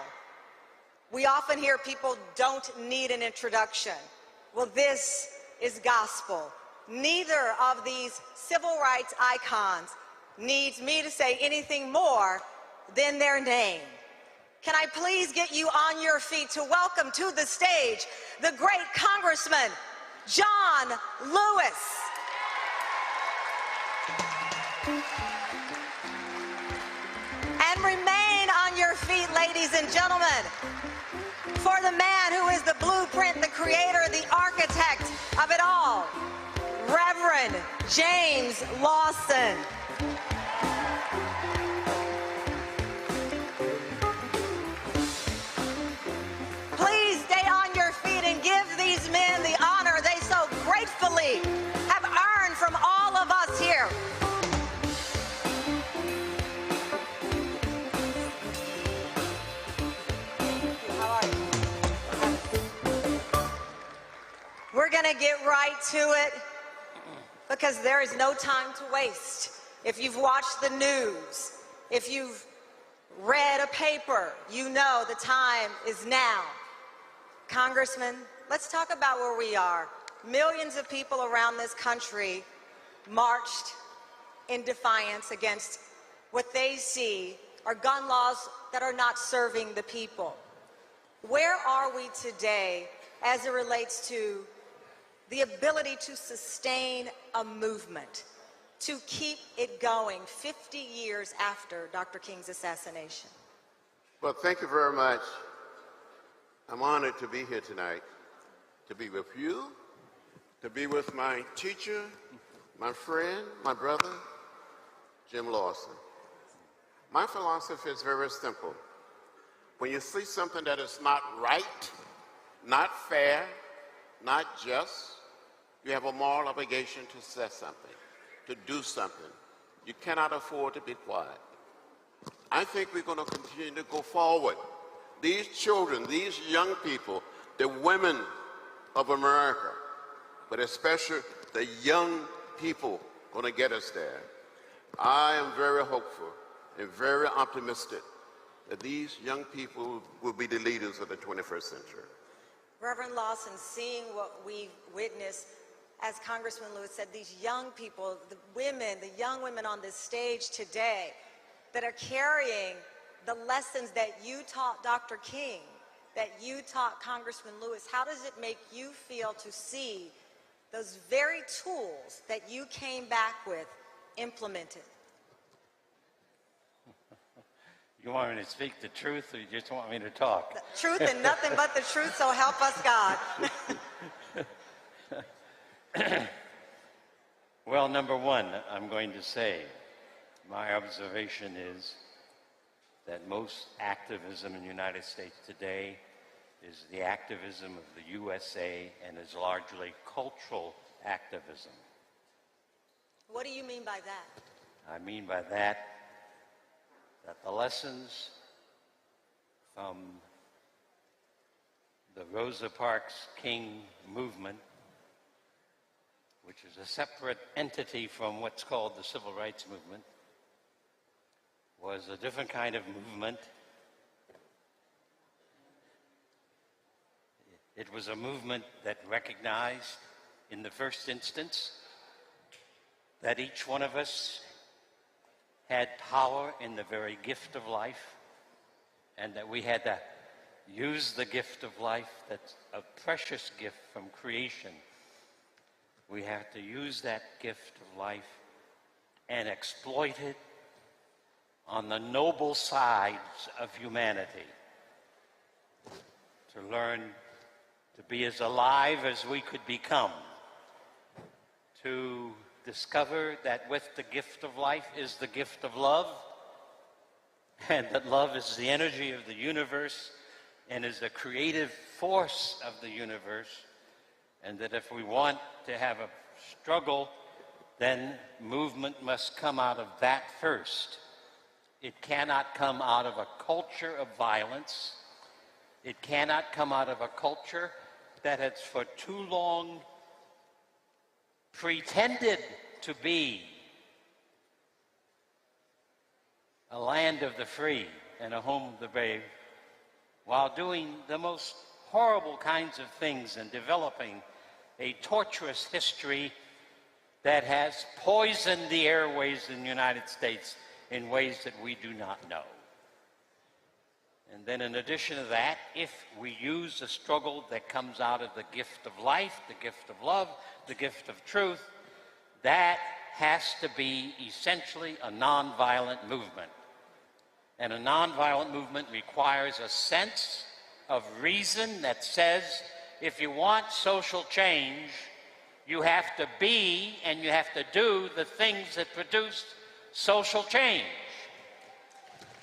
We often hear people don't need an introduction. Well, this is gospel. Neither of these civil rights icons needs me to say anything more than their name. Can I please get you on your feet to welcome to the stage the great Congressman, John Lewis. And remain on your feet, ladies and gentlemen, for the man who is the blueprint, the creator, the architect of it all, Reverend James Lawson. Please stay on your feet and give these men the honor they so gratefully have earned from all of us here. How are you? We're going to get right to it because there is no time to waste. If you've watched the news, if you've read a paper, you know the time is now. Congressman, let's talk about where we are. Millions of people around this country marched in defiance against what they see are gun laws that are not serving the people. Where are we today as it relates to the ability to sustain a movement, to keep it going 50 years after Dr. King's assassination? Well, thank you very much. I'm honored to be here tonight, to be with you, to be with my teacher, my friend, my brother, Jim Lawson. My philosophy is very simple. When you see something that is not right, not fair, not just, you have a moral obligation to say something, to do something. You cannot afford to be quiet. I think we're going to continue to go forward. These children, these young people, the women of America, but especially the young people going to get us there. I am very hopeful and very optimistic that these young people will be the leaders of the 21st century. Reverend Lawson, seeing what we witnessed, as Congressman Lewis said, these young people, the young women on this stage today that are carrying the lessons that you taught Dr. King, that you taught Congressman Lewis, how does it make you feel to see those very tools that you came back with implemented? You want me to speak the truth, or you just want me to talk? The truth and nothing but the truth, so help us God. Well, number one, I'm going to say, my observation is that most activism in the United States today is the activism of the USA and is largely cultural activism. What do you mean by that? I mean by that the lessons from the Rosa Parks King movement, which is a separate entity from what's called the Civil Rights Movement, was a different kind of movement. It was a movement that recognized, in the first instance, that each one of us had power in the very gift of life, and that we had to use the gift of life, that's a precious gift from creation. We have to use that gift of life and exploit it on the noble sides of humanity, to learn to be as alive as we could become, to discover that with the gift of life is the gift of love, and that love is the energy of the universe and is the creative force of the universe, and that if we want to have a struggle, then movement must come out of that first. It cannot come out of a culture of violence. It cannot come out of a culture that has for too long pretended to be a land of the free and a home of the brave, while doing the most horrible kinds of things and developing a torturous history that has poisoned the airways in the United States in ways that we do not know. And then in addition to that, if we use a struggle that comes out of the gift of life, the gift of love, the gift of truth, that has to be essentially a nonviolent movement. And a nonviolent movement requires a sense of reason that says, if you want social change, you have to be and you have to do the things that produce social change.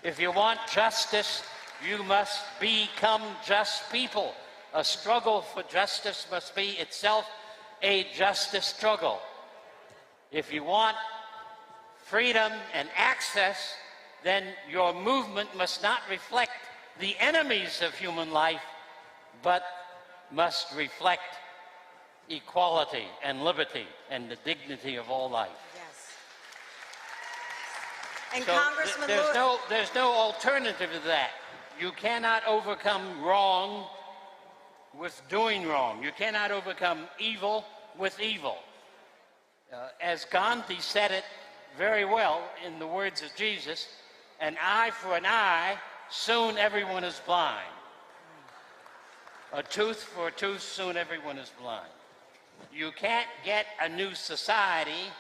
If you want justice, you must become just people. A struggle for justice must be itself a justice struggle. If you want freedom and access, then your movement must not reflect the enemies of human life, but must reflect equality and liberty and the dignity of all life. Yes. And so Congressman there's no alternative to that. You cannot overcome wrong with doing wrong. You cannot overcome evil with evil. As Gandhi said it very well in the words of Jesus, an eye for an eye, soon everyone is blind. A tooth for a tooth, soon everyone is blind. You can't get a new society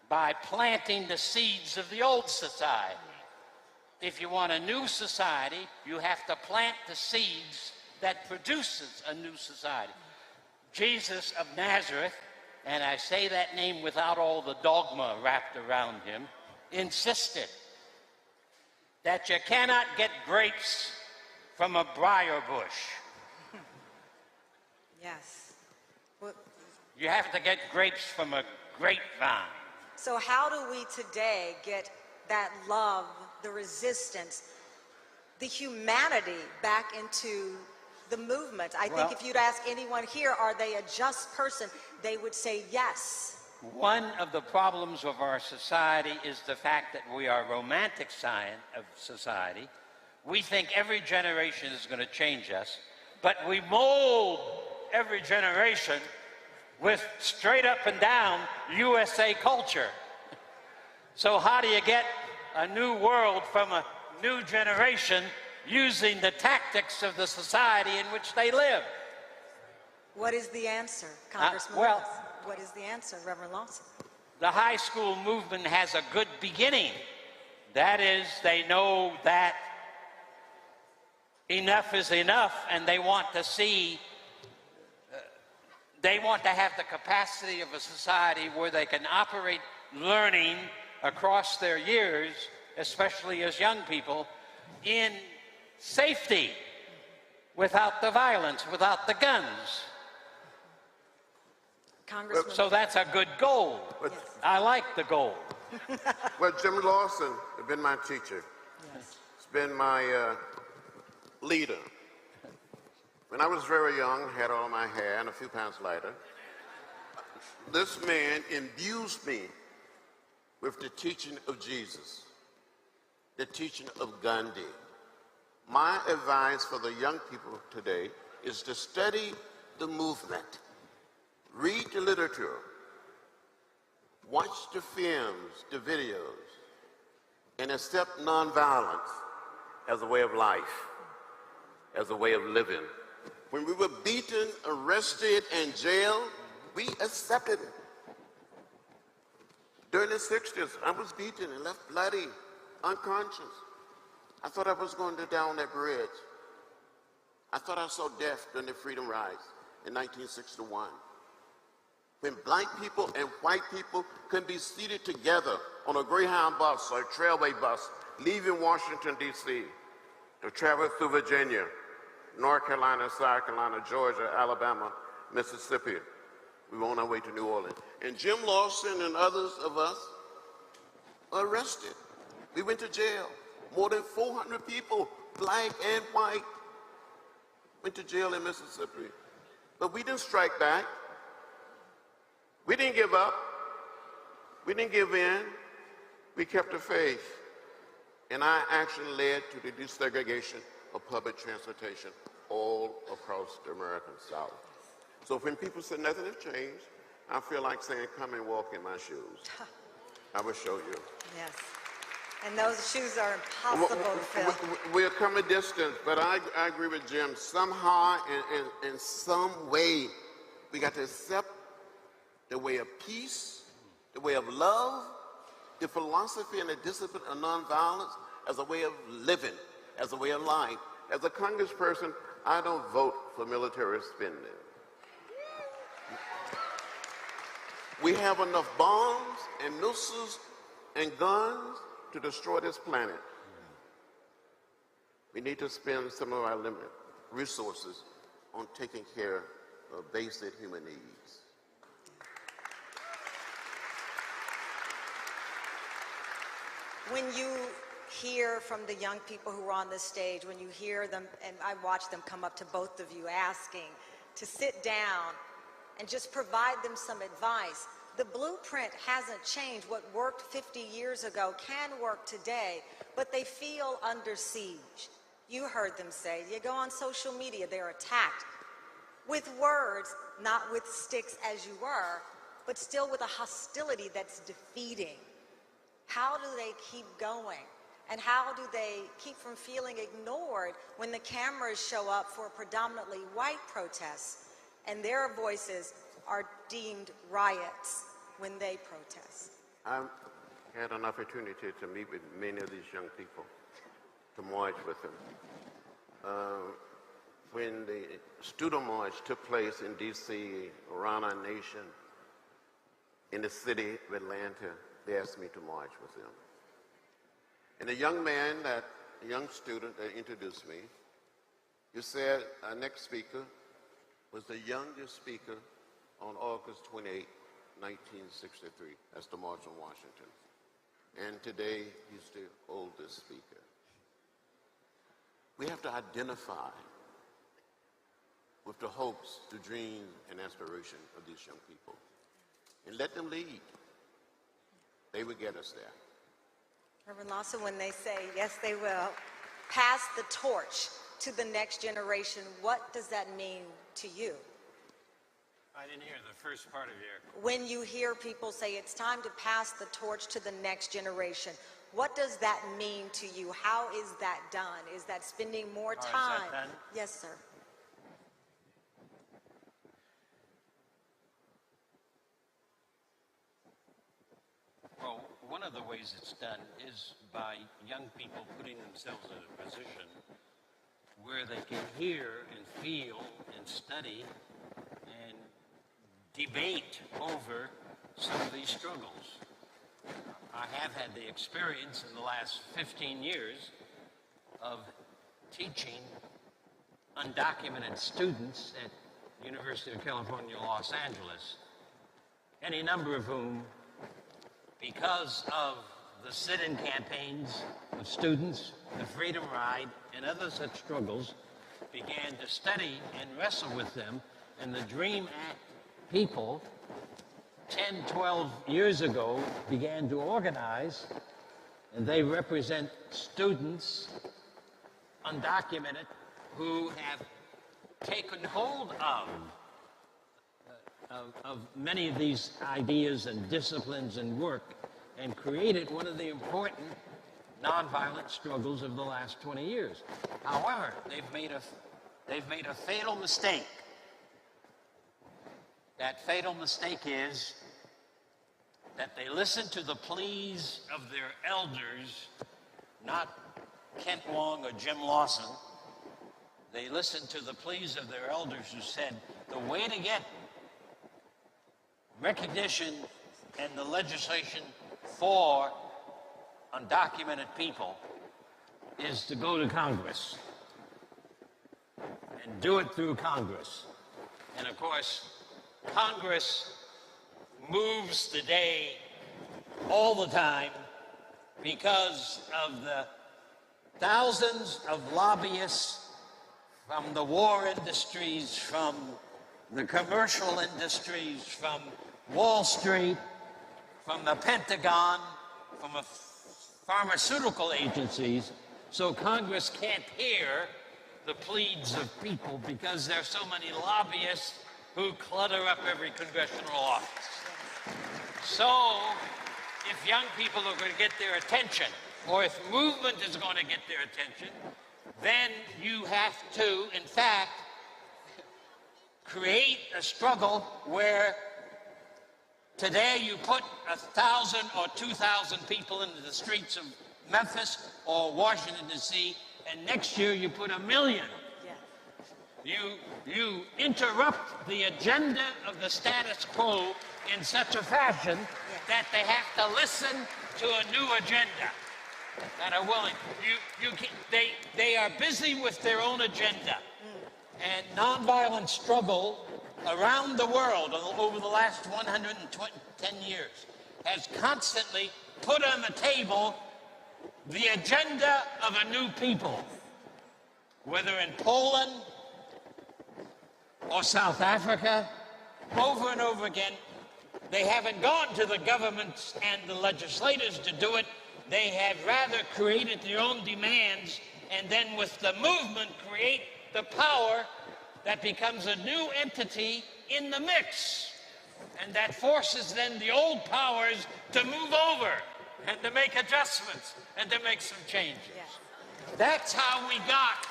by planting the seeds of the old society. If you want a new society, you have to plant the seeds that produces a new society. Jesus of Nazareth, and I say that name without all the dogma wrapped around him, insisted that you cannot get grapes from a briar bush. Yes. You have to get grapes from a grapevine. So how do we today get that love, the resistance, the humanity back into the movement? I think if you'd ask anyone here, are they a just person, they would say yes. One of the problems of our society is the fact that we are romantic of society. We think every generation is going to change us, but we mold every generation with straight up and down USA culture. So how do you get a new world from a new generation using the tactics of the society in which they live? What is the answer, Congressman? What is the answer, Reverend Lawson? The high school movement has a good beginning. That is, they know that enough is enough, and they want to see, they want to have the capacity of a society where they can operate learning across their years, especially as young people, in safety, without the violence, without the guns. Congressman. So that's a good goal. Yes. I like the goal. Well, Jim Lawson has been my teacher. Yes. He's been my leader. When I was very young, had all my hair and a few pounds lighter, this man imbues me with the teaching of Jesus, the teaching of Gandhi. My advice for the young people today is to study the movement, read the literature, watch the films, the videos, and accept nonviolence as a way of life, as a way of living. When we were beaten, arrested, and jailed, we accepted it. During the 60s, I was beaten and left bloody, unconscious. I thought I was going to down that bridge. I thought I saw death during the Freedom Rise in 1961. When black people and white people can be seated together on a Greyhound bus or a Trailway bus, leaving Washington, D.C., to travel through Virginia, North Carolina, South Carolina, Georgia, Alabama, Mississippi. We were on our way to New Orleans. And Jim Lawson and others of us were arrested. We went to jail. More than 400 people, black and white, went to jail in Mississippi. But we didn't strike back. We didn't give up. We didn't give in. We kept the faith. And our action led to the desegregation of public transportation all across the American South. So when people say nothing has changed, I feel like saying, come and walk in my shoes. I will show you. Yes. And those shoes are impossible to fill. We'll come a distance, but I agree with Jim. Somehow, in some way, we got to accept the way of peace, the way of love, the philosophy and the discipline of nonviolence as a way of living, as a way of life. As a congressperson, I don't vote for military spending. We have enough bombs and missiles and guns to destroy this planet. We need to spend some of our limited resources on taking care of basic human needs. When you hear from the young people who are on this stage, when you hear them, and I watch them come up to both of you asking to sit down and just provide them some advice. The blueprint hasn't changed. What worked 50 years ago can work today, but they feel under siege. You heard them say, you go on social media, they're attacked with words, not with sticks as you were, but still with a hostility that's defeating. How do they keep going? And how do they keep from feeling ignored when the cameras show up for predominantly white protests and their voices are deemed riots when they protest? I've had an opportunity to meet with many of these young people, to march with them. When the student march took place in D.C. around our nation, in the city of Atlanta, they asked me to march with them. And the young man, a young student that introduced me, he said our next speaker was the youngest speaker on August 28, 1963. That's the March on Washington. And today, he's the oldest speaker. We have to identify with the hopes, the dreams, and aspiration of these young people. And let them lead. They will get us there. Reverend Lawson, when they say, yes, they will, pass the torch to the next generation, what does that mean to you? I didn't hear the first part of your... When you hear people say it's time to pass the torch to the next generation, what does that mean to you? How is that done? Is that spending more time? How is that done? Yes, sir. Well, one of the ways it's done is by young people putting themselves in a position where they can hear and feel and study and debate over some of these struggles. I have had the experience in the last 15 years of teaching undocumented students at University of California, Los Angeles, any number of whom, because of the sit-in campaigns of students, the Freedom Ride, and other such struggles, began to study and wrestle with them. And the DREAM Act people 10, 12 years ago began to organize, and they represent students, undocumented, who have taken hold of many of these ideas and disciplines and work, and created one of the important nonviolent struggles of the last 20 years. However, they've made a fatal mistake. That fatal mistake is that they listen to the pleas of their elders, not Kent Wong or Jim Lawson. They listen to the pleas of their elders who said, the way to get recognition and the legislation for undocumented people is to go to Congress and do it through Congress. And of course, Congress moves today all the time because of the thousands of lobbyists from the war industries, from the commercial industries, from Wall Street, from the Pentagon, from pharmaceutical agencies. So Congress can't hear the pleas of people because there are so many lobbyists who clutter up every congressional office. So if young people are going to get their attention, or if movement is going to get their attention, then you have to, in fact, create a struggle where today you put 1,000 or 2,000 people into the streets of Memphis or Washington, D.C., and next year you put 1 million. You interrupt the agenda of the status quo in such a fashion that they have to listen to a new agenda that are willing. They are busy with their own agenda. And nonviolent struggle around the world over the last 110 years has constantly put on the table the agenda of a new people, whether in Poland or South Africa, over and over again. They haven't gone to the governments and the legislators to do it. They have rather created their own demands, and then with the movement create the power that becomes a new entity in the mix. And that forces then the old powers to move over and to make adjustments and to make some changes. That's how we got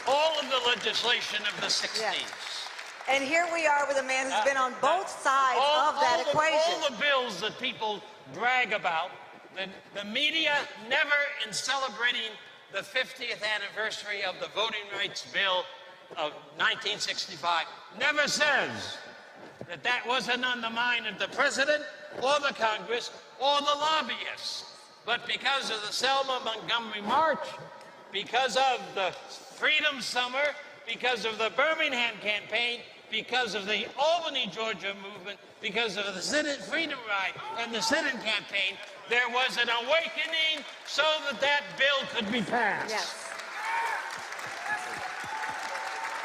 all of the legislation of the 60s. And here we are with a man who's been on both sides of that equation. All the bills that people brag about, the media never, in celebrating the 50th anniversary of the Voting Rights Bill of 1965, never says that that wasn't on the mind of the president or the Congress or the lobbyists. But because of the Selma Montgomery March, because of the Freedom Summer, because of the Birmingham campaign, because of the Albany, Georgia movement, because of the Senate Freedom Ride and the Senate campaign, there was an awakening so that that bill could be passed. Yes.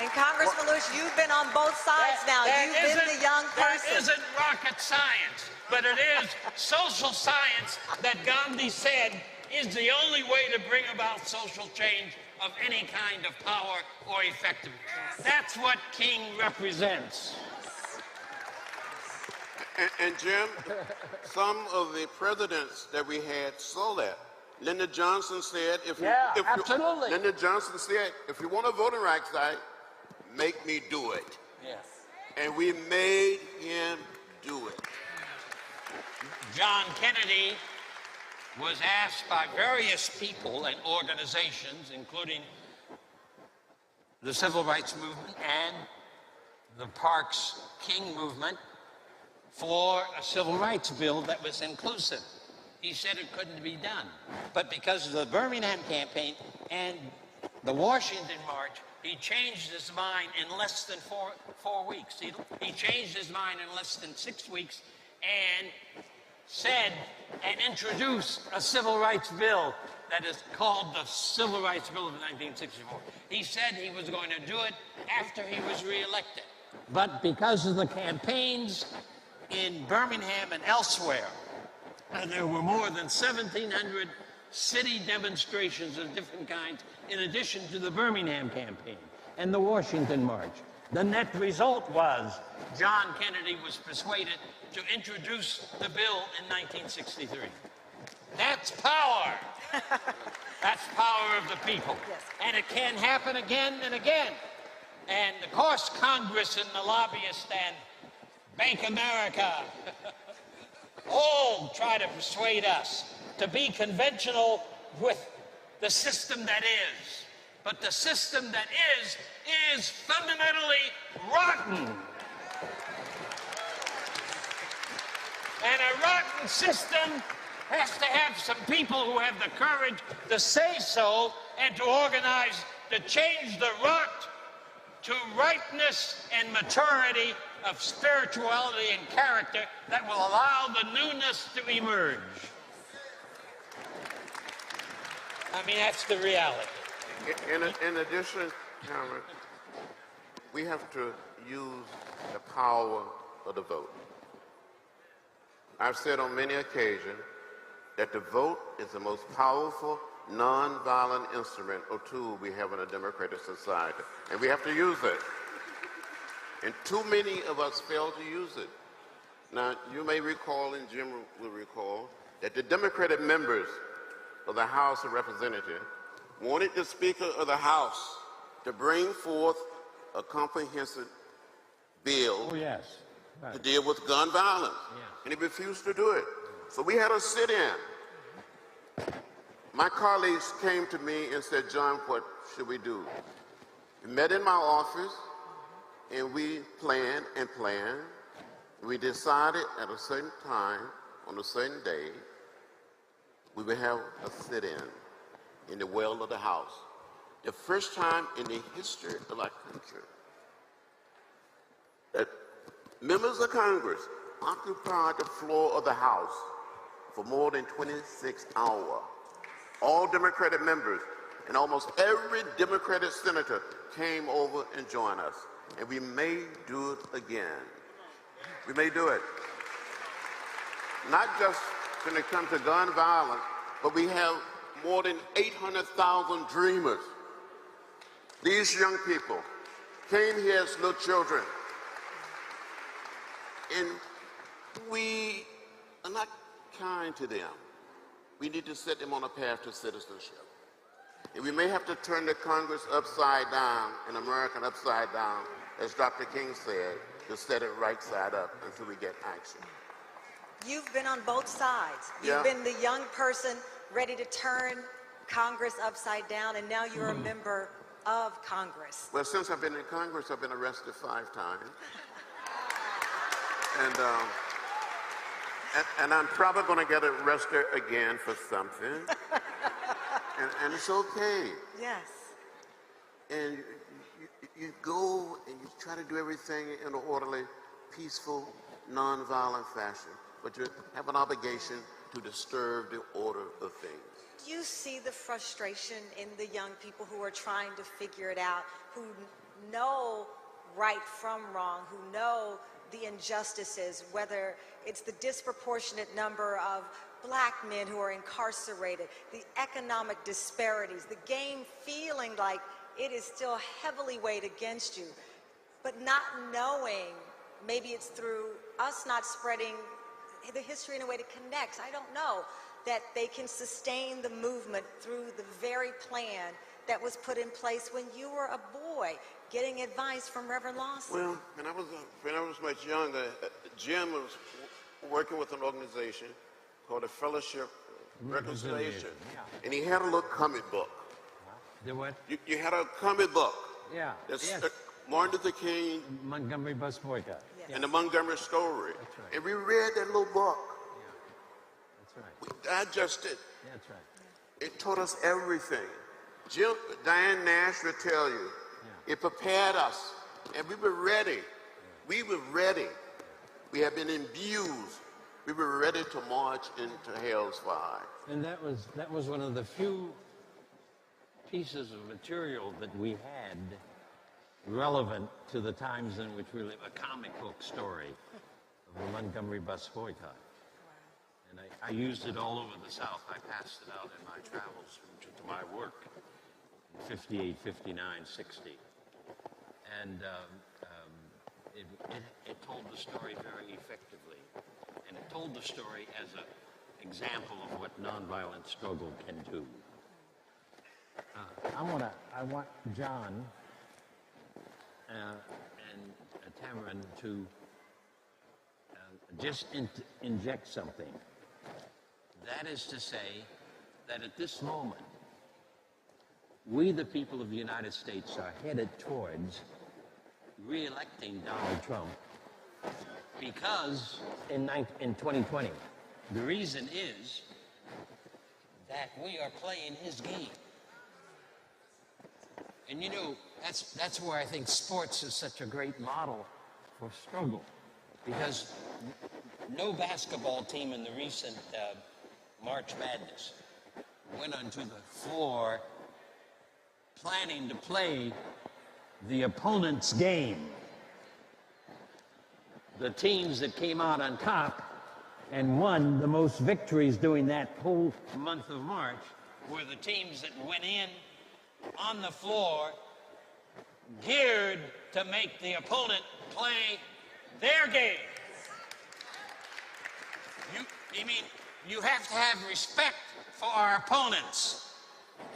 And Congressman Lewis, you've been on both sides now. You've been the young person. That isn't rocket science, but it is social science that Gandhi said is the only way to bring about social change of any kind of power or effectiveness. That's what King represents. And Jim, some of the presidents that we had saw that. Lyndon Johnson said, absolutely. Lyndon Johnson said, if you want a voting rights act, make me do it. Yes. And we made him do it. John Kennedy was asked by various people and organizations, including the Civil Rights Movement and the Parks King Movement, for a civil rights bill that was inclusive. He said it couldn't be done. But because of the Birmingham campaign and the Washington March, he changed his mind in less than four weeks. He changed his mind in less than 6 weeks and said and introduced a civil rights bill that is called the Civil Rights Bill of 1964. He said he was going to do it after he was reelected. But because of the campaigns in Birmingham and elsewhere, and there were more than 1,700 city demonstrations of different kinds, in addition to the Birmingham campaign and the Washington March. The net result was John Kennedy was persuaded to introduce the bill in 1963. That's power. That's power of the people. Yes. And it can happen again and again. And of course, Congress and the lobbyists and Bank America all try to persuade us to be conventional with the system that is. But the system that is fundamentally rotten. And a rotten system has to have some people who have the courage to say so and to organize to change the rot to ripeness and maturity of spirituality and character that will allow the newness to emerge. I mean, that's the reality. In addition, Cameron, we have to use the power of the vote. I've said on many occasions that the vote is the most powerful nonviolent instrument or tool we have in a democratic society, and we have to use it. And too many of us fail to use it. Now, you may recall, and Jim will recall, that the Democratic members of the House of Representatives wanted the Speaker of the House to bring forth a comprehensive bill to deal with gun violence, and he refused to do it. So we had a sit-in. My colleagues came to me and said, John, what should we do? We met in my office, and we planned and planned. We decided at a certain time, on a certain day, we would have a sit-in the well of the House. The first time in the history of our country that members of Congress occupied the floor of the House for more than 26 hours. All Democratic members and almost every Democratic senator came over and joined us. And we may do it again. We may do it. Not just when it comes to gun violence, but we have more than 800,000 dreamers. These young people came here as little children, and we are not kind to them. We need to set them on a path to citizenship. And we may have to turn the Congress upside down and America upside down as Dr. King said, to set it right side up until we get action. You've been on both sides. Yeah. You've been the young person ready to turn Congress upside down, and now you're a member of Congress. Well, since I've been in Congress, I've been arrested 5 times. And I'm probably going to get arrested again for something. and it's okay. Yes. And you go and you try to do everything in an orderly, peaceful, nonviolent fashion, but you have an obligation to disturb the order of things. Do you see the frustration in the young people who are trying to figure it out, who know right from wrong, who know the injustices, whether it's the disproportionate number of black men who are incarcerated, the economic disparities, the game feeling like it is still heavily weighed against you, but not knowing, maybe it's through us not spreading the history in a way that connects, I don't know, that they can sustain the movement through the very plan that was put in place when you were a boy, getting advice from Reverend Lawson? Well, when I was much younger, Jim was working with an organization called the Fellowship Reconciliation. Yeah. And he had a little comic book. The what? You had a comic book. Yeah. That's yes. Martin Luther King. Montgomery bus boycott. Yes. And the Montgomery story. That's right. And we read that little book. That's right. We digested. That's right. It taught us everything. Diane Nash would tell you, it prepared us, and we were ready. We were ready. We had been imbued. We were ready to march into hell's fire. And that was one of the few pieces of material that we had relevant to the times in which we live, a comic book story of the Montgomery bus boycott. And I used it all over the South. I passed it out in my travels to my work in 58, 59, 60. And it told the story very effectively. And it told the story as an example of what nonviolent struggle can do. I want John and Tamarin to just inject something. That is to say that at this moment, we, the people of the United States, are headed towards re-electing Donald Trump because in 2020, the reason is that we are playing his game. And you know, that's where I think sports is such a great model for struggle, because no basketball team in the recent March Madness went onto the floor planning to play the opponent's game. The teams that came out on top and won the most victories during that whole month of March were the teams that went in on the floor geared to make the opponent play their game. You have to have respect for our opponents.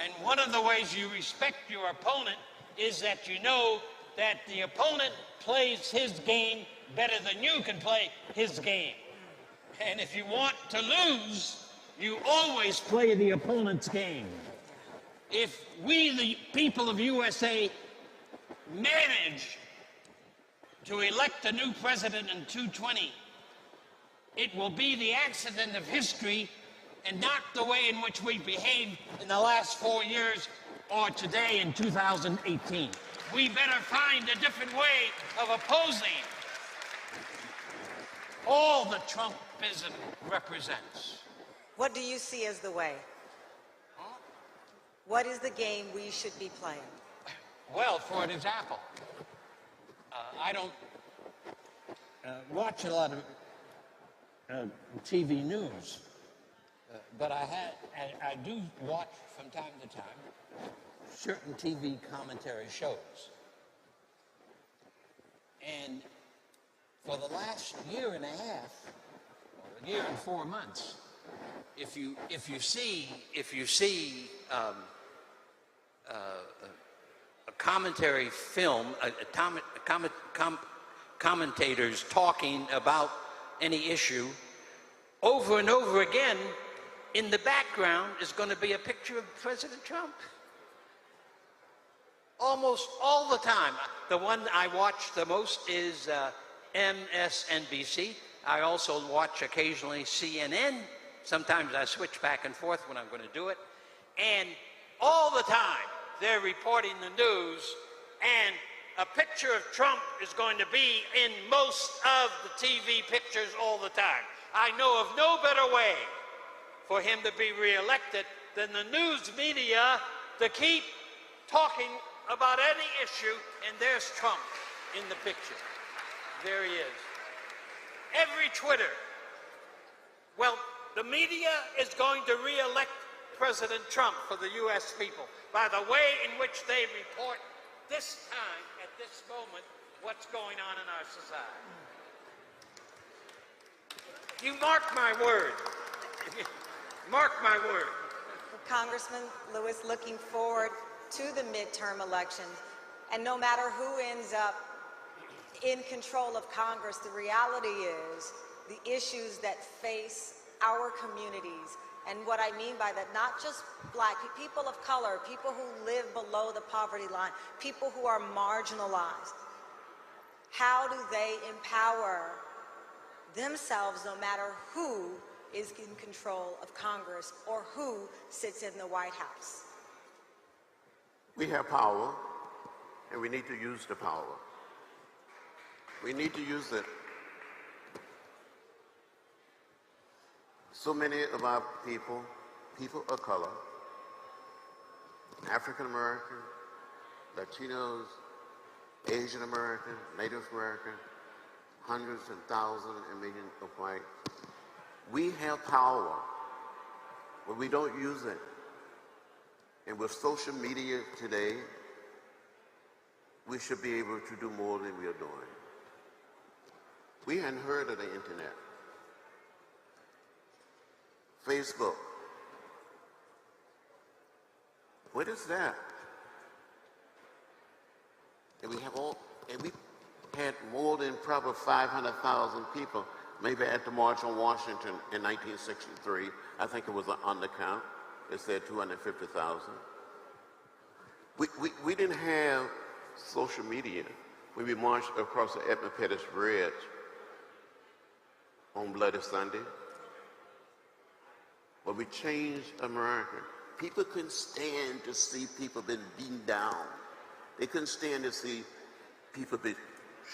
And one of the ways you respect your opponent is that you know that the opponent plays his game better than you can play his game. And if you want to lose, you always play the opponent's game. If we, the people of USA, manage to elect a new president in 2020, it will be the accident of history and not the way in which we behaved in the last 4 years or today in 2018. We better find a different way of opposing all that Trumpism represents. What do you see as the way? What is the game we should be playing? Well, for an example, I don't watch a lot of TV news, but I do watch from time to time certain TV commentary shows. And for the last year and a half, or a year and 4 months, if you see commentary film, commentators talking about any issue, over and over again, in the background is going to be a picture of President Trump. Almost all the time. The one I watch the most is MSNBC. I also watch occasionally CNN. Sometimes I switch back and forth when I'm going to do it. And all the time, they're reporting the news, and a picture of Trump is going to be in most of the TV pictures all the time. I know of no better way for him to be reelected than the news media to keep talking about any issue, and there's Trump in the picture. There he is. Every Twitter. Well, the media is going to reelect President Trump for the U.S. people by the way in which they report this time, at this moment, what's going on in our society. You mark my word. Mark my word. Congressman Lewis, looking forward to the midterm elections, and no matter who ends up in control of Congress, the reality is the issues that face our communities, and what I mean by that, not just black people of color, people who live below the poverty line, people who are marginalized. How do they empower themselves no matter who is in control of Congress or who sits in the White House? We have power, and we need to use the power. We need to use it. So many of our people of color, African American, Latinos, Asian American, Native American, hundreds and thousands and millions of white. We have power, but we don't use it. And with social media today, we should be able to do more than we are doing. We hadn't heard of the internet. Facebook. What is that? And we had more than probably 500,000 people, maybe at the March on Washington in 1963. I think it was an undercount. It said 250,000. We didn't have social media when we marched across the Edmund Pettus Bridge on Bloody Sunday. Well, we changed America. People couldn't stand to see people being beaten down. They couldn't stand to see people be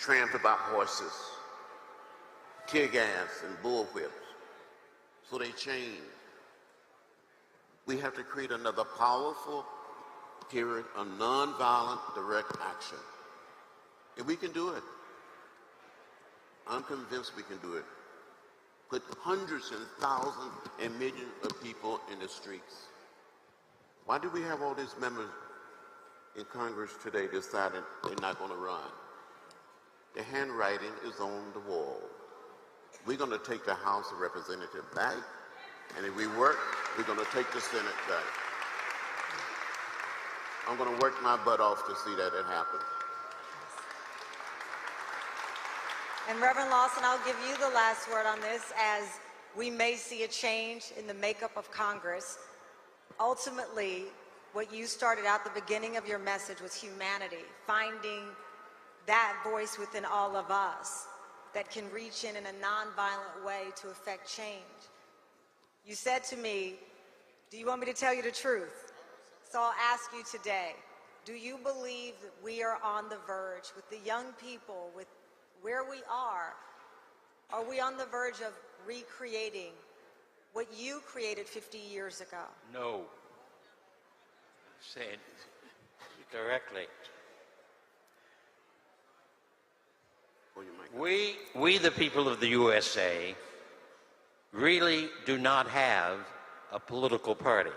trampled by horses, tear gas and bullwhips. So they changed. We have to create another powerful period of nonviolent direct action. And we can do it. I'm convinced we can do it. Put hundreds and thousands and millions of people in the streets. Why do we have all these members in Congress today deciding they're not going to run? The handwriting is on the wall. We're going to take the House of Representatives back, and if we work, we're going to take the Senate back. I'm going to work my butt off to see that it happens. And Reverend Lawson, I'll give you the last word on this, as we may see a change in the makeup of Congress. Ultimately, what you started out the beginning of your message was humanity, finding that voice within all of us that can reach in a nonviolent way to affect change. You said to me, do you want me to tell you the truth? So I'll ask you today, do you believe that we are on the verge with the young people, with where we are we on the verge of recreating what you created 50 years ago? No. Say it directly. We, the people of the USA, really do not have a political party.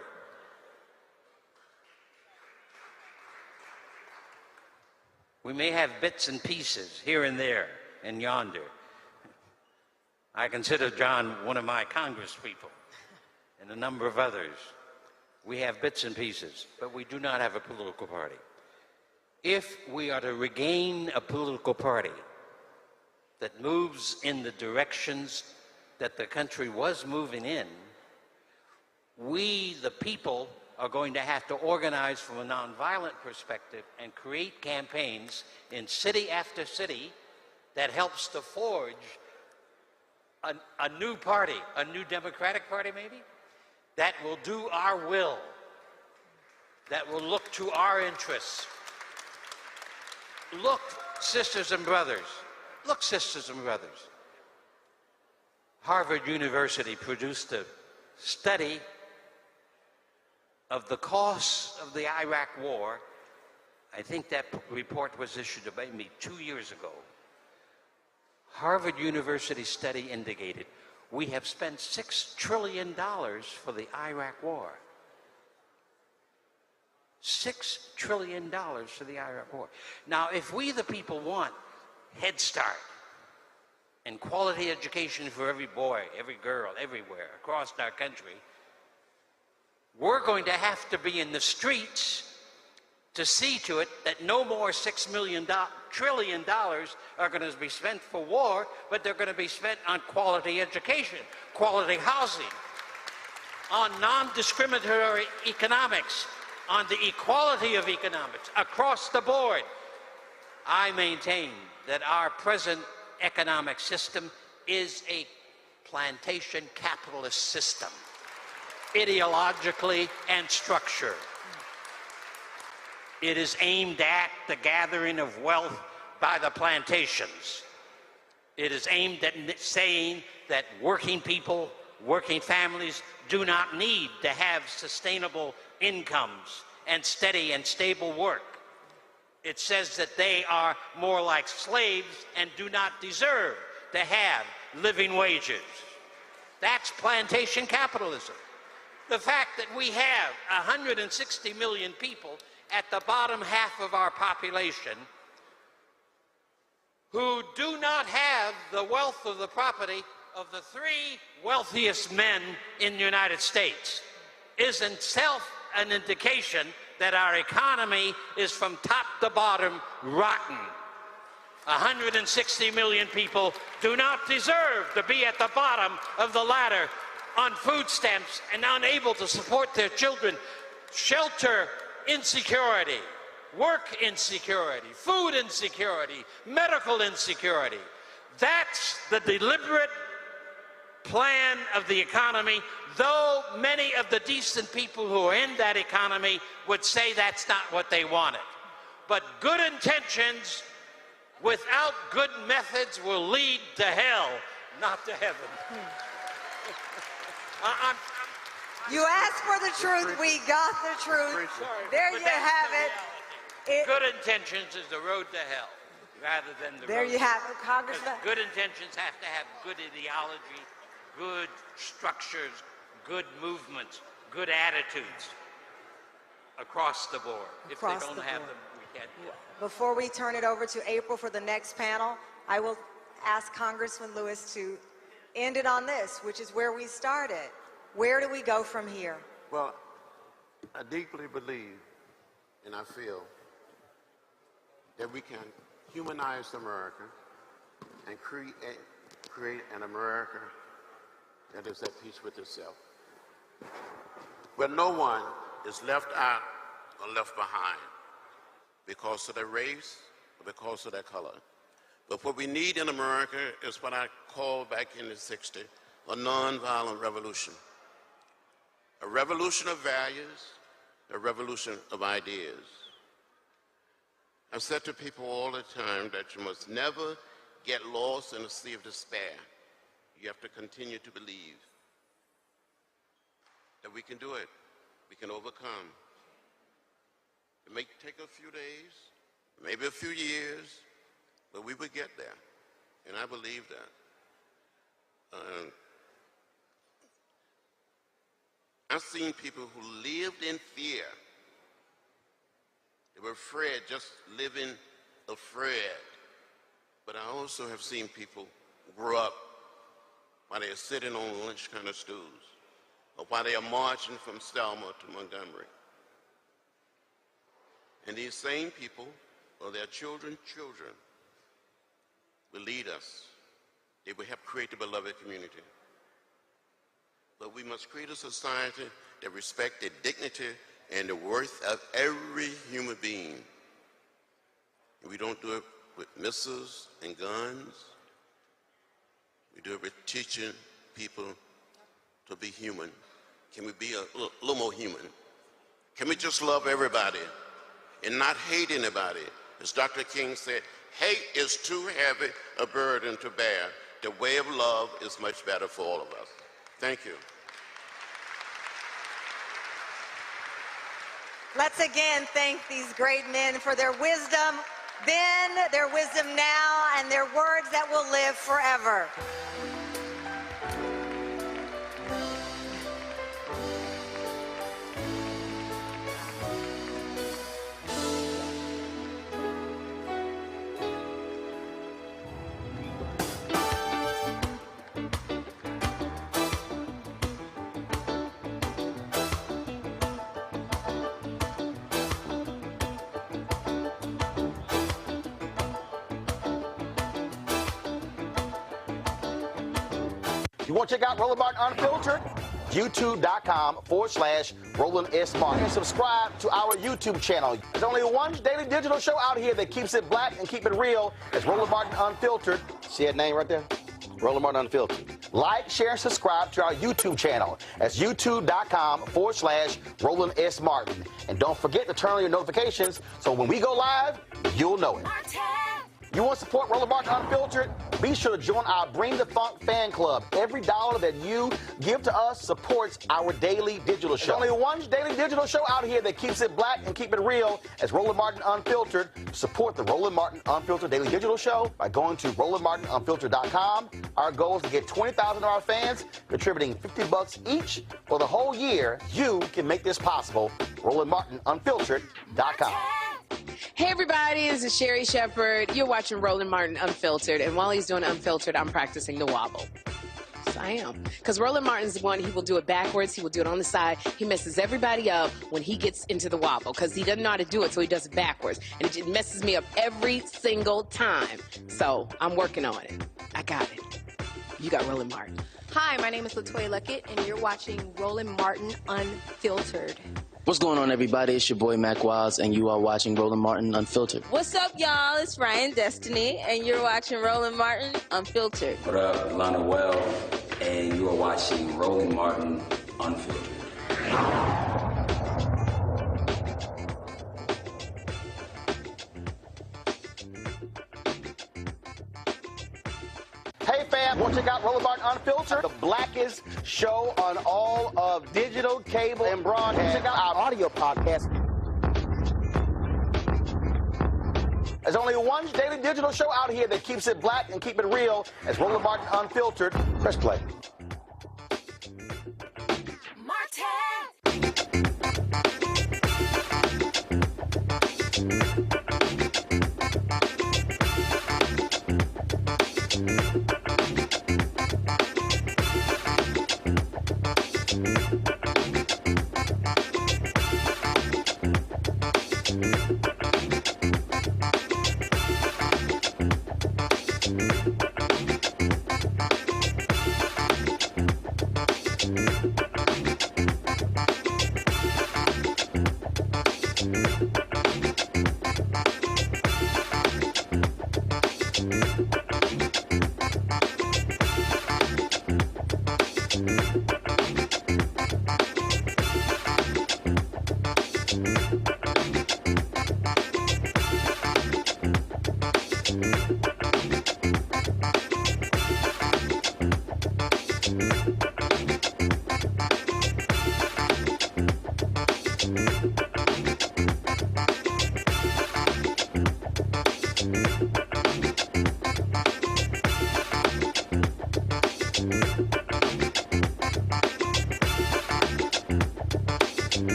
We may have bits and pieces here and there and yonder. I consider John one of my congresspeople and a number of others. We have bits and pieces, but we do not have a political party. if we are to regain a political party that moves in the directions that the country was moving in, we, the people, are going to have to organize from a nonviolent perspective and create campaigns in city after city that helps to forge a new party, a new Democratic Party maybe, that will do our will, that will look to our interests. Look, sisters and brothers, look, sisters and brothers. Harvard University produced a study of the costs of the Iraq War. I think that report was issued maybe 2 years ago. Harvard University study indicated we have spent $6 trillion for the Iraq War. $6 trillion for the Iraq War. Now, if we, the people, want Head Start and quality education for every boy, every girl, everywhere across our country, we're going to have to be in the streets to see to it that no more $6 trillion are going to be spent for war, but they're going to be spent on quality education, quality housing, on non-discriminatory economics, on the equality of economics across the board. I maintain that our present economic system is a plantation capitalist system, ideologically and structured. It is aimed at the gathering of wealth by the plantations. It is aimed at saying that working people, working families do not need to have sustainable incomes and steady and stable work. It says that they are more like slaves and do not deserve to have living wages. That's plantation capitalism. The fact that we have 160 million people at the bottom half of our population who do not have the wealth of the property of the 3 wealthiest men in the United States is in itself an indication that our economy is from top to bottom rotten. 160 million people do not deserve to be at the bottom of the ladder on food stamps and unable to support their children. Shelter insecurity, work insecurity, food insecurity, medical insecurity. That's the deliberate plan of the economy, though many of the decent people who are in that economy would say that's not what they wanted. But good intentions without good methods will lead to hell, not to heaven. You asked for the truth, we got the truth. There you have it. Good intentions is the road to hell, rather than the road. There you have it, Congressman. Good intentions have to have good ideology, good structures, good movements, good attitudes across the board. If they don't have them, we can't do it. Before we turn it over to April for the next panel, I will ask Congressman Lewis to end it on this, which is where we started. Where do we go from here? Well, I deeply believe and I feel that we can humanize America and create an America that is at peace with itself, where no one is left out or left behind because of their race or because of their color. But what we need in America is what I called back in the 60s a nonviolent revolution. A revolution of values, a revolution of ideas. I've said to people all the time that you must never get lost in a sea of despair. You have to continue to believe that we can do it, we can overcome. It may take a few days, maybe a few years, but we will get there, and I believe that. I've seen people who lived in fear. They were afraid, just living afraid. But I also have seen people grow up while they are sitting on lunch kind of stools, or while they are marching from Selma to Montgomery. And these same people or their children will lead us. They will help create the beloved community. But we must create a society that respects the dignity and the worth of every human being. And we don't do it with missiles and guns. We do it with teaching people to be human. Can we be a little more human? Can we just love everybody and not hate anybody? As Dr. King said, hate is too heavy a burden to bear. The way of love is much better for all of us. Thank you. Let's again thank these great men for their wisdom then, their wisdom now, and their words that will live forever. You want to check out Roland Martin Unfiltered? YouTube.com/Roland S. Martin. And subscribe to our YouTube channel. There's only one daily digital show out here that keeps it black and keep it real. It's Roland Martin Unfiltered. See that name right there? Roland Martin Unfiltered. Like, share, and subscribe to our YouTube channel. That's YouTube.com/Roland S. Martin. And don't forget to turn on your notifications so when we go live, you'll know it. You want to support Roland Martin Unfiltered? Be sure to join our Bring the Funk fan club. Every dollar that you give to us supports our daily digital show. There's only one daily digital show out here that keeps it black and keep it real. It's Roland Martin Unfiltered. Support the Roland Martin Unfiltered daily digital show by going to RolandMartinUnfiltered.com. Our goal is to get 20,000 of our fans contributing $50 each for the whole year. You can make this possible. RolandMartinUnfiltered.com. Hey everybody, this is Sherry Shepherd. You're watching Roland Martin Unfiltered, and while he's doing Unfiltered, I'm practicing the wobble. So I am. Because Roland Martin's one, he will do it backwards, he will do it on the side. He messes everybody up when he gets into the wobble, because he doesn't know how to do it, so he does it backwards. And it just messes me up every single time. So I'm working on it. I got it. You got Roland Martin. Hi, my name is LaToya Luckett, and you're watching Roland Martin Unfiltered. What's going on, everybody? It's your boy Mac Wiles, and you are watching Roland Martin Unfiltered. What's up, y'all? It's Ryan Destiny, and you're watching Roland Martin Unfiltered. What up, Lana Well, and you are watching Roland Martin Unfiltered. Hey fam, want to check out Roland Martin Unfiltered? The blackest show on all of digital, cable, and broadcast. Check out our audio podcast. There's only one daily digital show out here that keeps it black and keep it real. It's Roland Martin Unfiltered. Press play.